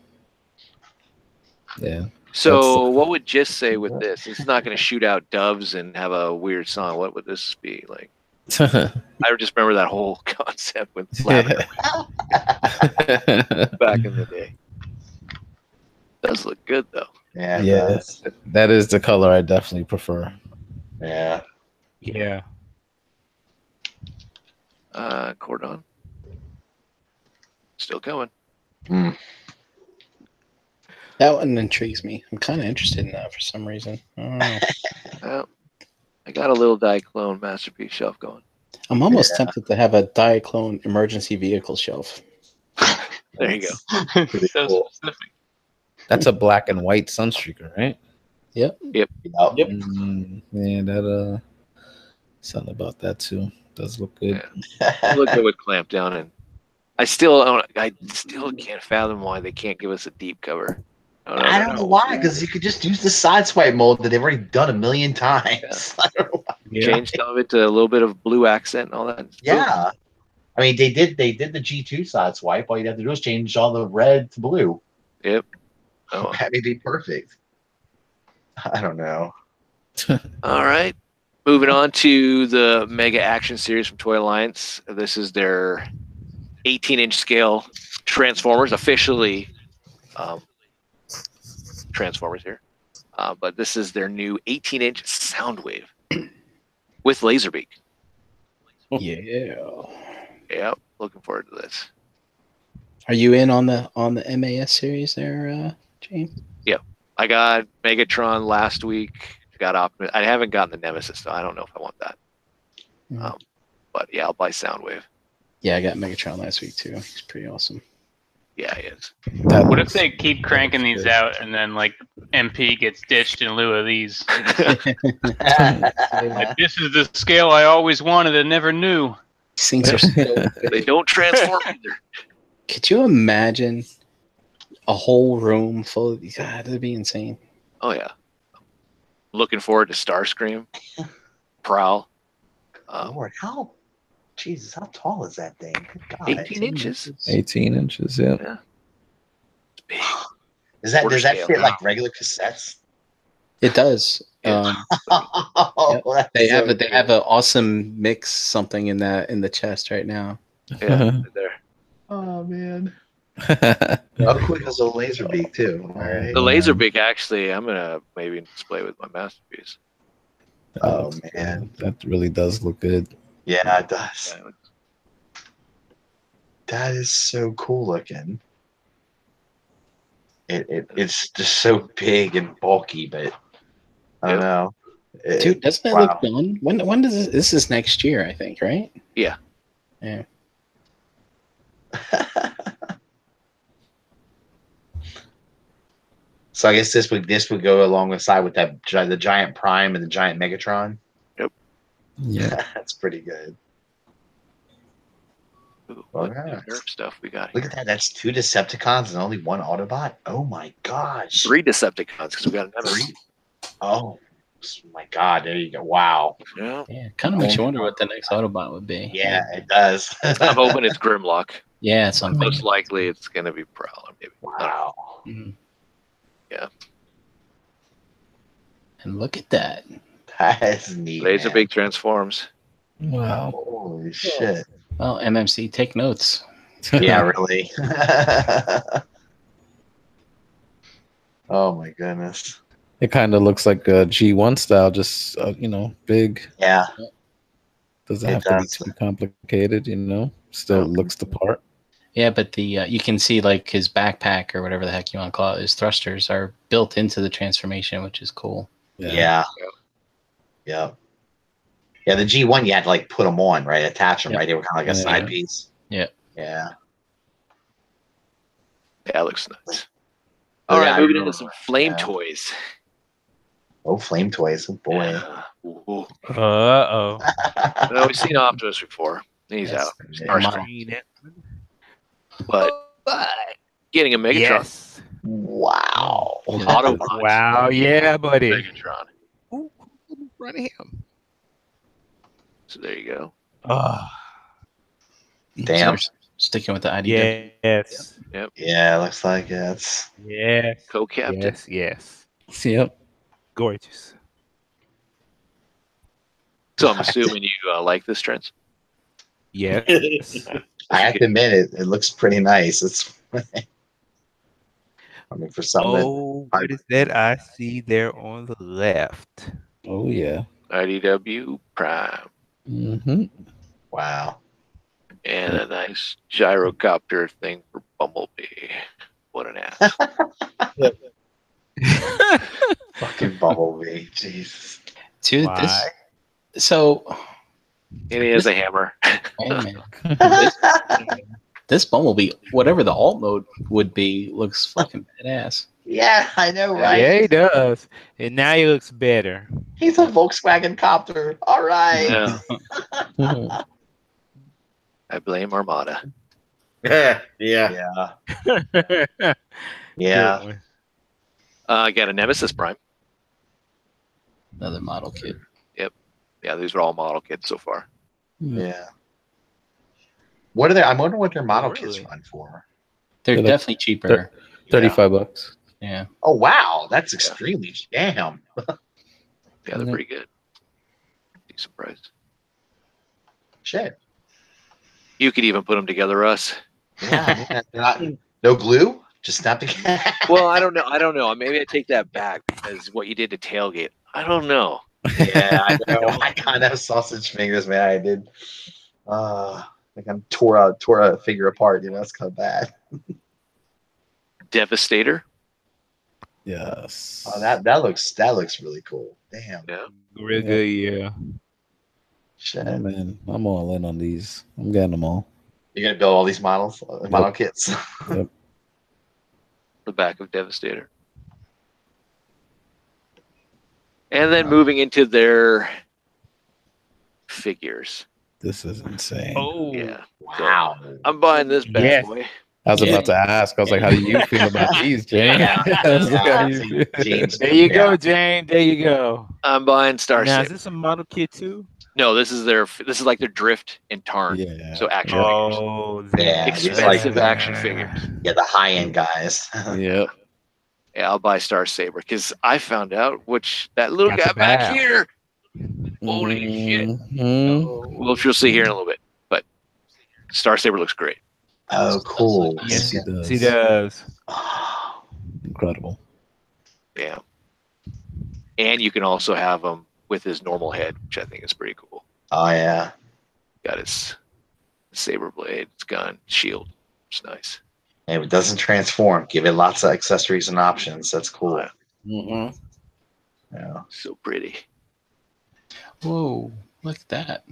Yeah. So what would Just say with this? It's not going to shoot out doves and have a weird song. What would this be like? I just remember that whole concept with lavender back in the day. Does look good though. Yeah, it Yeah, does. that is the color I definitely prefer. Yeah. Yeah. Cordon. Still going. Mm. That one intrigues me. I'm kind of interested in that for some reason. I don't know. Well, I got a little Diaclone masterpiece shelf going. I'm almost tempted to have a Diaclone emergency vehicle shelf. There you go. Pretty So cool. specific. That's a black and white Sunstreaker, right? Yep. Yep. Yeah, that something about that too. Does look good. Yeah. Look good with clamp down, and I still can't fathom why they can't give us a deep cover. I don't know why, because you could just use the side swipe mold that they've already done a million times. I don't know why. Change some of it to a little bit of blue accent and all that. Yeah. I mean, they did the G2 side swipe. All you'd have to do is change all the red to blue. Yep. Oh. That'd be perfect. I don't know. All right. Moving on to the Mega Action Series from Toy Alliance. This is their 18-inch scale Transformers, officially Transformers here. But this is their new 18-inch Soundwave with Laserbeak. Yeah. Yep. Looking forward to this. Are you in on the MAS series there, James? Yep. I got Megatron last week. Got Optimus. I haven't gotten the Nemesis, so I don't know if I want that. But yeah, I'll buy Soundwave. Yeah, I got Megatron last week too. He's pretty awesome. Yeah, he is. What if they keep cranking these out and then like MP gets ditched in lieu of these? Like, this is the scale I always wanted and never knew. These things are so They don't transform either. Could you imagine a whole room full of these? God, that'd be insane. Oh yeah. Looking forward to Starscream, Prowl. Lord, Jesus, how tall is that thing? Good God. 18 inches. 18 inches, yeah. Yeah. It's big. Does that Scale. fit like regular cassettes? It does. Yeah. That's They have so they have an awesome mix something in the chest right now. Yeah, there. Oh man. How quick is a laser beak too? All right. The Laserbeak, actually, I'm gonna maybe display with my masterpiece. Oh man, that really does look good. yeah, it does. That is so cool looking. It's just so big and bulky, but I don't know. Dude, doesn't it look done? When does this is next year, I think, right? Yeah. Yeah. So I guess this would go alongside with that the giant Prime and the giant Megatron. Yep. Yeah. That's pretty good. Ooh, Well, what yeah. nerf stuff we got Look here. at that. That's 2 Decepticons and only 1 Autobot. Oh my gosh. 3 Decepticons because we got another. 3? Oh my God. There you go. Wow. Yeah. Yeah. Kind of makes you wonder what the next Autobot would be. Yeah, it does. I'm hoping it's Grimlock. Yeah, something. Most likely it's going to be Prowler, maybe. Wow. Mhm. Yeah. And look at that. That is neat. Laserbeak transforms. Wow. Holy shit. Well, MMC, take notes. Yeah, really. Oh my goodness. It kind of looks like a G1 style, just big. Yeah. Doesn't It have to be does. too complicated, Still looks the part. Yeah, but the you can see like his backpack or whatever the heck you want to call it, his thrusters are built into the transformation, which is cool. Yeah. Yeah. Yeah, the G1 you had to like put them on, right? Attach them, Yep. right? They were kind of like a Yeah. side piece. Yeah. Yeah. Yeah, it looks nuts. Oh, All yeah, right, I moving remember. into some flame Yeah. toys. Oh, flame toys. Oh boy. Yeah. Ooh. Uh-oh. No, we've seen Optimus before. He's Yes. out. Yeah. Starscream. But getting a Megatron. Yes. Wow. Autobot. Wow, yeah, buddy. Megatron. Ooh, run him. So there you go. Oh, Damn. So sticking with the IDW. yes. Yeah, looks like it's. Yes. Co-captain. Yes, yes. Yep. Gorgeous. So I'm assuming you like this, Trent. Yes. I have to admit it looks pretty nice. It's I mean for some what is that I see there on the left? Oh yeah. IDW Prime. Mm-hmm. wow. And a nice gyrocopter thing for Bumblebee. What an ass. Fucking Bumblebee. Jesus. Dude, Why? so And he has a hammer. hey, man, this Bumblebee, whatever the alt mode would be, looks fucking badass. Yeah, I know, right? Yeah, he does. And now he looks better. He's a Volkswagen copter. All right. Yeah. I blame Armada. Yeah. Good Yeah. one. I got a Nemesis Prime. Another model kit. Yeah, these are all model kits so far. Yeah. What are they? I wonder what their model really? kits run for. They're They're like- definitely cheaper. $35. Yeah. Oh wow, that's extremely damn. Yeah, they're pretty good. Decent price. Shit. You could even put them together, Russ. Yeah. No glue? Just snap together. Well, I don't know. Maybe I take that back as what you did to Tailgate. I don't know. Yeah, I know. I kind of have sausage fingers, man. I did. Like I tore a figure apart. You know, it's kind of bad. Devastator. Yes. Oh, that looks really cool. Damn. Yeah. Real good, yeah. Shit. Yeah, man, I'm all in on these. I'm getting them all. You're gonna build all these model kits. Yep. The back of Devastator. And then moving into their figures. This is insane. Oh, Yeah. Wow. I'm buying this bad Yes. boy. I was about to ask. I was like, how do you feel about these, James? Yeah. I was like, how do you feel? James, there you go, yeah. James. There you go. I'm buying Star Now, is Saber. this a model kit too? No, this is like their Drift and Tarn. Yeah. So action figures. Oh, Yeah, Expensive like- action figures. Yeah, the high end guys. Yep. Yeah, I'll buy Star Saber because I found out that little Got guy the back bag. here. Holy shit. Mhm. Well, you'll see here in a little bit. But Star Saber looks great. Oh, cool. Yes, he Yes, does. he does. Incredible. Yeah. And you can also have him with his normal head, which I think is pretty cool. Oh yeah. Got his saber blade, his gun, shield. It's nice. And if it doesn't transform, give it lots of accessories and options. That's cool. Mm-hmm. Yeah. So pretty. Whoa, look at that.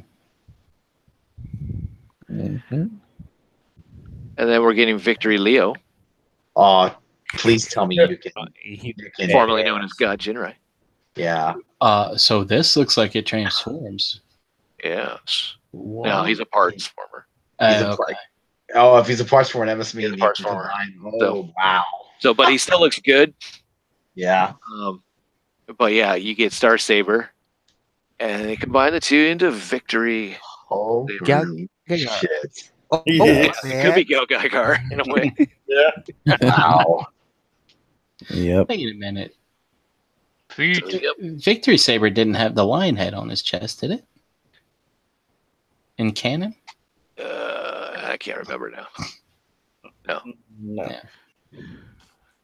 Mm-hmm. And then we're getting Victory Leo, Oh, please tell me you can. He- You can formerly known as God Jinrai. Yeah. So this looks like it transforms. Yes. Whoa. No, he's a parts former. He's a Okay. Oh, if he's a parts for an MSB, He's a parts former. Oh, So- wow. So, but he still looks good. Yeah. But yeah, you get Star Saber, and they combine the two into Victory. Holy Gal- shit. It could be Gal Gaigar in a way. Wow. Yep. Wait a minute. Yep. Victory Saber didn't have the lion head on his chest, did it? In canon? I can't remember now. No. Yeah.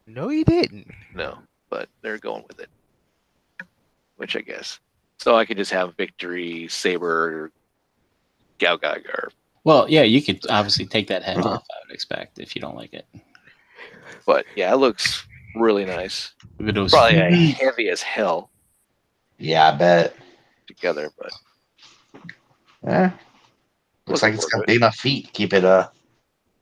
No, he didn't. No, but they're going with it. Which I guess. So I could just have Victory, Saber, Gal Gaigar. Well, yeah, you could obviously take that head off, I would expect, if you don't like it. But yeah, it looks really nice. If it was Probably heavy as hell Yeah, I bet. together, but Yeah. Looks like it's got big enough feet. Keep it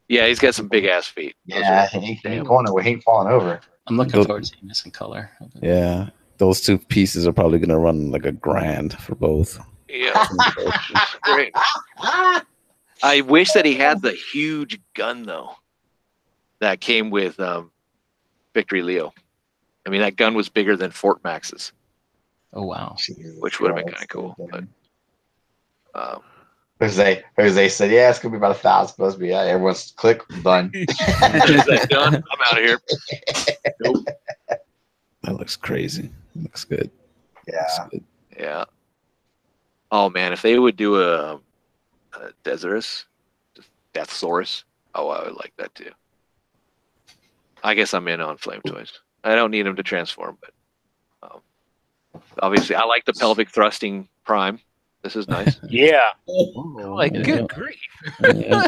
yeah, he's got some big ass feet. Those yeah, are- he ain't going, he ain't falling over. I'm looking Those- forward to seeing this in color. Yeah. Those two pieces are probably gonna run like $1,000 for both. yeah, it's great. I wish that he had the huge gun though. That came with Victory Leo. I mean, that gun was bigger than Fort Max's, Oh, wow. which would have been kind of cool. But Jose said, yeah, it's gonna be about 1,000 supposed to be. Yeah, everyone's click done. is that done? I'm out of here. Nope. That looks crazy. Looks good. Yeah. Looks good. Yeah. Oh man, if they would do a Desaurus, Deathsaurus, oh, I would like that too. I guess I'm in on Flame Toys. I don't need him to transform, but obviously I like the pelvic thrusting Prime. This is nice. Yeah. Oh, Like, yeah. good grief. Yeah.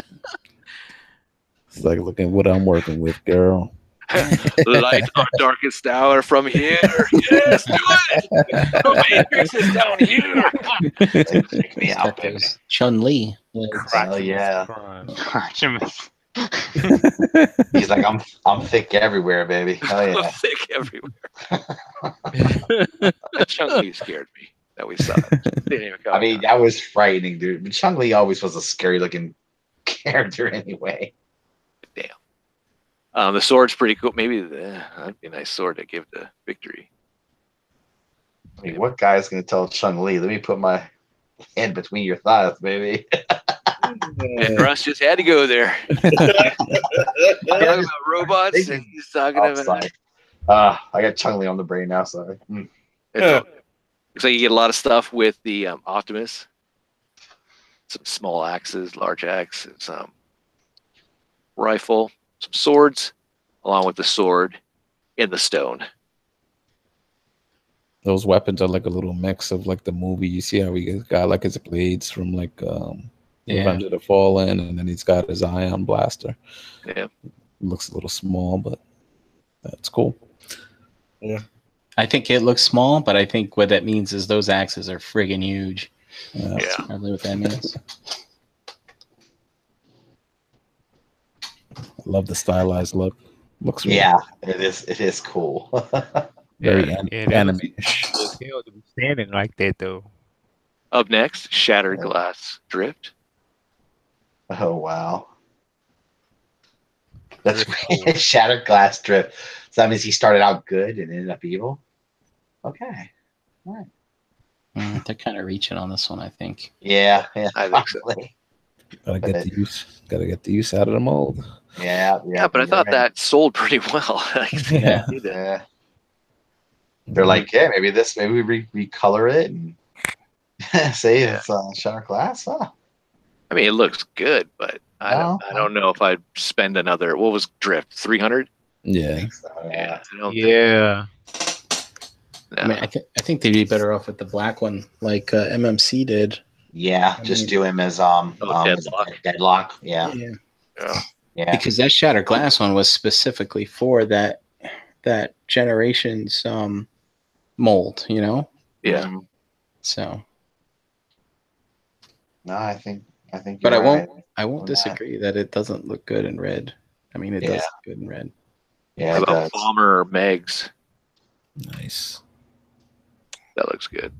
It's like looking what I'm working with, girl. Light our darkest hour from here. Yes, do it. The Matrix is down here. Check me out, baby. Chun-Li. Hell yeah. Jim- He's like, I'm thick everywhere, baby. Hell yeah. Thick everywhere. Chun-Li scared me that we saw. Didn't even come I mean, that was frightening, dude. But Chun-Li always was a scary looking character anyway. damn. The sword's pretty cool. Maybe that'd be a nice sword to give to Victory. I mean, what guy's gonna tell Chun-Li, let me put my hand between your thighs, baby? And Russ just had to go there. Talking about robots, and he's talking about. I got Chun-Li on the brain now. Sorry. Looks like you get a lot of stuff with the Optimus. Some small axes, large axe, and some rifle, some swords, along with the sword in the stone. Those weapons are like a little mix of like the movie. You see how he got like his blades from like Revenge of the Fallen, and then he's got his ion blaster. Yeah, looks a little small, but that's cool. Yeah, I think it looks small, but I think what that means is those axes are friggin' huge. yeah. That's probably what that means. I love the stylized look. Looks really Yeah, it is. It is cool. very that anime. was hell to be standing like that, though. Up next, Shattered Glass Drift. Oh wow, that's great. Shattered glass drift. So that means he started out good and ended up evil. Okay, all right. They're kind of reaching on this one, I think. Yeah, I think so. probably. Gotta get the use out of the mold. Yeah, Yeah, but I thought that sold pretty well. Yeah. Yeah. They're like, yeah, maybe we recolor it and say it's Shattered Glass. Huh? I mean, it looks good, but I don't know if I'd spend another. What was Drift? 300? Yeah. So, Yeah. I don't Yeah. think- I mean, I think they'd be better off with the black one, like MMC did. Yeah, just do him as Deadlock. Yeah. Yeah. Because that Shattered Glass one was specifically for that generation's mold, you know. Yeah. Mhm. So, No, I think. but I you're right. won't on disagree that it doesn't look good in red. I mean, it does look good in red. Yeah, How it about does. Bomber or Megs? Nice. That looks good.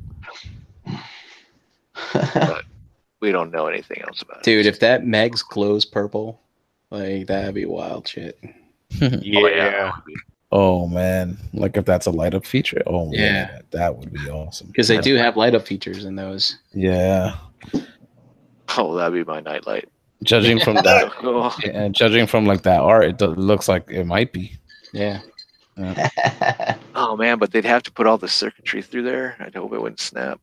But we don't know anything else about Dude, it. if that Megs glows purple, like that'd be wild shit. Yeah. Oh man, like if that's a light up feature. Oh Yeah. yeah, that would be awesome. Because they do have light up features in those. Yeah. Oh, that'd be my nightlight. Judging from that, Oh, and judging from like that art, it looks like it might be. Yeah. oh man, but they'd have to put all the circuitry through there. I'd hope it wouldn't snap.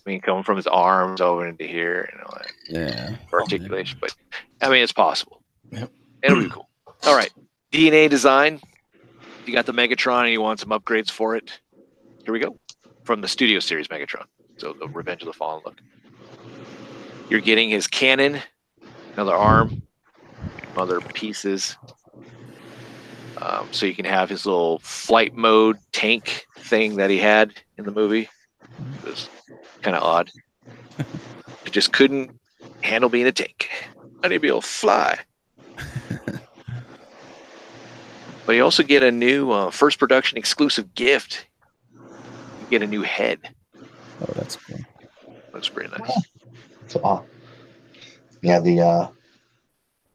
I mean, coming from his arms over into here and all that Yeah. articulation. But I mean, it's possible. Yep. It'll be cool. All right. DNA design. You got the Megatron and you want some upgrades for it. Here we go. From the Studio Series Megatron. So the Revenge of the Fallen look. You're getting his cannon, another arm, other pieces. So you can have his little flight mode tank thing that he had in the movie. It was kind of odd. It just couldn't handle being a tank. I need to be able to fly. But you also get a new first production exclusive gift. You get a new head. Oh, that's cool. Looks pretty nice. So, yeah,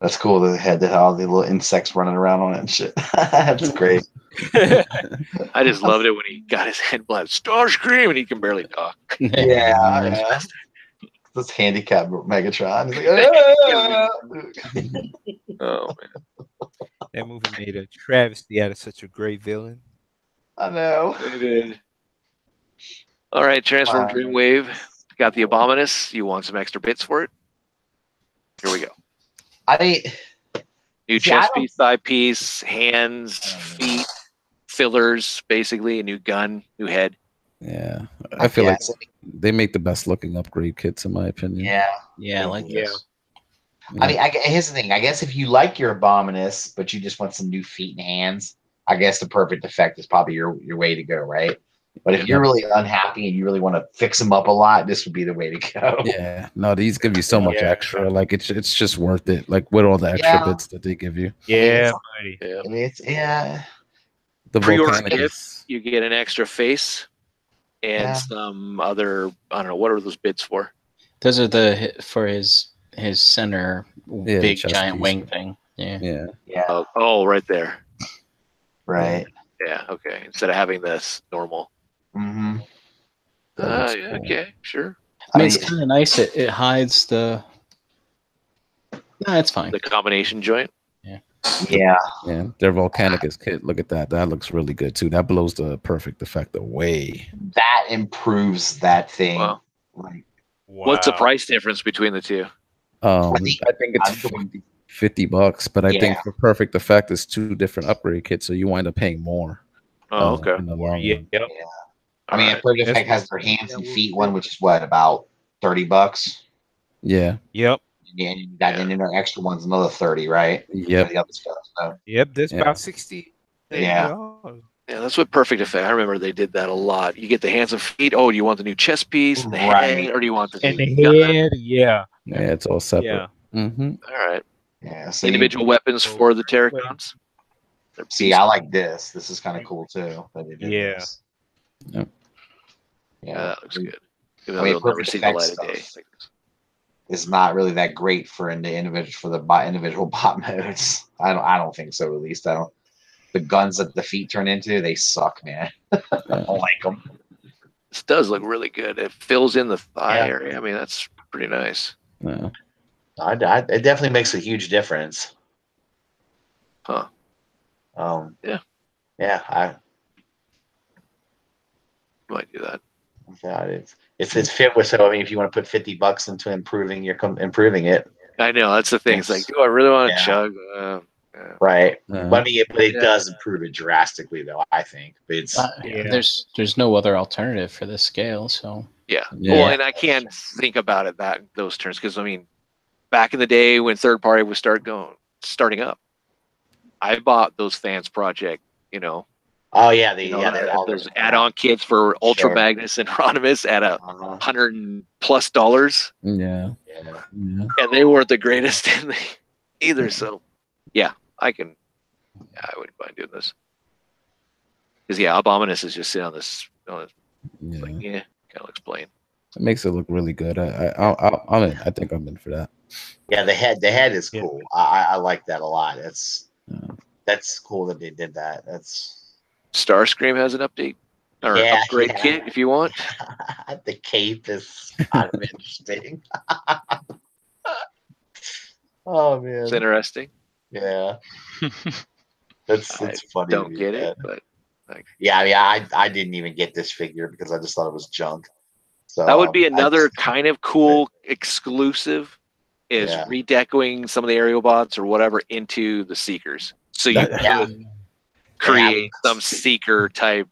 that's cool. They had all the little insects running around on it and shit. That's great. I just loved it when he got his head black. Starscream, and he can barely talk. Yeah. This handicap Megatron. He's like, Oh man, That movie made a travesty out of such a great villain. I know. it did. All right, Transform Dreamwave. Got the Abominus. You want some extra bits for it? Here we go. New chest piece, thigh piece, hands, feet, fillers, basically a new gun, new head. Yeah, I feel like they make the best looking upgrade kits, in my opinion. Yeah, I like this. I mean, here's the thing. I guess if you like your Abominus, but you just want some new feet and hands, I guess the Perfect Effect is probably your way to go, right? But if you're really unhappy and you really want to fix them up a lot, this would be the way to go. Yeah, no, these give you so much extra. Like it's just worth it. Like with all the extra bits that they give you. Yeah, buddy. I mean, it's The pre-order Volcanic gift, you get an extra face and some other. I don't know what are those bits for. Those are for his center big giant piece. wing thing. Yeah. Oh, right there. Right. Yeah. Okay. Instead of having this normal. Mm-hmm. Yeah, okay. Sure. I mean, it's kind of nice. It hides the. No, it's fine. The combination joint. Yeah. Their Volcanicus kit. Look at that. That looks really good too. That blows the Perfect Effect away. That improves that thing. Wow. Like, what's the price difference between the two? I think it's $50, but I think for Perfect Effect it's 2 different upgrade kits, so you wind up paying more. Oh, okay. In the long run. I mean, Perfect Effect has their hands and feet one, which is what, about $30? Yeah. Yep. Yeah, and then their extra one's another 30, right? Yep. The other stuff. So. Yep. That's about 60. Yeah. Yeah, that's what Perfect Effect. I remember they did that a lot. You get the hands and feet. Oh, do you want the new chest piece and the head, or do you want the head? Yeah. Yeah, it's all separate. Yeah. Mm-hmm. All right. Yeah. So individual weapons for the Terracons. See, I like this. This is kind of cool too. That they did this. Yep. Yeah, that looks good. I mean, Perfect Effect stuff is not really that great for individual bot modes. I don't think so. At least I don't. The guns that the feet turn into, they suck, man. I don't like them. This does look really good. It fills in the thigh area. I mean, that's pretty nice. Yeah. It definitely makes a huge difference. Huh. Yeah. I might do that. It's fit with. So I mean, if you want to put $50 into improving it, I know that's the thing. It's like, do I really want to chug? Right. But it does improve it drastically, though. I think. But it's there's no other alternative for this scale, so Well, and I can't think about it those terms because I mean, back in the day when third party was starting up, I bought those Fans Project, Oh yeah, those add-on kits for Ultra Magnus and Rodimus at $100+. Yeah. And they weren't the greatest either. So I wouldn't mind doing this. Because Abominus is just sitting on this. Kind of looks plain. It makes it look really good. I'm in. I think I'm in for that. Yeah, the head is cool. I like that a lot. That's cool that they did that. That's Starscream has an update or upgrade kit if you want. The cape is kind of interesting. Oh man, it's interesting. Yeah, it's funny. Don't get it, but I didn't even get this figure because I just thought it was junk. So that would be another kind of cool exclusive. Is redecoing some of the aerial bots or whatever into the Seekers, so you could create some Seeker type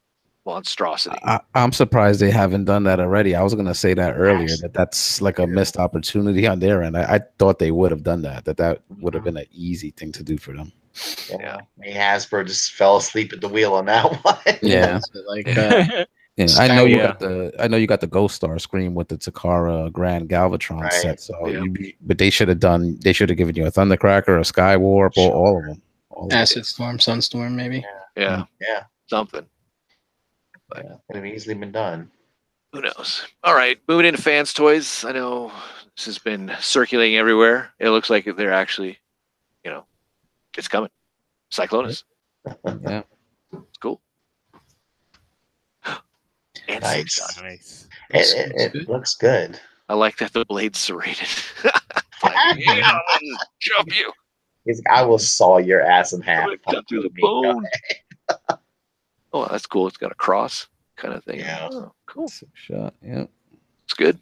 monstrosity. I'm surprised they haven't done that already. I was going to say that earlier, that's like a missed opportunity on their end. I thought they would have done that would have been an easy thing to do for them. Yeah. Hasbro just fell asleep at the wheel on that one. Yeah. I know you got the Ghost Star Scream with the Takara Grand Galvatron set. So but they should have given you a Thundercracker, a Skywarp, or all of them. Acid Storm, Sunstorm, maybe. Yeah. Something. Could have easily been done. Who knows? All right, moving into Fans Toys. I know this has been circulating everywhere. It looks like they're actually, it's coming. Cyclonus. Yeah. It's cool. Nice. It looks good. I like that the blade's serrated. Jump you. He's like, I will saw your ass in half. Cut through the bone. Oh, that's cool. It's got a cross kind of thing. Yeah. Oh, cool. Shot. Yeah. It's good.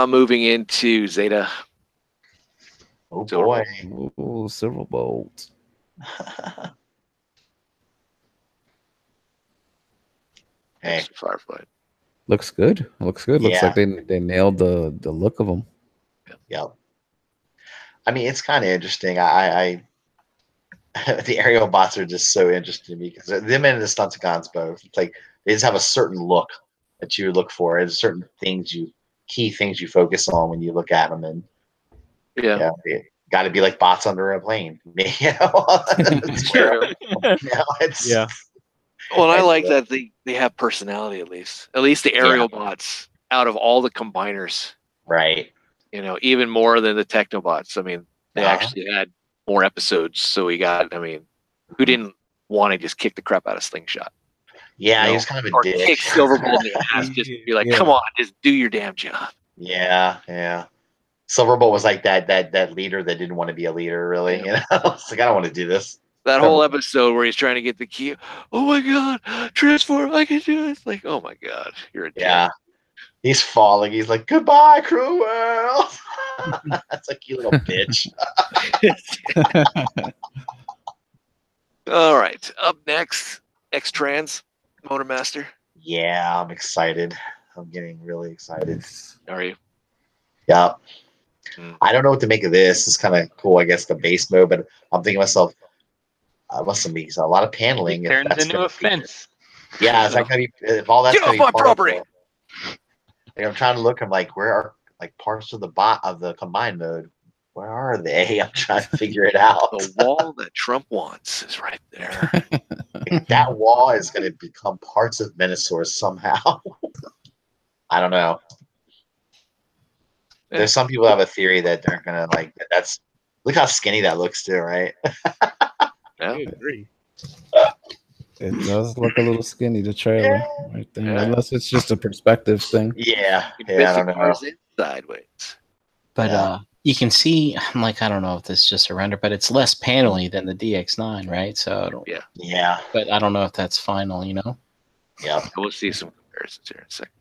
Moving into Zeta. Oh Silver boy. Ooh, Silverbolt. Hey, Extra Firefly. Looks good. Looks good. Looks Yeah. like they nailed the look of them. yeah. I mean, it's kind of interesting. I the aerial bots are just so interesting to me because them and the Stunticons both. It's like they just have a certain look that you look for, and certain key things you focus on when you look at them, and Yeah. got to be like bots under a plane. You know, it's where, it's Yeah. Well, and I like that they have personality at least. At least the aerial bots out of all the combiners, right. even more than the Technobots. I mean, they Uh-huh. actually had more episodes, so we got. I mean, who didn't want to just kick the crap out of Slingshot? Yeah, he was kind of a Or dick. kick Silverbolt in the ass, just be like, "Come on, just do your damn job." Yeah. Silverbolt was like that leader that didn't want to be a leader, really. Yeah. You know, it's like I don't want to do this. That whole episode where he's trying to get the key. Oh my god, transform! I can do it. It's like, oh my god, you're a Yeah. dick. He's falling. He's like, goodbye, cruel world. That's like, you little bitch. All right, up next, X-Trans Motormaster. Yeah, I'm excited. I'm getting really excited. Are you? Yeah. Mm. I don't know what to make of this. It's kind of cool, I guess, the base mode, but I'm thinking to myself, must be a lot of paneling. It turns into a fence. Yeah, is that gonna be if all that's Get off my property? Like, I'm trying to look. I'm like, where are like parts of the combined mode? Where are they? I'm trying to figure it out. The wall that Trump wants is right there. That wall is going to become parts of Minosaur somehow. I don't know. Yeah. There's some people have a theory that they're going to like that's. Look how skinny that looks too, right? Yeah. It does look a little skinny, the trailer right there. Yeah. Unless it's just a perspective thing. Yeah, You I don't know. cars in sideways. But you can see, I'm like, I don't know if this is just a render, but it's less panely than the DX9, right? So Yeah. But I don't know if that's final, Yeah. We'll see some comparisons here in a second.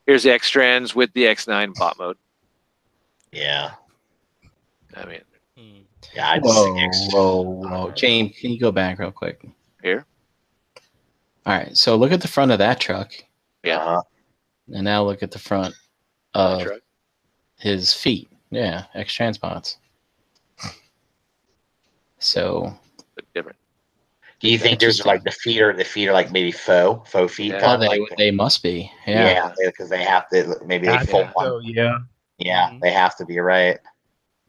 Here's the X-Trans with the X9 bot mode. Yeah. I mean, Yeah. I just Whoa. James, can you go back real quick? here. All right. So look at the front of that truck. Yeah. And now look at the front of his feet. Yeah. X-Trans bots. So. Different. Do you think there's like the feet are like maybe faux feet? Yeah. They must be. Yeah, because they have to. Maybe they fold one. So, yeah. Yeah, they have to be right.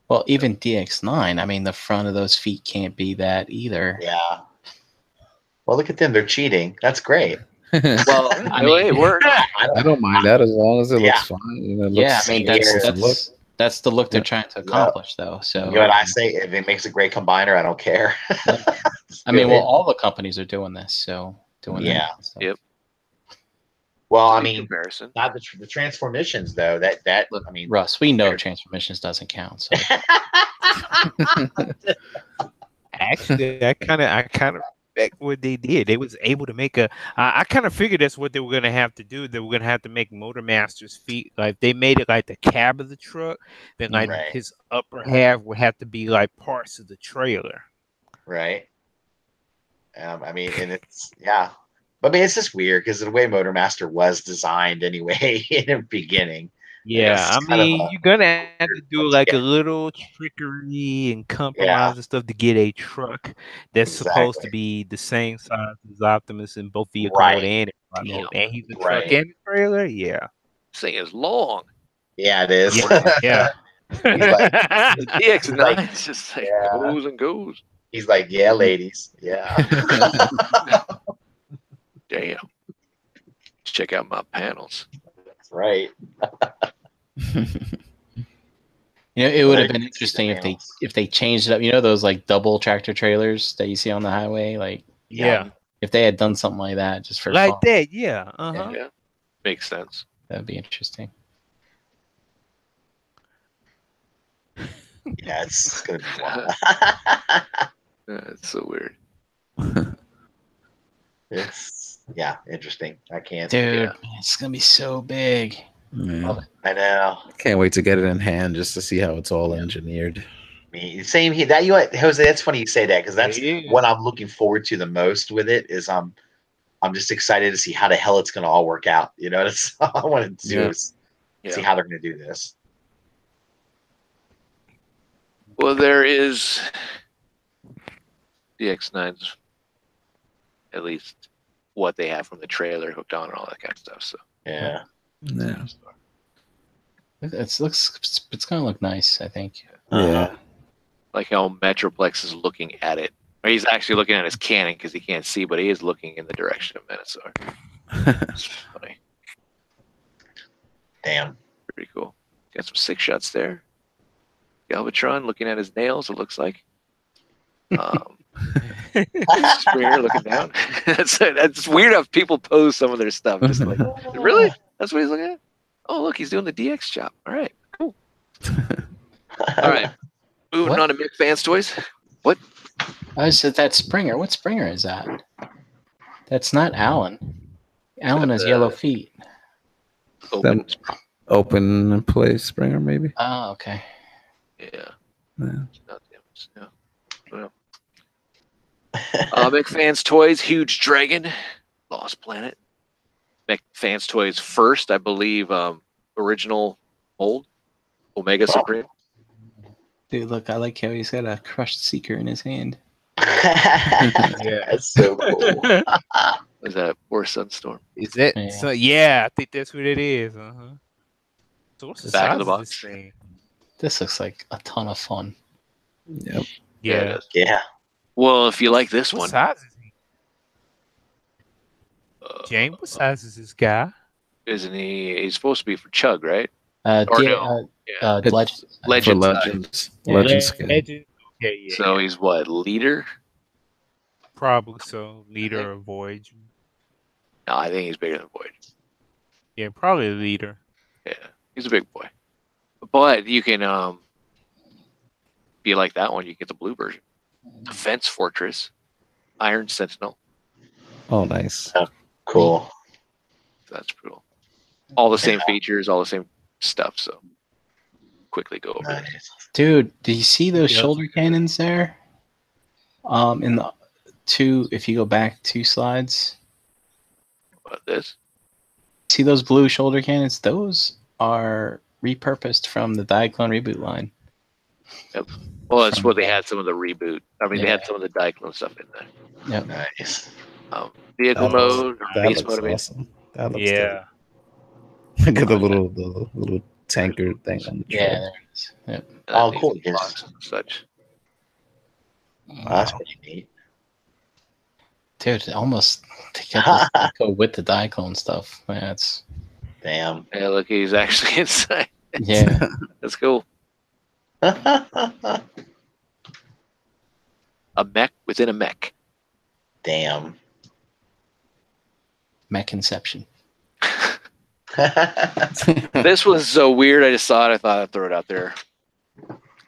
Well, even DX9, I mean, the front of those feet can't be that either. Yeah. Well, look at them. They're cheating. That's great. Well, I mean, it worked. I don't mind that as long as it looks fine. It looks I mean, that's the look they're trying to accomplish, though. So you know what I say? If it makes a great combiner, I don't care. I mean, well, all the companies are doing this, so that. Yep. Well, I mean, comparison. Not the transformations though. That Look, I mean, Russ, we know transformations doesn't count. So. Actually, I kind of respect what they did. They was able to make I kind of figured that's what they were gonna have to do. They were gonna have to make Motormaster's feet like they made it like the cab of the truck. Then like his upper half would have to be like parts of the trailer. Right. I mean, and it's but I mean, it's just weird because the way Motormaster was designed anyway in the beginning. Yeah, I mean, you're gonna have to do like a little trickery and compromise and stuff to get a truck that's supposed to be the same size as Optimus in both vehicle mode and mode, and he's a truck and a trailer. Yeah, this thing is long. Yeah, it is. Yeah. The DX9 is just like goes and goes. He's like, yeah, ladies, yeah. Damn. Check out my panels. That's right. It would have been interesting if they changed it up. Those like double tractor trailers that you see on the highway, like if they had done something like that just for like fun. that, Yeah, makes sense. That'd be interesting. Yeah, it's gonna be fun. It's so weird. It's yeah, interesting. I can't. Dude, it's gonna be so big. Yeah. I know. Can't wait to get it in hand just to see how it's all engineered. Same here. That Jose. That's funny you say that because that's Yeah. what I'm looking forward to the most with it. Is I'm just excited to see how the hell it's going to all work out. You know, that's all I want to do is see how they're going to do this. Well, there is DX9's at least what they have from the trailer hooked on and all that kind of stuff. So yeah. It's gonna look nice, I think. Yeah. Like how Metroplex is looking at it. Or he's actually looking at his cannon because he can't see, but he is looking in the direction of Minosaur. It's funny. Damn. Pretty cool. Got some 6 shots there. Galvatron looking at his nails, it looks like. Springer looking down. It's weird how people pose some of their stuff. Just like, really? That's what he's looking at? Oh, look, he's doing the DX chop. All right, cool. All right. Moving on to Mick Fans Toys. What? I said that Springer. What Springer is that? That's not Alan. Alan has yellow feet. Open and play Springer, maybe. Oh, okay. Yeah. Yeah. Well. Mick Fans Toys, Huge Dragon, Lost Planet. Mick Fans Toys first, I believe, original mold, Omega Supreme. Dude, look, I like how he's got a crushed seeker in his hand. Yeah, that's so cool. Is that War Sunstorm? Is it? Yeah. So yeah, I think that's what it is. So what's the Back size of the box. this thing? This looks like a ton of fun. Yep. Yeah, it Yeah. is. Yeah. Well, if you like this What one, size is he? James, what size is this guy? isn't he? He's supposed to be for Chug, right? Or no. Yeah. Legend. Legend. For size. Legends. Legends scale. Legend. Okay, yeah. So he's what, leader? Probably so. Leader or Voyage. No, I think he's bigger than Void. Yeah, probably a leader. Yeah, he's a big boy. But you can be like that one. You get the blue version. Defense Fortress, Iron Sentinel. Oh, nice. Cool. That's cool. All the same features, all the same stuff. So quickly go over it. Nice. Dude, do you see those Yep. shoulder cannons there? In the if you go back 2 slides, What this? see those blue shoulder cannons? Those are repurposed from the Diaclone reboot line. Well, that's what they had some of the reboot. I mean, they had Yeah. some of the Diaclone stuff in there. Yep. Nice. Vehicle mode, or That base looks mode. I mean, awesome. That looks Yeah. dope. Look at the little tanker thing on the Yeah, trail. there it is. Yep. Oh, these cool. Yes. boxes and such. Wow, that's pretty neat. Dude, almost to get this to go with the Diaclone stuff. Man, that's Damn. Yeah, look, he's actually inside. yeah. That's cool. A mech within a mech. Damn. Mech Inception. This was so weird. I just saw it. I thought I'd throw it out there.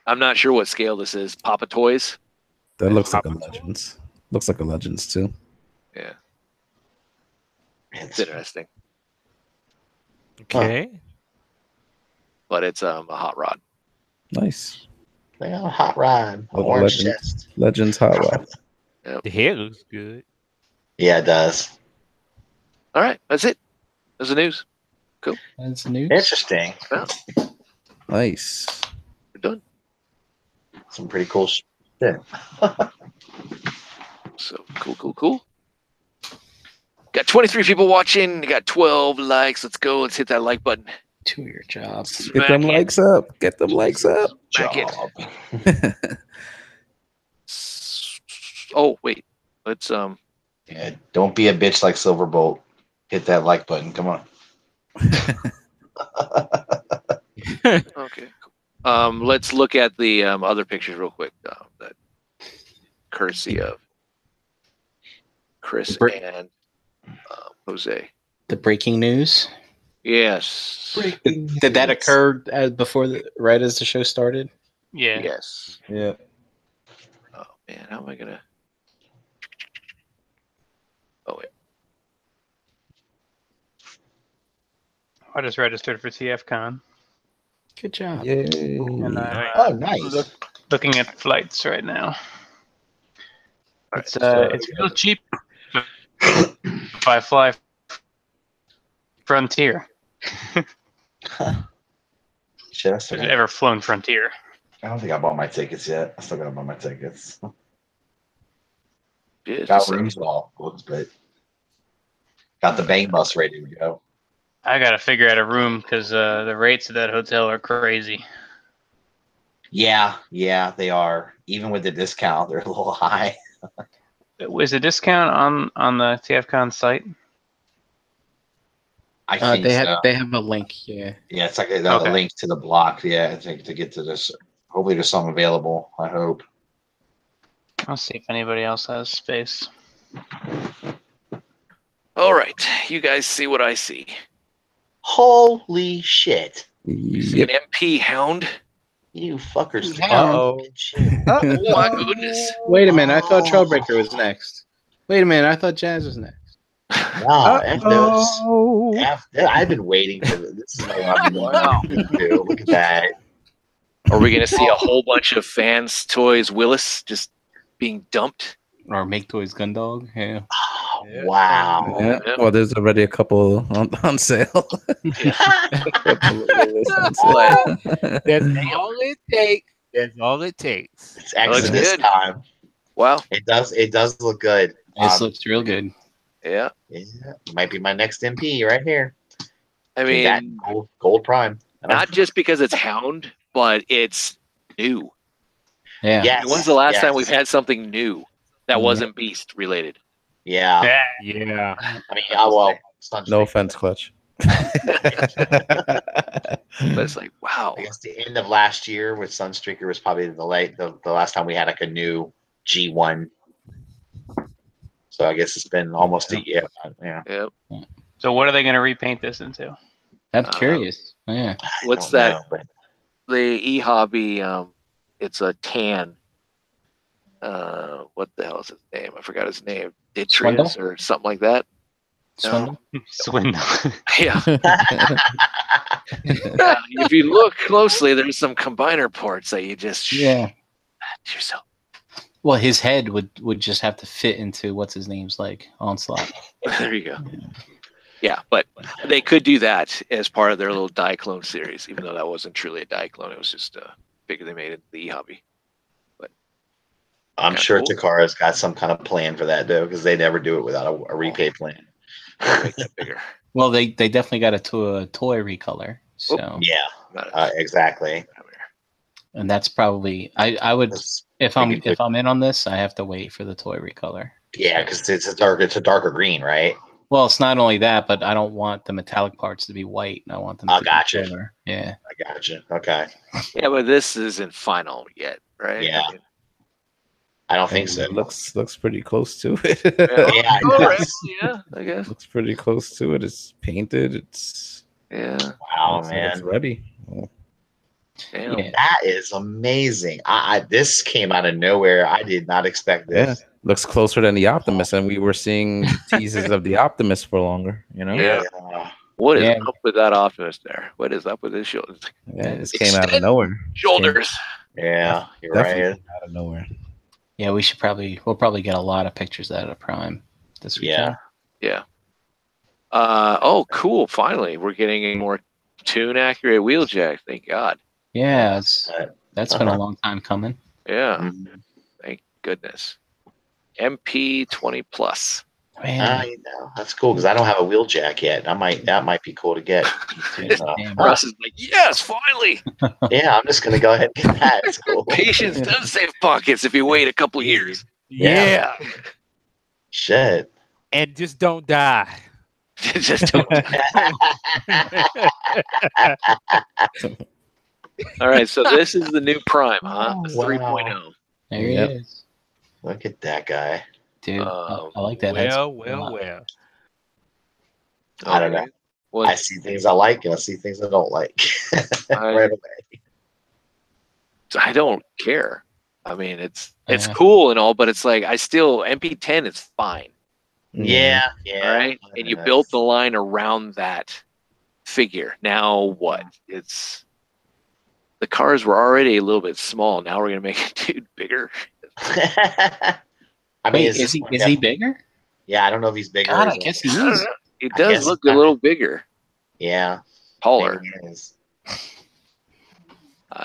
I'm not sure what scale this is. Papa Toys. That looks like a Legends. Looks like a Legends too. Yeah, it's It's- interesting, Okay. but it's a hot rod. Nice. They got a hot rod. With Orange Legends. chest. Legends hot rod. The hair looks good. Yeah, it does. All right, that's it. That's the news. That's news. Interesting. Nice. We're done. Some pretty cool shit. So cool. Got 23 people watching. Got 12 likes. Let's go. Let's hit that like button. To your job. Get them Smack it. likes up. Get them likes up. Smack it. Job. Oh wait, let's Yeah, don't be a bitch like Silverbolt. Hit that like button. Come on. Okay. Cool. Let's look at the other pictures real quick. That courtesy of Chris and Jose. The breaking news. Yes. Did that occur before right as the show started? Yeah. Yes. Yeah. Oh man, how am I gonna? Oh wait. I just registered for TFCon. Good job. Yay. And I'm Oh, nice. looking at flights right now. It's so- it's real cheap if I fly Frontier. Shit, Have you ever flown Frontier? I don't think I bought my tickets yet. I still gotta buy my tickets. Yeah, Got just like- rooms all booked, but got the bang bus ready to go. I gotta figure out a room because the rates of that hotel are crazy. Yeah, they are. Even with the discount, they're a little high. Is a discount on the TFCon site? I think so. They have a link. Yeah. Yeah, it's like a Okay. link to the block. Yeah, I think to get to this. Hopefully, there's some available. I hope. I'll see if anybody else has space. All right, you guys see what I see. Holy shit! You see Yep. an MP hound? You fuckers! Uh-oh. Oh my goodness! Wait a minute. I thought Oh. Trailbreaker was next. Wait a minute. I thought Jazz was next. Wow, F those. Oh. I've been waiting for this. This is what I've been wanting to do. Look at that. Are we gonna see a whole bunch of fans' toys Willis just being dumped? Or Make Toys Gundog. Yeah. Oh, Yeah. wow. Yeah. Yeah. Well, there's already a couple on sale. That's all it takes. That's all it takes. It's looks Exodus good. time. Wow. It does look good. This looks real good. Yeah. Yeah, might be my next MP right here. I That mean, gold prime. not just because it's hound, but it's new. Yeah. Yes, And when's the last time yes. we've had something new that wasn't beast related? Yeah. Yeah. I mean, well, Sunstreak. No offense, Clutch. But it's like, wow. I guess the end of last year with Sunstreaker was probably the last time we had like a new G1. So I guess it's been almost a year. Yeah. Yep. So what are they going to repaint this into? I'm curious. Yeah. I What's don't that? know, but The e-hobby, it's a tan. What the hell is his name? I forgot his name. Detrius or something like that. Swindle? Swindle. Yeah. If you look closely, there's some combiner parts that you just Yeah. to yourself. Well, his head would just have to fit into what's his name's like Onslaught. There you go. Yeah, but they could do that as part of their little Diaclone series, even though that wasn't truly a Diaclone. It was just a figure they made in the e-hobby. I'm Yeah, sure cool. Takara's got some kind of plan for that though, because they never do it without a repay plan. Make that bigger. Well, they definitely got a toy recolor. So Yeah, Got it. exactly. and that's probably I would It's- if I'm in on this, I have to wait for the toy recolor. Yeah, because it's a darker green, right? Well, it's not only that, but I don't want the metallic parts to be white. I want them to be gotcha. color. Yeah. I got you. Okay. Yeah, but this isn't final yet, right? Yeah. I mean, I don't think so. It looks pretty close to it. yeah. Yeah, it All right, does. yeah, I guess. Looks pretty close to it. It's painted. It's Yeah. Wow, looks like it's man. ready. Damn. Yeah. That is amazing. this came out of nowhere. I did not expect Yeah, this. looks closer than the Optimus, and we were seeing teases of the Optimus for longer. You know, Yeah. Yeah. What is Yeah. up with that Optimus there? What is up with his shoulders? yeah, this came out of nowhere. Shoulders. Yeah, you're Definitely right. came out of nowhere. Yeah, we'll probably get a lot of pictures out of Prime this weekend. Yeah. Oh, cool. Finally, we're getting a more tune accurate wheeljack. Thank God. Yeah, Uh, that's been a long time coming. Yeah. Mhm. Thank goodness. MP 20 plus. Man, That's cool because I don't have a wheeljack yet. That might be cool to get. damn. Russ is like, yes, finally. Yeah, I'm just gonna go ahead and get that. It's cool. Patience does save pockets if you wait a couple years. Yeah. Shit. And just don't die. Just don't. All right, so this is the new Prime, huh? The Oh, 3.0. There he Yep. is. Look at that guy. Dude, Oh, I like that. Well. I don't know. Okay. Well, I see things I like and I see things I don't like. Right away. I don't care. I mean, it's Yeah. cool and all, but it's like I still MP10 is fine, Yeah. all right? And you built the line around that figure. Now what? It's the cars were already a little bit small. Now we're gonna make a dude bigger. I mean, Wait, is he bigger? Yeah, I don't know if he's bigger. God, I guess he is. It does look a little bigger. Yeah, taller.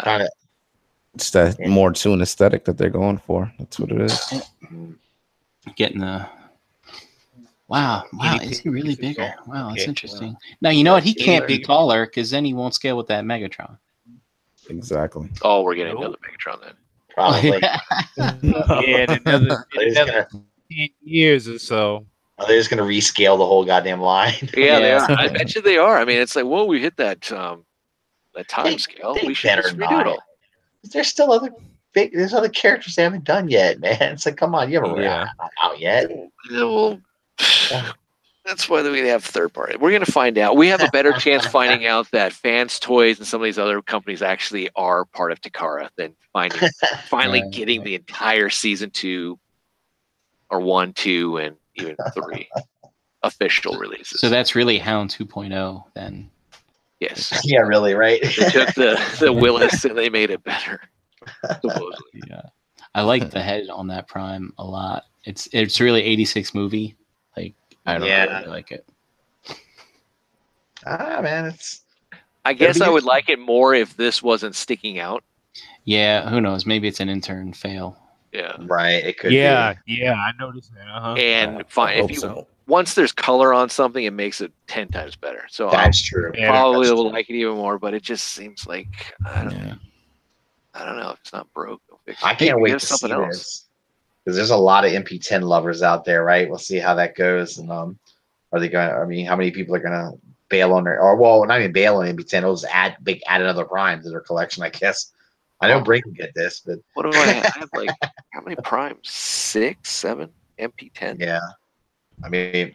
Kind of. It's that more toon aesthetic that they're going for. That's what it is. Getting the wow, is he really bigger? Wow, that's interesting. Now you know what? He can't be taller because then he won't scale with that Megatron. Exactly. Oh, we're getting another Megatron then. Probably. Yeah, in another 10 years or so. They're just gonna rescale the whole goddamn line. Yeah, they are. I bet you they are. I mean, it's like, whoa, we hit that time scale. They We should just redo not. it all. There's still there's other characters they haven't done yet, man. It's like, come on, you haven't not out yet. Yeah, well, that's why we have third party. We're gonna find out. We have a better chance finding out that Fans Toys and some of these other companies actually are part of Takara than finally getting the entire season 2 or 1, 2, and even 3 official releases. So that's really Hound 2.0 then. Yes. Yeah, really, right? They took the Willis and they made it better. Supposedly. Yeah. I like the head on that Prime a lot. It's really 86 movie. Like I don't really like it. Man, I guess I would like it more if this wasn't sticking out. Yeah, who knows? Maybe it's an intern fail. Yeah. Right. It could Yeah, I noticed that. And fine, once there's color on something, it makes it 10 times better. So that's true. Probably will like it even more, but it just seems like I don't know. If it's not broke, don't fix it. I can't wait to see this because there's a lot of MP10 lovers out there, right? We'll see how that goes, and are they going? I mean, how many people are going to bail on not even bail on MP10? It'll just add another Prime to their collection, I guess. I know Brink can get this, but what do I have? I have like how many Primes? 6, 7 MP10. Yeah, I mean,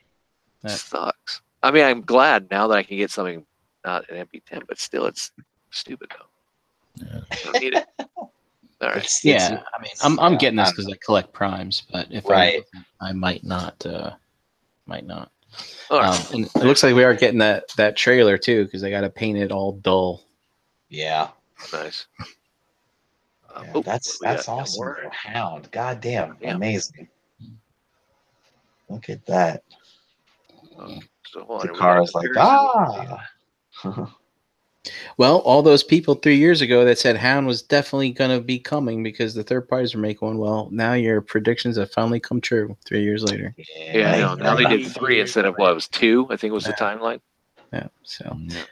that sucks. I mean, I'm glad now that I can get something not an MP10, but still, it's stupid though. Yeah. I don't need it. All right. Yeah, I mean, I'm getting this because I collect Primes, but if I might not. Right. And it looks like we are getting that trailer too because I got to paint it all dull. Yeah. Nice. That's awesome. Hound. God damn. Amazing. Look at that. Takara's like, Well, all those people 3 years ago that said Hound was definitely going to be coming because the third parties were making one. Well, now your predictions have finally come true 3 years later. Yeah, I know. Now they did 3 instead of what it was 2. I think it was the timeline. Yeah.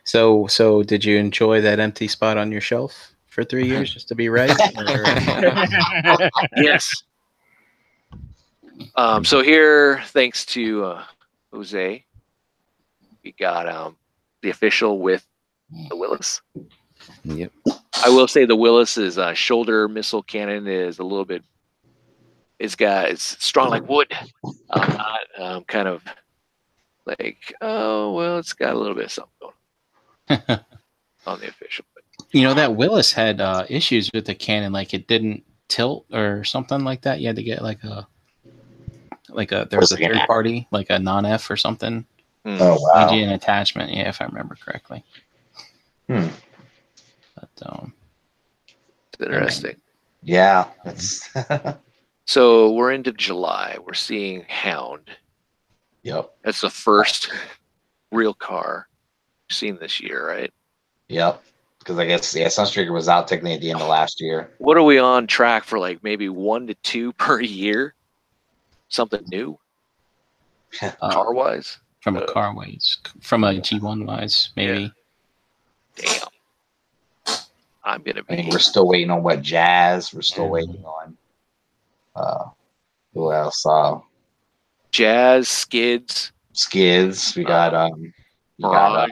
So did you enjoy that empty spot on your shelf for 3 years just to be ready? Yes. So here, thanks to Jose, we got the official with the Willis. Yep. I will say the Willis's shoulder missile cannon is a little bit. It's strong like wood. Not kind of like it's got a little bit of something going on on the official. But. You know that Willis had issues with the cannon, like it didn't tilt or something like that. You had to get there was a third party, like a non-F or something. Oh wow! An attachment, if I remember correctly. But it's interesting. Yeah, that's. So we're into July. We're seeing Hound. Yep. That's the first real car we've seen this year, right? Yep. Because I guess Sunstreaker was out technically at the end of last year. What are we on track for? Like maybe 1 to 2 per year? Something new? Car wise? From a car wise. From a G1 wise, maybe. Yeah. Damn. I'm gonna be. We're still waiting on what Jazz. We're still waiting on who else? Jazz, Skids. We got Mirage.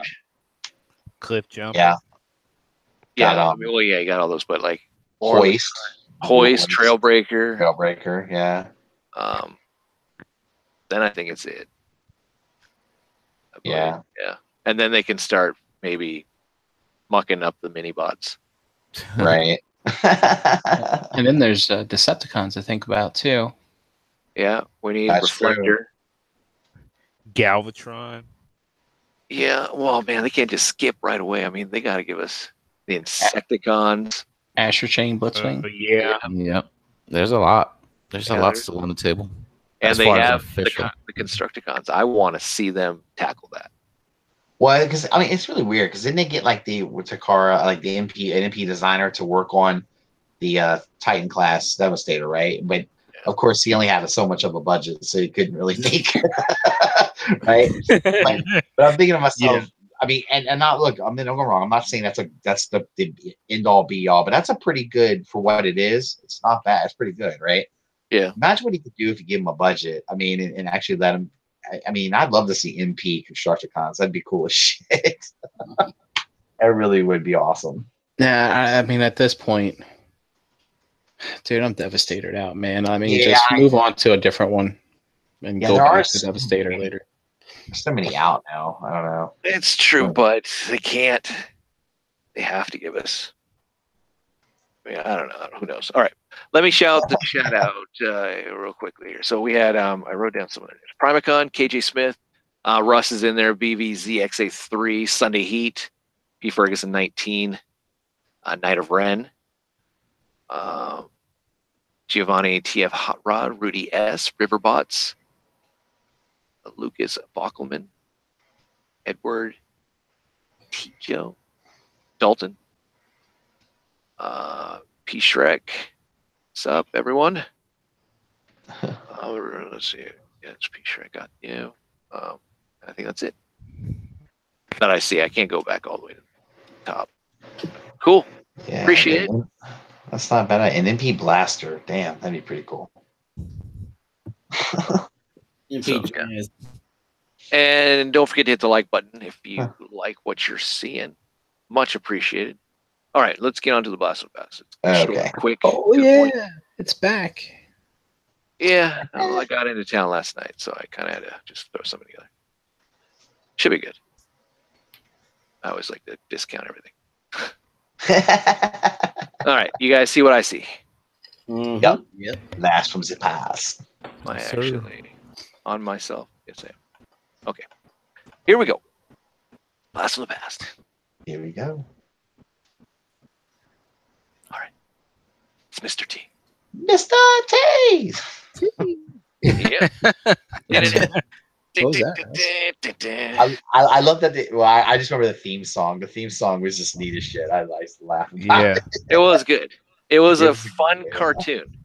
Cliff Jump. Yeah. Yeah, you got all those, but like Hoist, Trailbreaker, yeah. Then I think it's it. Yeah, and then they can start maybe mucking up the mini bots, right? And then there's Decepticons to think about too. Yeah, we need Reflector, Galvatron. Yeah, well, man, they can't just skip right away. I mean, they got to give us the Insecticons. Asher Chain, Blitzwing. Yeah. Yep. There's a lot. There's a Yeah, lot there's- still on the table. And As they far as have official. the Constructicons. I want to see them tackle that. Well, because I mean, it's really weird. Because then they get like the Takara, like the NP designer to work on the Titan class Devastator, right? But of course, he only had so much of a budget, so he couldn't really make right. But I'm thinking to myself, I mean, and not look. I mean, don't go wrong. I'm not saying that's the end all be all, but that's a pretty good for what it is. It's not bad. It's pretty good, right? Yeah. Imagine what he could do if you give him a budget. I mean, and actually let him. I mean, I'd love to see MP Constructicons. That'd be cool as shit. That really would be awesome. Yeah, I mean, at this point, dude, I'm devastated out, man. I mean, Yeah, just move on to a different one and go there are back to Devastator later. There's so many out now. I don't know. It's true, but they can't. They have to give us. I mean, I don't know. Who knows? All right. Let me shout the chat out real quickly here. So we had, I wrote down some of it. Primacon, KJ Smith, Russ is in there, BVZXA3, Sunday Heat, P. Ferguson 19, Knight of Ren, Giovanni TF Hot Rod, Rudy S, Riverbots, Lucas Bockelman, Edward T. Joe, Dalton, P. Shrek. What's up, everyone? Let's see. Yeah, it's P. Shrek. Got you. I think that's it. That I see. I can't go back all the way to the top. Cool. Yeah, Appreciate it. That's not bad. An MP Blaster. Damn, that'd be pretty cool. So, yeah. And don't forget to hit the like button if you like what you're seeing. Much appreciated. All right, let's get on to the Blast of the Past. Okay. Quick. Oh, yeah. It's back. Yeah, I got into town last night, so I kind of had to just throw something together. Should be good. I always like to discount everything. All right, you guys see what I see? Yep. Blast from the past. I Yes, sir. actually on myself. Yes, I am. Okay, here we go. Blast from the Past. Here we go. All right, it's Mr. T. Mr. T. Yeah. What was that? I love that. I just remember the theme song. The theme song was just neat as shit. I used to laugh. Yeah. It was good. It was a was fun good. cartoon.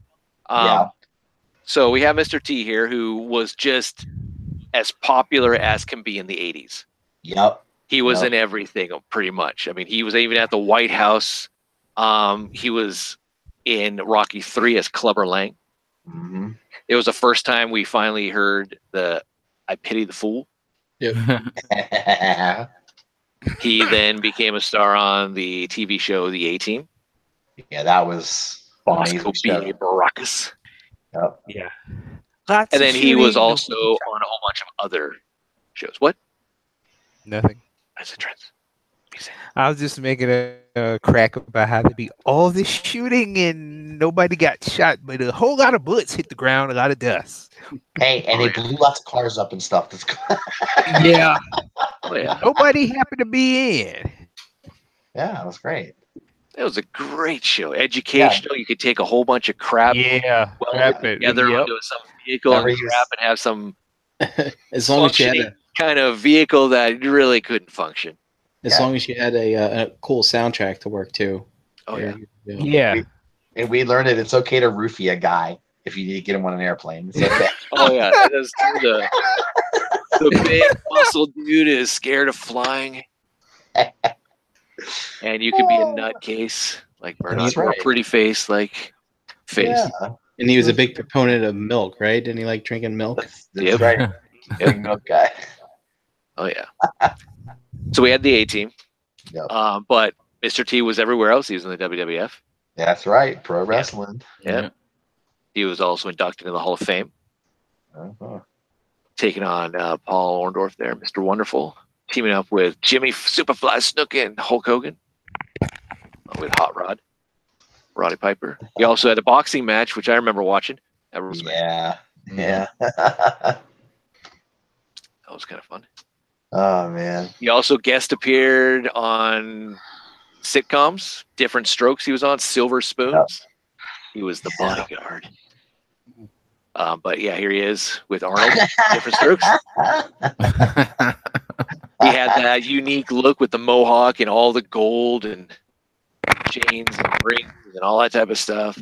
Yeah. So we have Mr. T here, who was just as popular as can be in the 80s. Yep. He was Yep. in everything, pretty much. I mean, he was even at the White House. He was in Rocky 3 as Clubber Lang. Mm-hmm. It was the first time we finally heard the "I Pity the Fool." yeah, He then became a star on the TV show The A-Team. that was funny. Moscow B. Baracus. Yep. Yeah. Lots And of then he was shooting, also on a whole bunch of other shows. What? nothing. That's a trend. I was just making a crack about how there'd be all this shooting and nobody got shot, but a whole lot of bullets hit the ground, a lot of dust. Hey, and they blew lots of cars up and stuff. That's Yeah. Oh, yeah. Nobody happened to be in. yeah, it was great. It was a great show. Educational. You could take a whole bunch of crap, Yeah. weld crap it it. together Yep. onto some vehicle Never and used- crap and have some As long as you had functioning kind of vehicle that really couldn't function. as long as you had a cool soundtrack to work to. Oh, yeah. Yeah. And we learned that it's okay to roofie a guy if you need to get him on an airplane. It's okay. Oh, yeah. That is true. The big muscle dude is scared of flying. And you could be a nutcase, like Murdoch, That's or right. a pretty face, like face. Yeah, And he was a big proponent of milk, right? Didn't he like drinking milk? that's Yep. right. Big milk guy. Oh, yeah. So we had the A-Team. Yep. But Mr. T was everywhere else. He was in the WWF. That's right. Pro wrestling. Yeah. He was also inducted into the Hall of Fame, Uh-huh. taking on Paul Orndorff there, Mr. Wonderful, teaming up with Jimmy Superfly Snook and Hulk Hogan with Hot Rod, Roddy Piper. He also had a boxing match, which I remember watching. That was Yeah. Yeah. That was kind of fun. Oh man. He also guest appeared on sitcoms, Different Strokes. He was on Silver Spoons. Yep. He was the bodyguard. But yeah, here he is with Arnold. Different Strokes. He had that unique look with the mohawk and all the gold and chains and rings and all that type of stuff.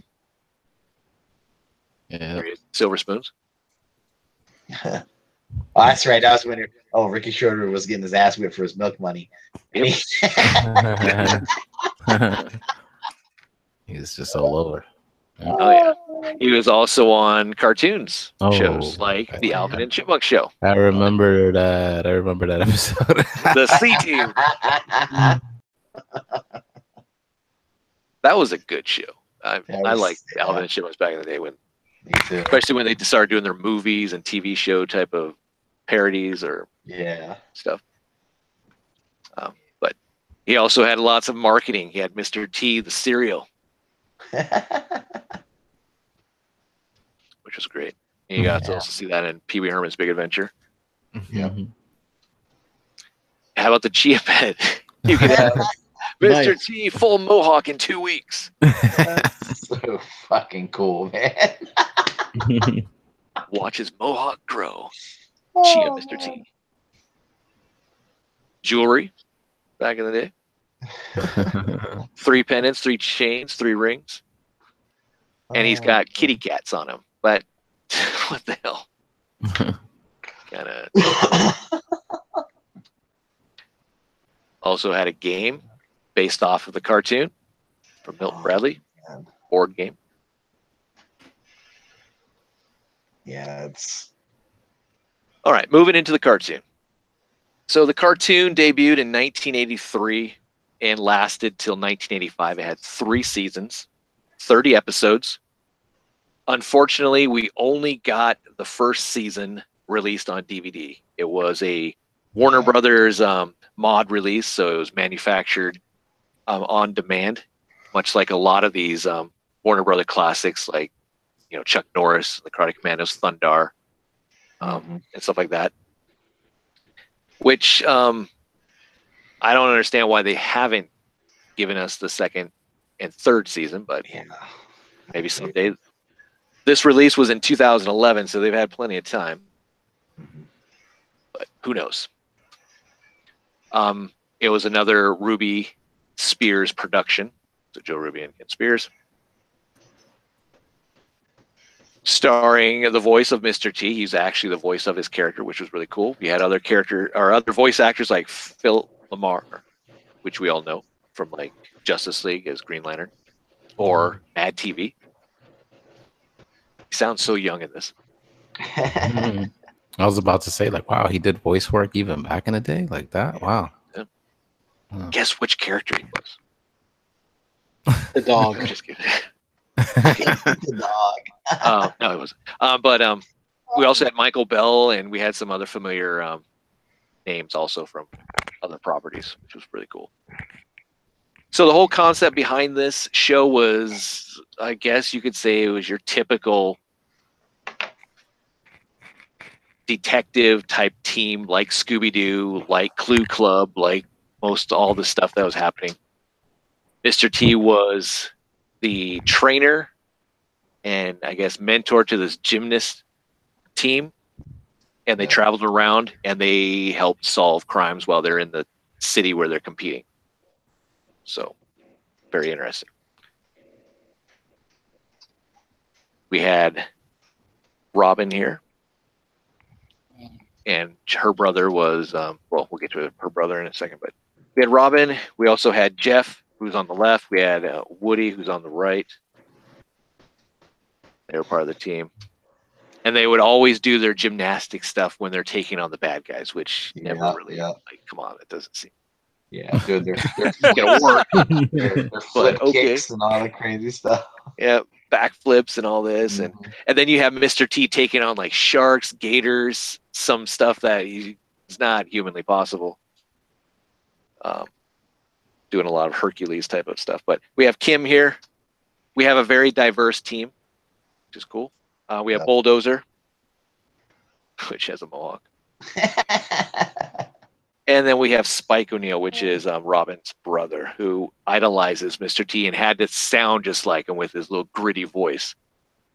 Yeah. Silver Spoons. Oh, that's right. That was when Ricky Schroeder was getting his ass whipped for his milk money. Yep. He's just all over. Oh yeah. He was also on cartoons shows like the Alvin and Chipmunk Show. I remember that. I remember that episode. The C Team. That was a good show. I liked Alvin and Chipmunks back in the day especially when they started doing their movies and TV show type of parodies or stuff. But he also had lots of marketing. He had Mr. T, the cereal, which was great. And you got to also see that in Pee Wee Herman's Big Adventure. Yeah. How about the Chia Pet? You could have Mr. T full mohawk in 2 weeks. That's so fucking cool, man. Watch his mohawk grow. Chia Mr. T. Jewelry back in the day. 3 pendants, 3 chains, 3 rings. And he's got kitty cats on him. But what the hell? Kind of. Also had a game based off of the cartoon from Milton Bradley. Board game. Yeah, it's all right. Moving into the cartoon. So the cartoon debuted in 1983 and lasted till 1985. It had 3 seasons, 30 episodes. Unfortunately, we only got the first season released on DVD. It was a Warner Brothers mod release, so it was manufactured on demand, much like a lot of these Warner Brother classics, like Chuck Norris, the Karate Commandos, Thundar, and stuff like that. Which I don't understand why they haven't given us the second and third season, but maybe someday. This release was in 2011, so they've had plenty of time. But who knows? It was another Ruby Spears production. So Joe Ruby and Ken Spears. Starring the voice of Mr. T. He's actually the voice of his character, which was really cool. We had other voice actors like Phil Lamar, which we all know from like Justice League as Green Lantern, or Mad TV. He sounds so young in this. I was about to say, like, wow, he did voice work even back in the day, like that. Wow. Yeah. Guess which character he was? The dog. Just kidding. the dog. No, it wasn't. But we also had Michael Bell, and we had some other familiar names also from other properties, which was really cool. So the whole concept behind this show was, I guess you could say, it was your typical detective type team, like Scooby-Doo, like Clue Club, like most all the stuff that was happening. Mr. T was the trainer and I guess mentor to this gymnast team, and they traveled around and they helped solve crimes while they're in the city where they're competing. So very interesting. We had Robin here, and her brother was well, we'll get to her brother in a second, but we had Robin. We also had Jeff, who's on the left. We had Woody, who's on the right. They were part of the team. And they would always do their gymnastic stuff when they're taking on the bad guys, which never really, like, come on, it doesn't seem. Yeah, dude, they're gonna work. They're flip kicks and all that crazy stuff. Yeah, backflips and all this. And then you have Mr. T taking on like sharks, gators, some stuff that is not humanly possible. Doing a lot of Hercules type of stuff. But we have Kim here. We have a very diverse team, which is cool. We have Bulldozer, which has a mohawk. And then we have Spike O'Neill, which is Robin's brother, who idolizes Mr. T and had to sound just like him with his little gritty voice.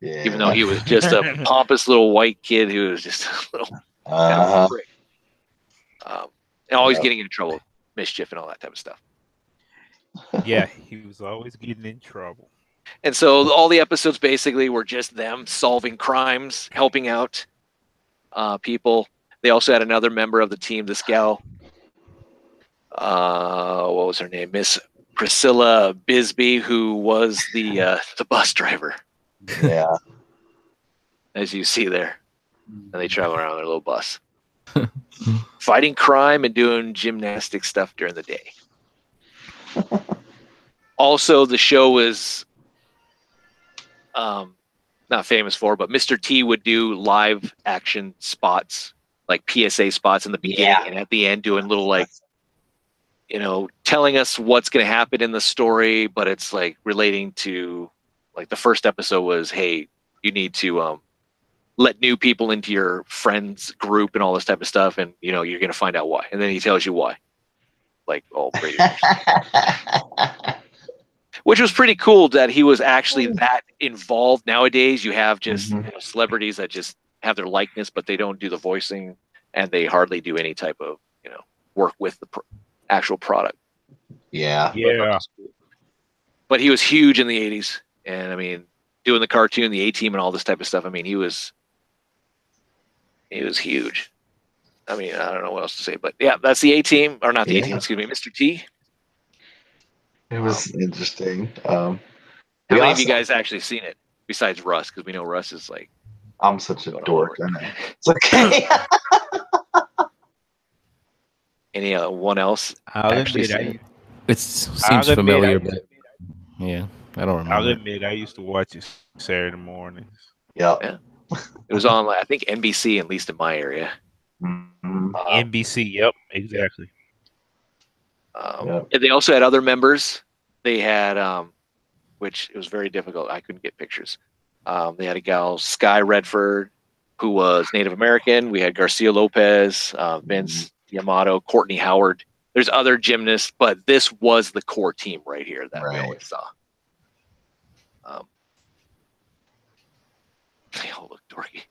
Yeah. Even though he was just a pompous little white kid who was just a little kind of prick. And always getting into trouble, mischief, and all that type of stuff. Yeah, he was always getting in trouble. And so all the episodes basically were just them solving crimes, helping out people. They also had another member of the team, this gal. What was her name? Miss Priscilla Bisbee, who was the bus driver. Yeah. As you see there. And they travel around their little bus. Fighting crime and doing gymnastic stuff during the day. Also, the show was not famous for, but Mr. T would do live action spots, like PSA spots in the beginning and at the end, doing little telling us what's going to happen in the story, but it's like relating to, like the first episode was, hey, you need to let new people into your friends group and all this type of stuff, and you're going to find out why, and then he tells you why, like all Brady. Which was pretty cool that he was actually that involved. Nowadays, you have just celebrities that just have their likeness, but they don't do the voicing, and they hardly do any type of work with the actual product. Yeah. But he was huge in the 80s, and I mean, doing the cartoon, the A-Team, and all this type of stuff. I mean, he was huge. I mean, I don't know what else to say, but yeah, that's the A-Team, or not the A-Team. Excuse me, Mr. T. It was interesting. How many of you guys actually seen it besides Russ? Because we know Russ is like. I'm such a dork. I know. It's okay. Anyone else? It seems familiar, but yeah, I don't remember. I'll admit, I used to watch it Saturday mornings. Yeah. It was on, I think, NBC, at least in my area. NBC, yep, exactly. And they also had other members. They had, which it was very difficult. I couldn't get pictures. They had a gal, Sky Redford, who was Native American. We had Garcia Lopez, Vince Yamato, Courtney Howard. There's other gymnasts, but this was the core team right here that we always saw. They all look dorky.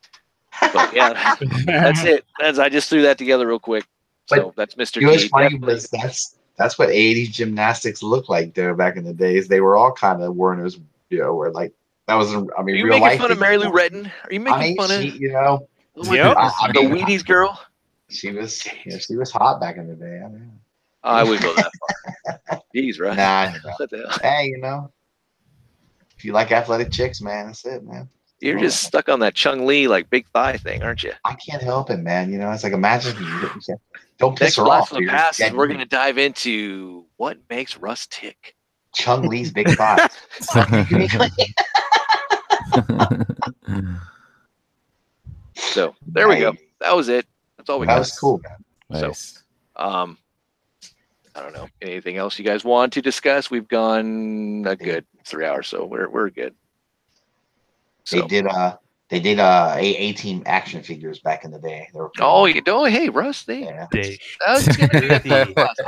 But yeah, that's it. I just threw that together real quick. So that's Mr. T. What's funny was that's what 80s gymnastics looked like there back in the days. They were all kind of wearing those, were like, that was, I mean, are you real making life. Fun of Mary Lou Retton? Are you making fun of, oh my goodness, the Wheaties girl? She was hot back in the day. I mean, I wouldn't go that far. Jeez, right? Nah, hey, if you like athletic chicks, man, that's it, man. You're just stuck on that Chung Lee like big thigh thing, aren't you? I can't help it, man. It's like imagine you don't piss Next her Blast off. From the Past, we're going to dive into what makes Russ tick. Chung Lee's big thigh. So there we go. That was it. That's all we got. That was cool, man. Nice. So, I don't know. Anything else you guys want to discuss? We've gone a good 3 hours, so we're good. So. They did A-Team action figures back in the day. They were hey, Russ, I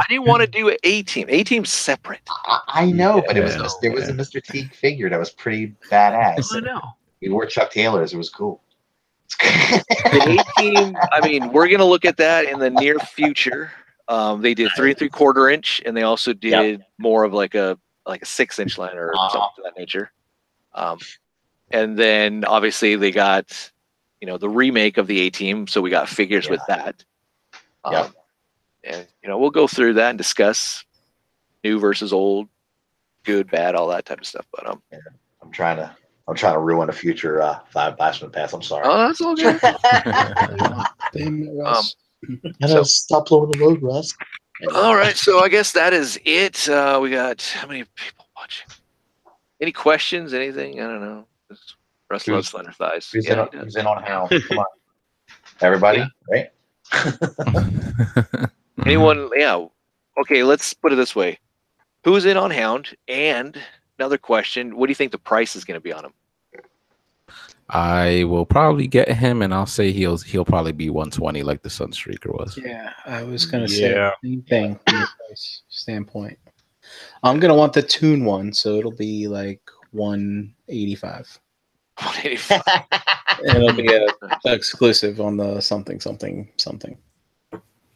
didn't want to do A-Team. A-Team's separate. I know, but there was a Mr. T figure that was pretty badass. I know. He wore Chuck Taylors. It was cool. The A-Team, I mean, we're gonna look at that in the near future. They did 3 3/4 inch, and they also did more of like a 6-inch line or something of that nature. And then obviously they got, the remake of the A-Team, so we got figures with that. And we'll go through that and discuss new versus old, good, bad, all that type of stuff. But I'm trying to ruin a future 5 Blast from the Past. I'm sorry. Oh, that's all good. Damn it, Russ. Stop blowing the load, Russ. All right, so I guess that is it. We got how many people watching? Any questions? Anything? I don't know. Russ loves slender thighs. Who's in on Hound? Come on, everybody, right? Anyone? Yeah. Okay, let's put it this way: who's in on Hound? And another question: what do you think the price is going to be on him? I will probably get him, and I'll say he'll probably be 120 like the Sunstreaker was. Yeah, I was gonna say the same thing from the price standpoint. I'm gonna want the Toon one, so it'll be like 185. 185. And it'll be a exclusive on the something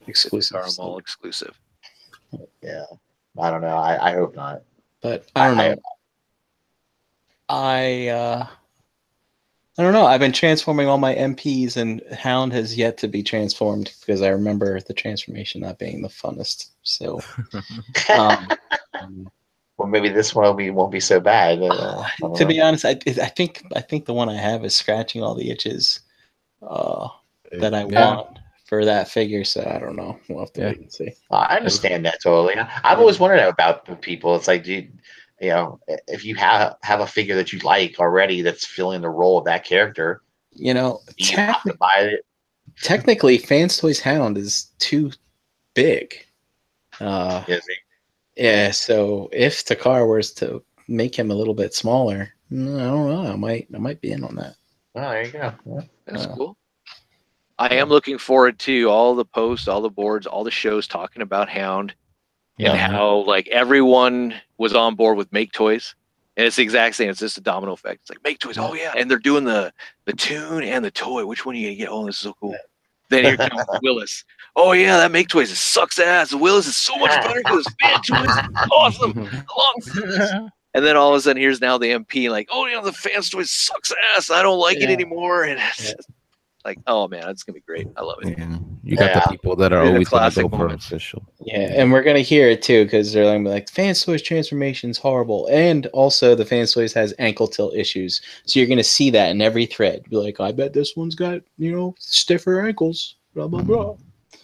exclusive. Caramel exclusive. Yeah, I don't know. I hope not. But I don't know. I don't know. I've been transforming all my MPs, and Hound has yet to be transformed because I remember the transformation not being the funnest. So, well, maybe this one won't be so bad. To be honest, I think the one I have is scratching all the itches that I want for that figure. So I don't know. We'll have to wait and see. I understand that totally. I've always wondered about the people. It's like, you know, if you have a figure that you like already that's filling the role of that character, you know, you have to buy it. Technically, Fans Toys Hound is too big. Yeah, so if Takara was to make him a little bit smaller, I don't know. I might be in on that. Oh, there you go. Yeah. That's cool. I am looking forward to all the posts, all the boards, all the shows talking about Hound and how like everyone was on board with Make Toys. And it's the exact same. It's just a domino effect. It's like Make Toys. Oh yeah, and they're doing the tune and the toy. Which one are you gonna get? Oh, this is so cool. Then here comes Willis. Oh yeah, that Make Toys sucks ass. The Willis is so much better because Fan Toys is awesome. And then all of a sudden, here's now the MP like, oh yeah, the Fan Toys sucks ass. I don't like it anymore. And it's just like, oh man, it's gonna be great. I love it. Yeah. You got the people that are always gonna go for official. Yeah, and we're gonna hear it too because they're like Fan Toys transformation is horrible, and also the Fan Toys has ankle tilt issues. So you're gonna see that in every thread. Be like, I bet this one's got stiffer ankles. Blah blah blah.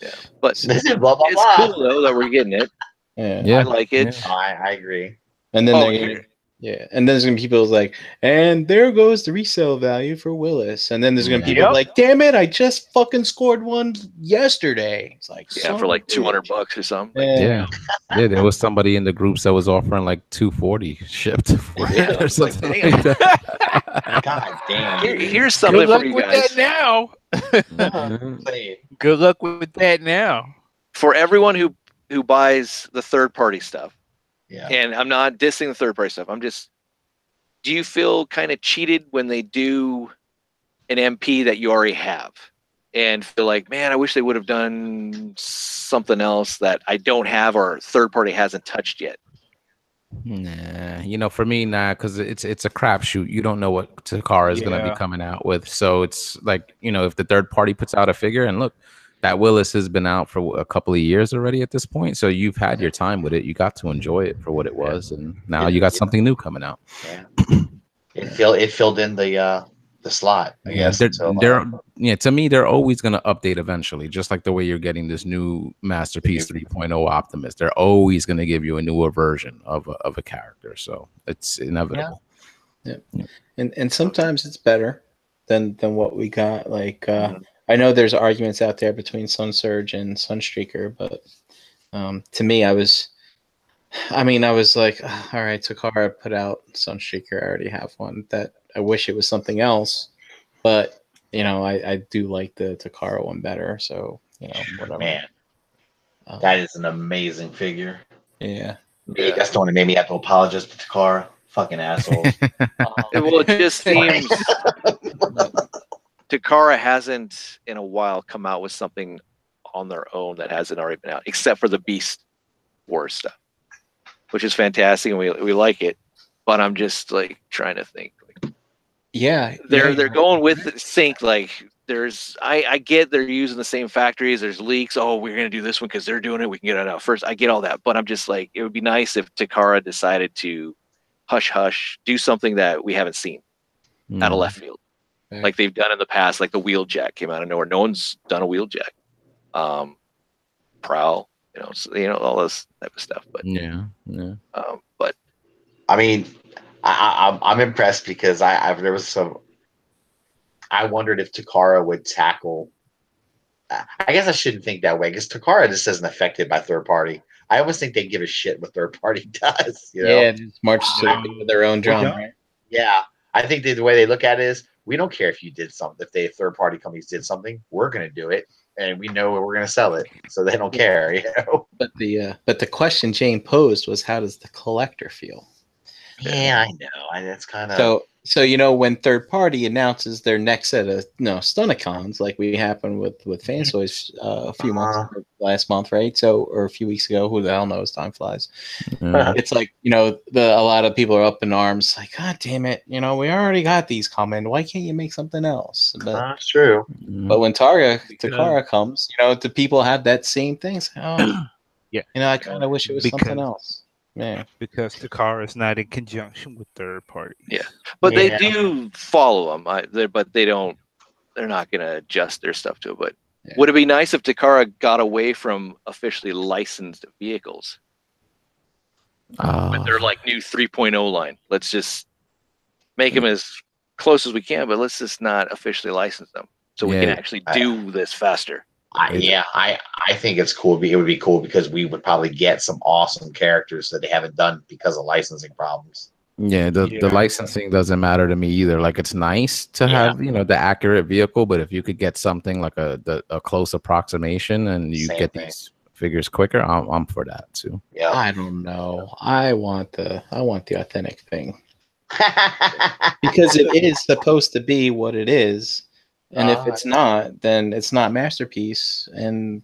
Yeah, but This is blah, blah, it's blah. cool though that we're getting it. Yeah, I like it. Yeah. I agree. And then and then there's gonna be people like, and there goes the resale value for Willis. And then there's gonna be people like, damn it, I just fucking scored one yesterday. It's like, for like $200 or something. Yeah, there was somebody in the groups that was offering like $240 shipped for it or something. Like that. God damn. Here's something for you guys. Good luck with that now. For everyone who buys the third party stuff. Yeah. And I'm not dissing the third party stuff. Do you feel kind of cheated when they do an MP that you already have and feel like, man, I wish they would have done something else that I don't have or third party hasn't touched yet? Nah, for me, because it's a crapshoot. You don't know what Takara is going to be coming out with. So it's like, if the third party puts out a figure, and look, that Willis has been out for a couple of years already at this point. So you've had your time with it. You got to enjoy it for what it was. And now you got something new coming out. Yeah. It filled in the slot, I guess. To me, they're always going to update eventually, just like the way you're getting this new Masterpiece 3.0 Optimus. They're always going to give you a newer version of a character. So it's inevitable. Yeah. And sometimes it's better than what we got. Like, I know there's arguments out there between Sun Surge and Sunstreaker, but to me, I was like, all right, Takara put out Sunstreaker. I already have one. That I wish it was something else, but I do like the Takara one better. So whatever. Man, that is an amazing figure. Yeah. That's the one that made me have to apologize to Takara. Fucking assholes. Well, it just seems Takara hasn't in a while come out with something on their own that hasn't already been out, except for the Beast Wars stuff, which is fantastic and we like it. But I'm just like trying to think. They're going with the sync. Like I get they're using the same factories. There's leaks. Oh, we're gonna do this one because they're doing it. We can get it out first. I get all that, but I'm just like, it would be nice if Takara decided to hush, do something that we haven't seen out of left field. Like they've done in the past, like the Wheeljack came out of nowhere. No one's done a Wheeljack. Prowl, all this type of stuff. But but I mean, I'm impressed because I wondered if Takara would tackle. I guess I shouldn't think that way because Takara just isn't affected by third party. I almost think they give a shit what third party does. Yeah, just march to their own drum. Right? Yeah, I think the way they look at it is we don't care if you did something. If they third party companies did something, we're going to do it, and we know we're going to sell it, so they don't care. You know. But the question Jane posed was, how does the collector feel? Yeah, I know. That's kind of So when third party announces their next set of Stunticons, like we happened with Fansoys a few months last month, right? So or a few weeks ago, who the hell knows? Time flies. It's like a lot of people are up in arms, like, God damn it, we already got these coming. Why can't you make something else? But that's true. But when Takara comes, the people have that same thing. So, yeah, I kind of wish it was something else. Yeah, because Takara is not in conjunction with third parties. Yeah, but they do follow them. But they don't. They're not going to adjust their stuff to it. But would it be nice if Takara got away from officially licensed vehicles? With their like new 3.0 line. Let's just make them as close as we can, but let's just not officially license them so we can actually do this faster. I think it's cool. It would be cool because we would probably get some awesome characters that they haven't done because of licensing problems. Yeah, the licensing doesn't matter to me either. Like, it's nice to have the accurate vehicle, but if you could get something like a close approximation and you get these figures quicker, I'm for that too. Yeah, I don't know. I want the authentic thing because it is supposed to be what it is. And if it's not, then it's not Masterpiece. And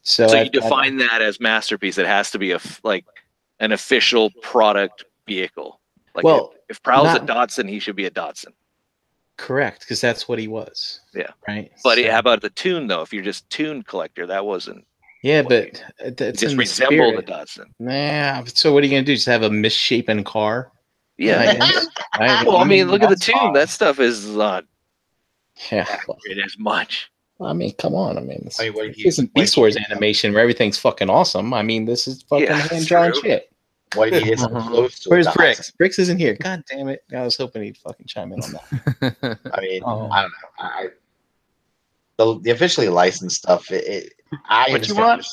so you define that as Masterpiece. It has to be an official product vehicle. Like, if Prowl's a Datsun, he should be a Datsun. Correct, because that's what he was. Yeah. Right. But how about the tune though? If you're just tune collector, that wasn't. Yeah, but it's just resembled the Datsun. Nah. So what are you gonna do? Just have a misshapen car? Yeah. Well, I mean, look at the tune. That stuff is not. It as much. I mean, come on. I mean, this isn't Beast Wars animation where everything's fucking awesome. I mean, this is fucking hand-drawn shit. What did he get so close to? Where's Bricks? Bricks isn't here. God damn it. I was hoping he'd fucking chime in on that. I mean, I don't know. The officially licensed stuff, what you want?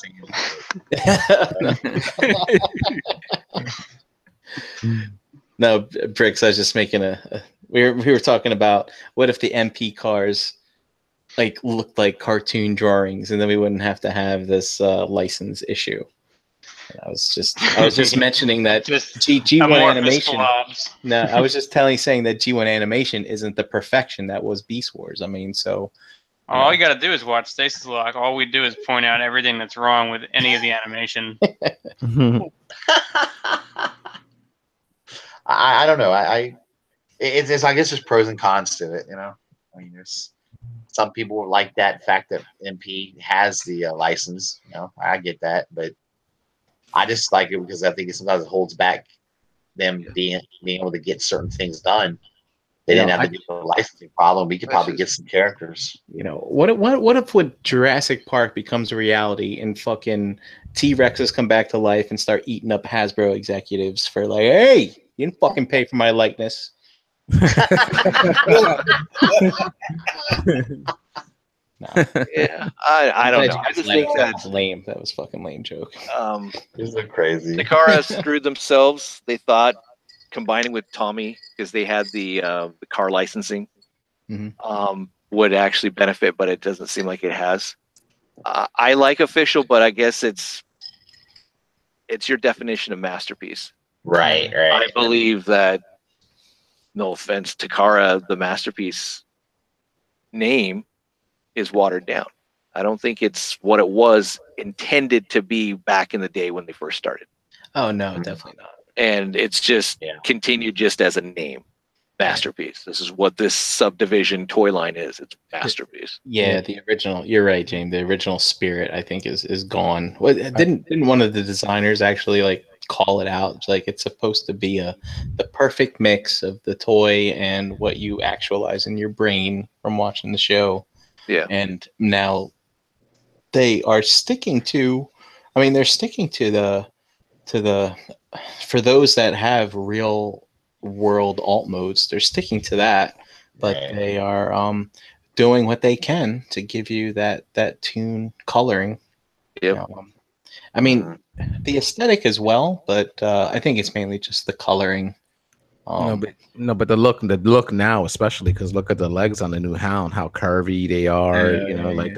No, Bricks, I was just making we were talking about what if the MP cars looked like cartoon drawings, and then we wouldn't have to have this license issue. And I was just mentioning that G1 animation. No, I was just saying that G1 animation isn't the perfection that was Beast Wars. I mean, so all you got to do is watch Stasis Lock. All we do is point out everything that's wrong with any of the animation. I don't know. I guess there's pros and cons to it. I mean, there's some people like that fact that MP has the license. I get that, but I just like it because I think sometimes it holds back them being able to get certain things done. They didn't have to do a licensing problem. We could probably get some characters. What if Jurassic Park becomes a reality and fucking T-Rexes come back to life and start eating up Hasbro executives for hey, you didn't fucking pay for my likeness. No. Yeah, I don't know. I just think that's lame. That was fucking lame joke. These are crazy. Takara screwed themselves. They thought combining with Tommy because they had the car licensing would actually benefit, but it doesn't seem like it has. I like official, but I guess it's your definition of masterpiece. Right. I believe that. No offense, Takara, the Masterpiece name is watered down. I don't think it's what it was intended to be back in the day when they first started. Oh, no, definitely not. And it's just continued just as a name. Masterpiece. This is what this subdivision toy line is. It's Masterpiece. Yeah, the original. You're right, James. The original spirit, I think, is gone. Well, didn't one of the designers actually call it out? It's supposed to be the perfect mix of the toy and what you actualize in your brain from watching the show. Yeah. And now they are sticking to. I mean, they're sticking to the for those that have real world alt modes, they're sticking to that, but they are doing what they can to give you that tune coloring. I mean, the aesthetic as well, but I think it's mainly just the coloring. But the look now, especially because look at the legs on the new Hound, how curvy they are.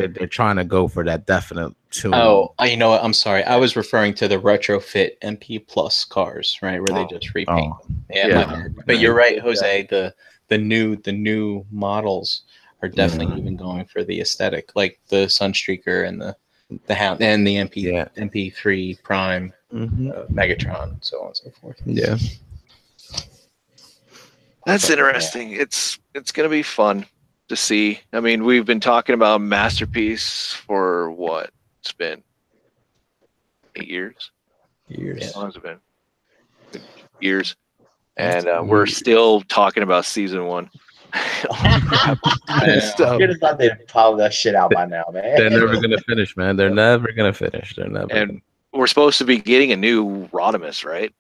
They're trying to go for that definite tune. Oh, you know what? I'm sorry. I was referring to the retrofit MP Plus cars, right, where they just repaint them. Yeah, but you're right, Jose. The new models are definitely even going for the aesthetic, like the Sunstreaker and the Hound and the MP3 Prime, Megatron, so on and so forth. Yeah. That's interesting. It's going to be fun to see. I mean, we've been talking about Masterpiece for what? It's been 8 years. How long has it been? Years. And we're still talking about season 1. You'd have thought they'd plow that shit out by now, man. They're never going to finish, man. They're never going to finish. And we're supposed to be getting a new Rodimus, right?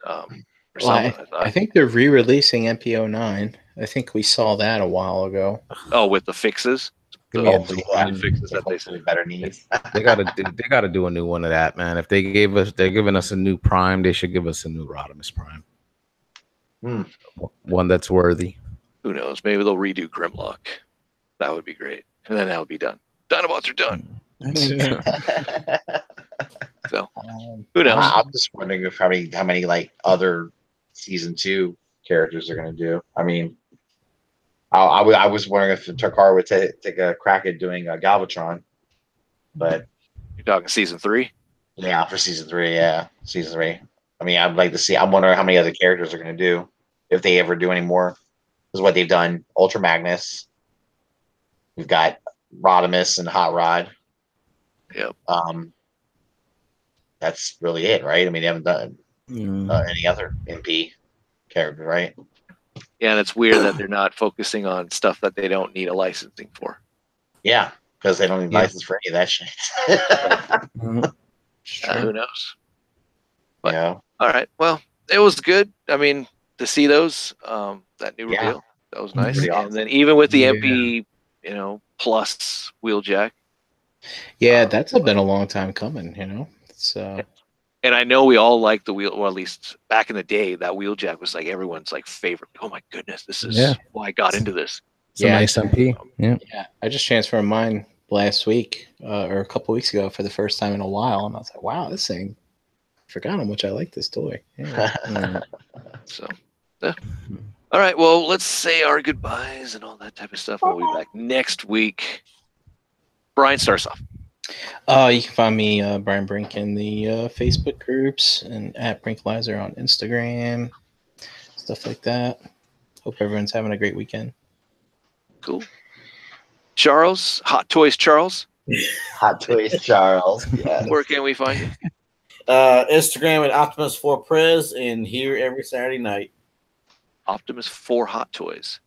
I think they're re-releasing MP09. I think we saw that a while ago. Oh, with the fixes. The fixes that they say better needs. They gotta do a new one of that, man. If they're giving us a new Prime, they should give us a new Rodimus Prime. One that's worthy. Who knows? Maybe they'll redo Grimlock. That would be great, and then that would be done. Dinobots are done. So who knows? I'm just wondering if how many like other season 2 characters are going to do. I mean, I was wondering if Takara would take a crack at doing Galvatron, but you're talking season 3. Yeah, for season 3. Yeah, season 3. I mean, I'd like to see. I'm wondering how many other characters are going to do if they ever do any more. This is what they've done. Ultra Magnus. We've got Rodimus and Hot Rod. Yep. That's really it, right? I mean, they haven't done any other MP character, right? Yeah, and it's weird that they're not focusing on stuff that they don't need a licensing for. Yeah, because they don't need license for any of that shit. Who knows? But, all right. Well, it was good. I mean, to see those, that new reveal, that was nice. Awesome. And then even with the MP, plus Wheeljack. Yeah, that's been a long time coming, So, and I know we all like the wheel, or at least back in the day, that Wheeljack was like everyone's like favorite. Oh my goodness, this is why I got into this. It's a nice MP. Yeah, I just transferred mine last week or a couple weeks ago for the first time in a while, and I was like, wow, this thing. I forgot how much I like this toy. Yeah. So, all right. Well, let's say our goodbyes and all that type of stuff. We'll be back next week. Brian, start us off. You can find me, Brian Brink, in the Facebook groups and at Brinklizer on Instagram, stuff like that. Hope everyone's having a great weekend. Cool. Charles, Hot Toys Charles. Hot Toys Charles. Yes. Where can we find you? Instagram at Optimus4Prez and here every Saturday night. Optimus4 Hot Toys.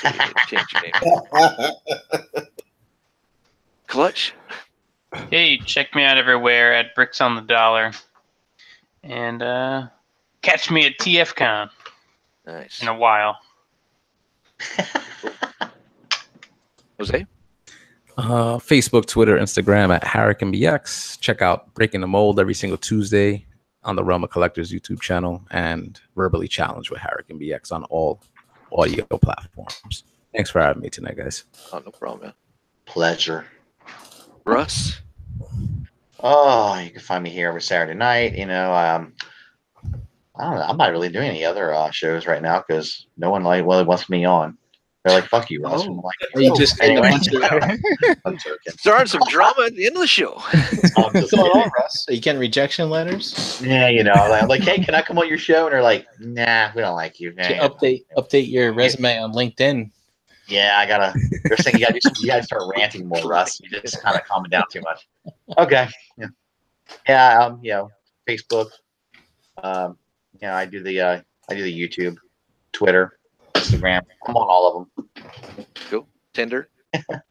So you can change your name. Clutch. Hey, check me out everywhere at Bricks on the Dollar. And catch me at TFCon. Nice. In a while. Jose? Facebook, Twitter, Instagram at HarricanBX. Check out Breaking the Mold every single Tuesday on the Realm of Collectors YouTube channel and Verbally Challenged with HarricanBX on all audio platforms. Thanks for having me tonight, guys. Oh, no problem, man. Pleasure. Russ? Oh, you can find me here every Saturday night. I don't know. I'm not really doing any other shows right now because no one really wants me on. They're like, "Fuck you, Russ." I'm like, you just anyway. I'm joking. Starting some drama at the end of the show. What's going on, Russ? Are you getting rejection letters? Yeah, I'm like, "Hey, can I come on your show?" And they're like, "Nah, we don't like you." Update your resume on LinkedIn. Yeah, they're saying you gotta start ranting more, Russ. You just kind of calm it down too much. Okay. Yeah. Facebook. I do the YouTube, Twitter, Instagram. I'm on all of them. Cool. Tinder.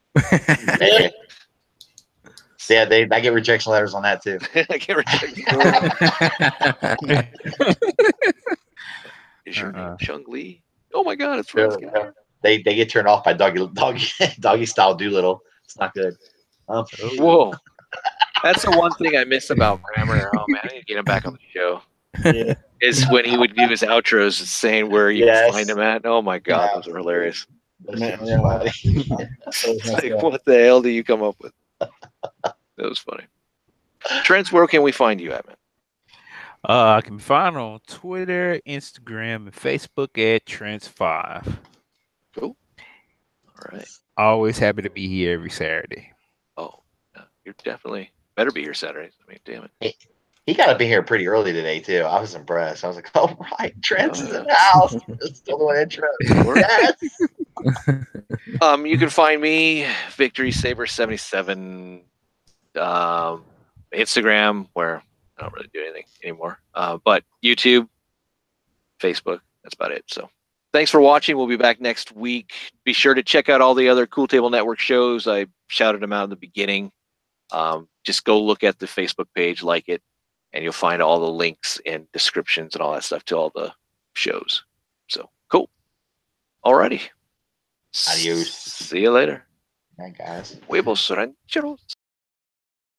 I get rejection letters on that too. I get rejection. Is your name Chung Lee? Oh my God, it's Russ. They get turned off by doggy style Doolittle. It's not good. Whoa. That's the one thing I miss about Grammar. Oh man, I need to get him back on the show. Yeah. is when he would do his outros saying where you can find him at. Oh my god, those were hilarious. It's like, what the hell do you come up with? That was funny. Trent, where can we find you at, man? I can be found on Twitter, Instagram, and Facebook at Trents5. Cool. All right. Always happy to be here every Saturday. Oh, yeah, you're definitely better be here Saturdays. I mean, damn it. He got to be here pretty early today too. I was impressed. I was like, "Oh right, Trent's in the house." Still the way Trent. Yes. You can find me Victory Saber 77, Instagram, where I don't really do anything anymore. But YouTube, Facebook, that's about it. So thanks for watching. We'll be back next week. Be sure to check out all the other Cool Table Network shows. I shouted them out in the beginning. Just go look at the Facebook page, like it, and you'll find all the links and descriptions and all that stuff to all the shows. So cool. Alrighty. Adios. See you later. Bye, guys. Huevos rancheros.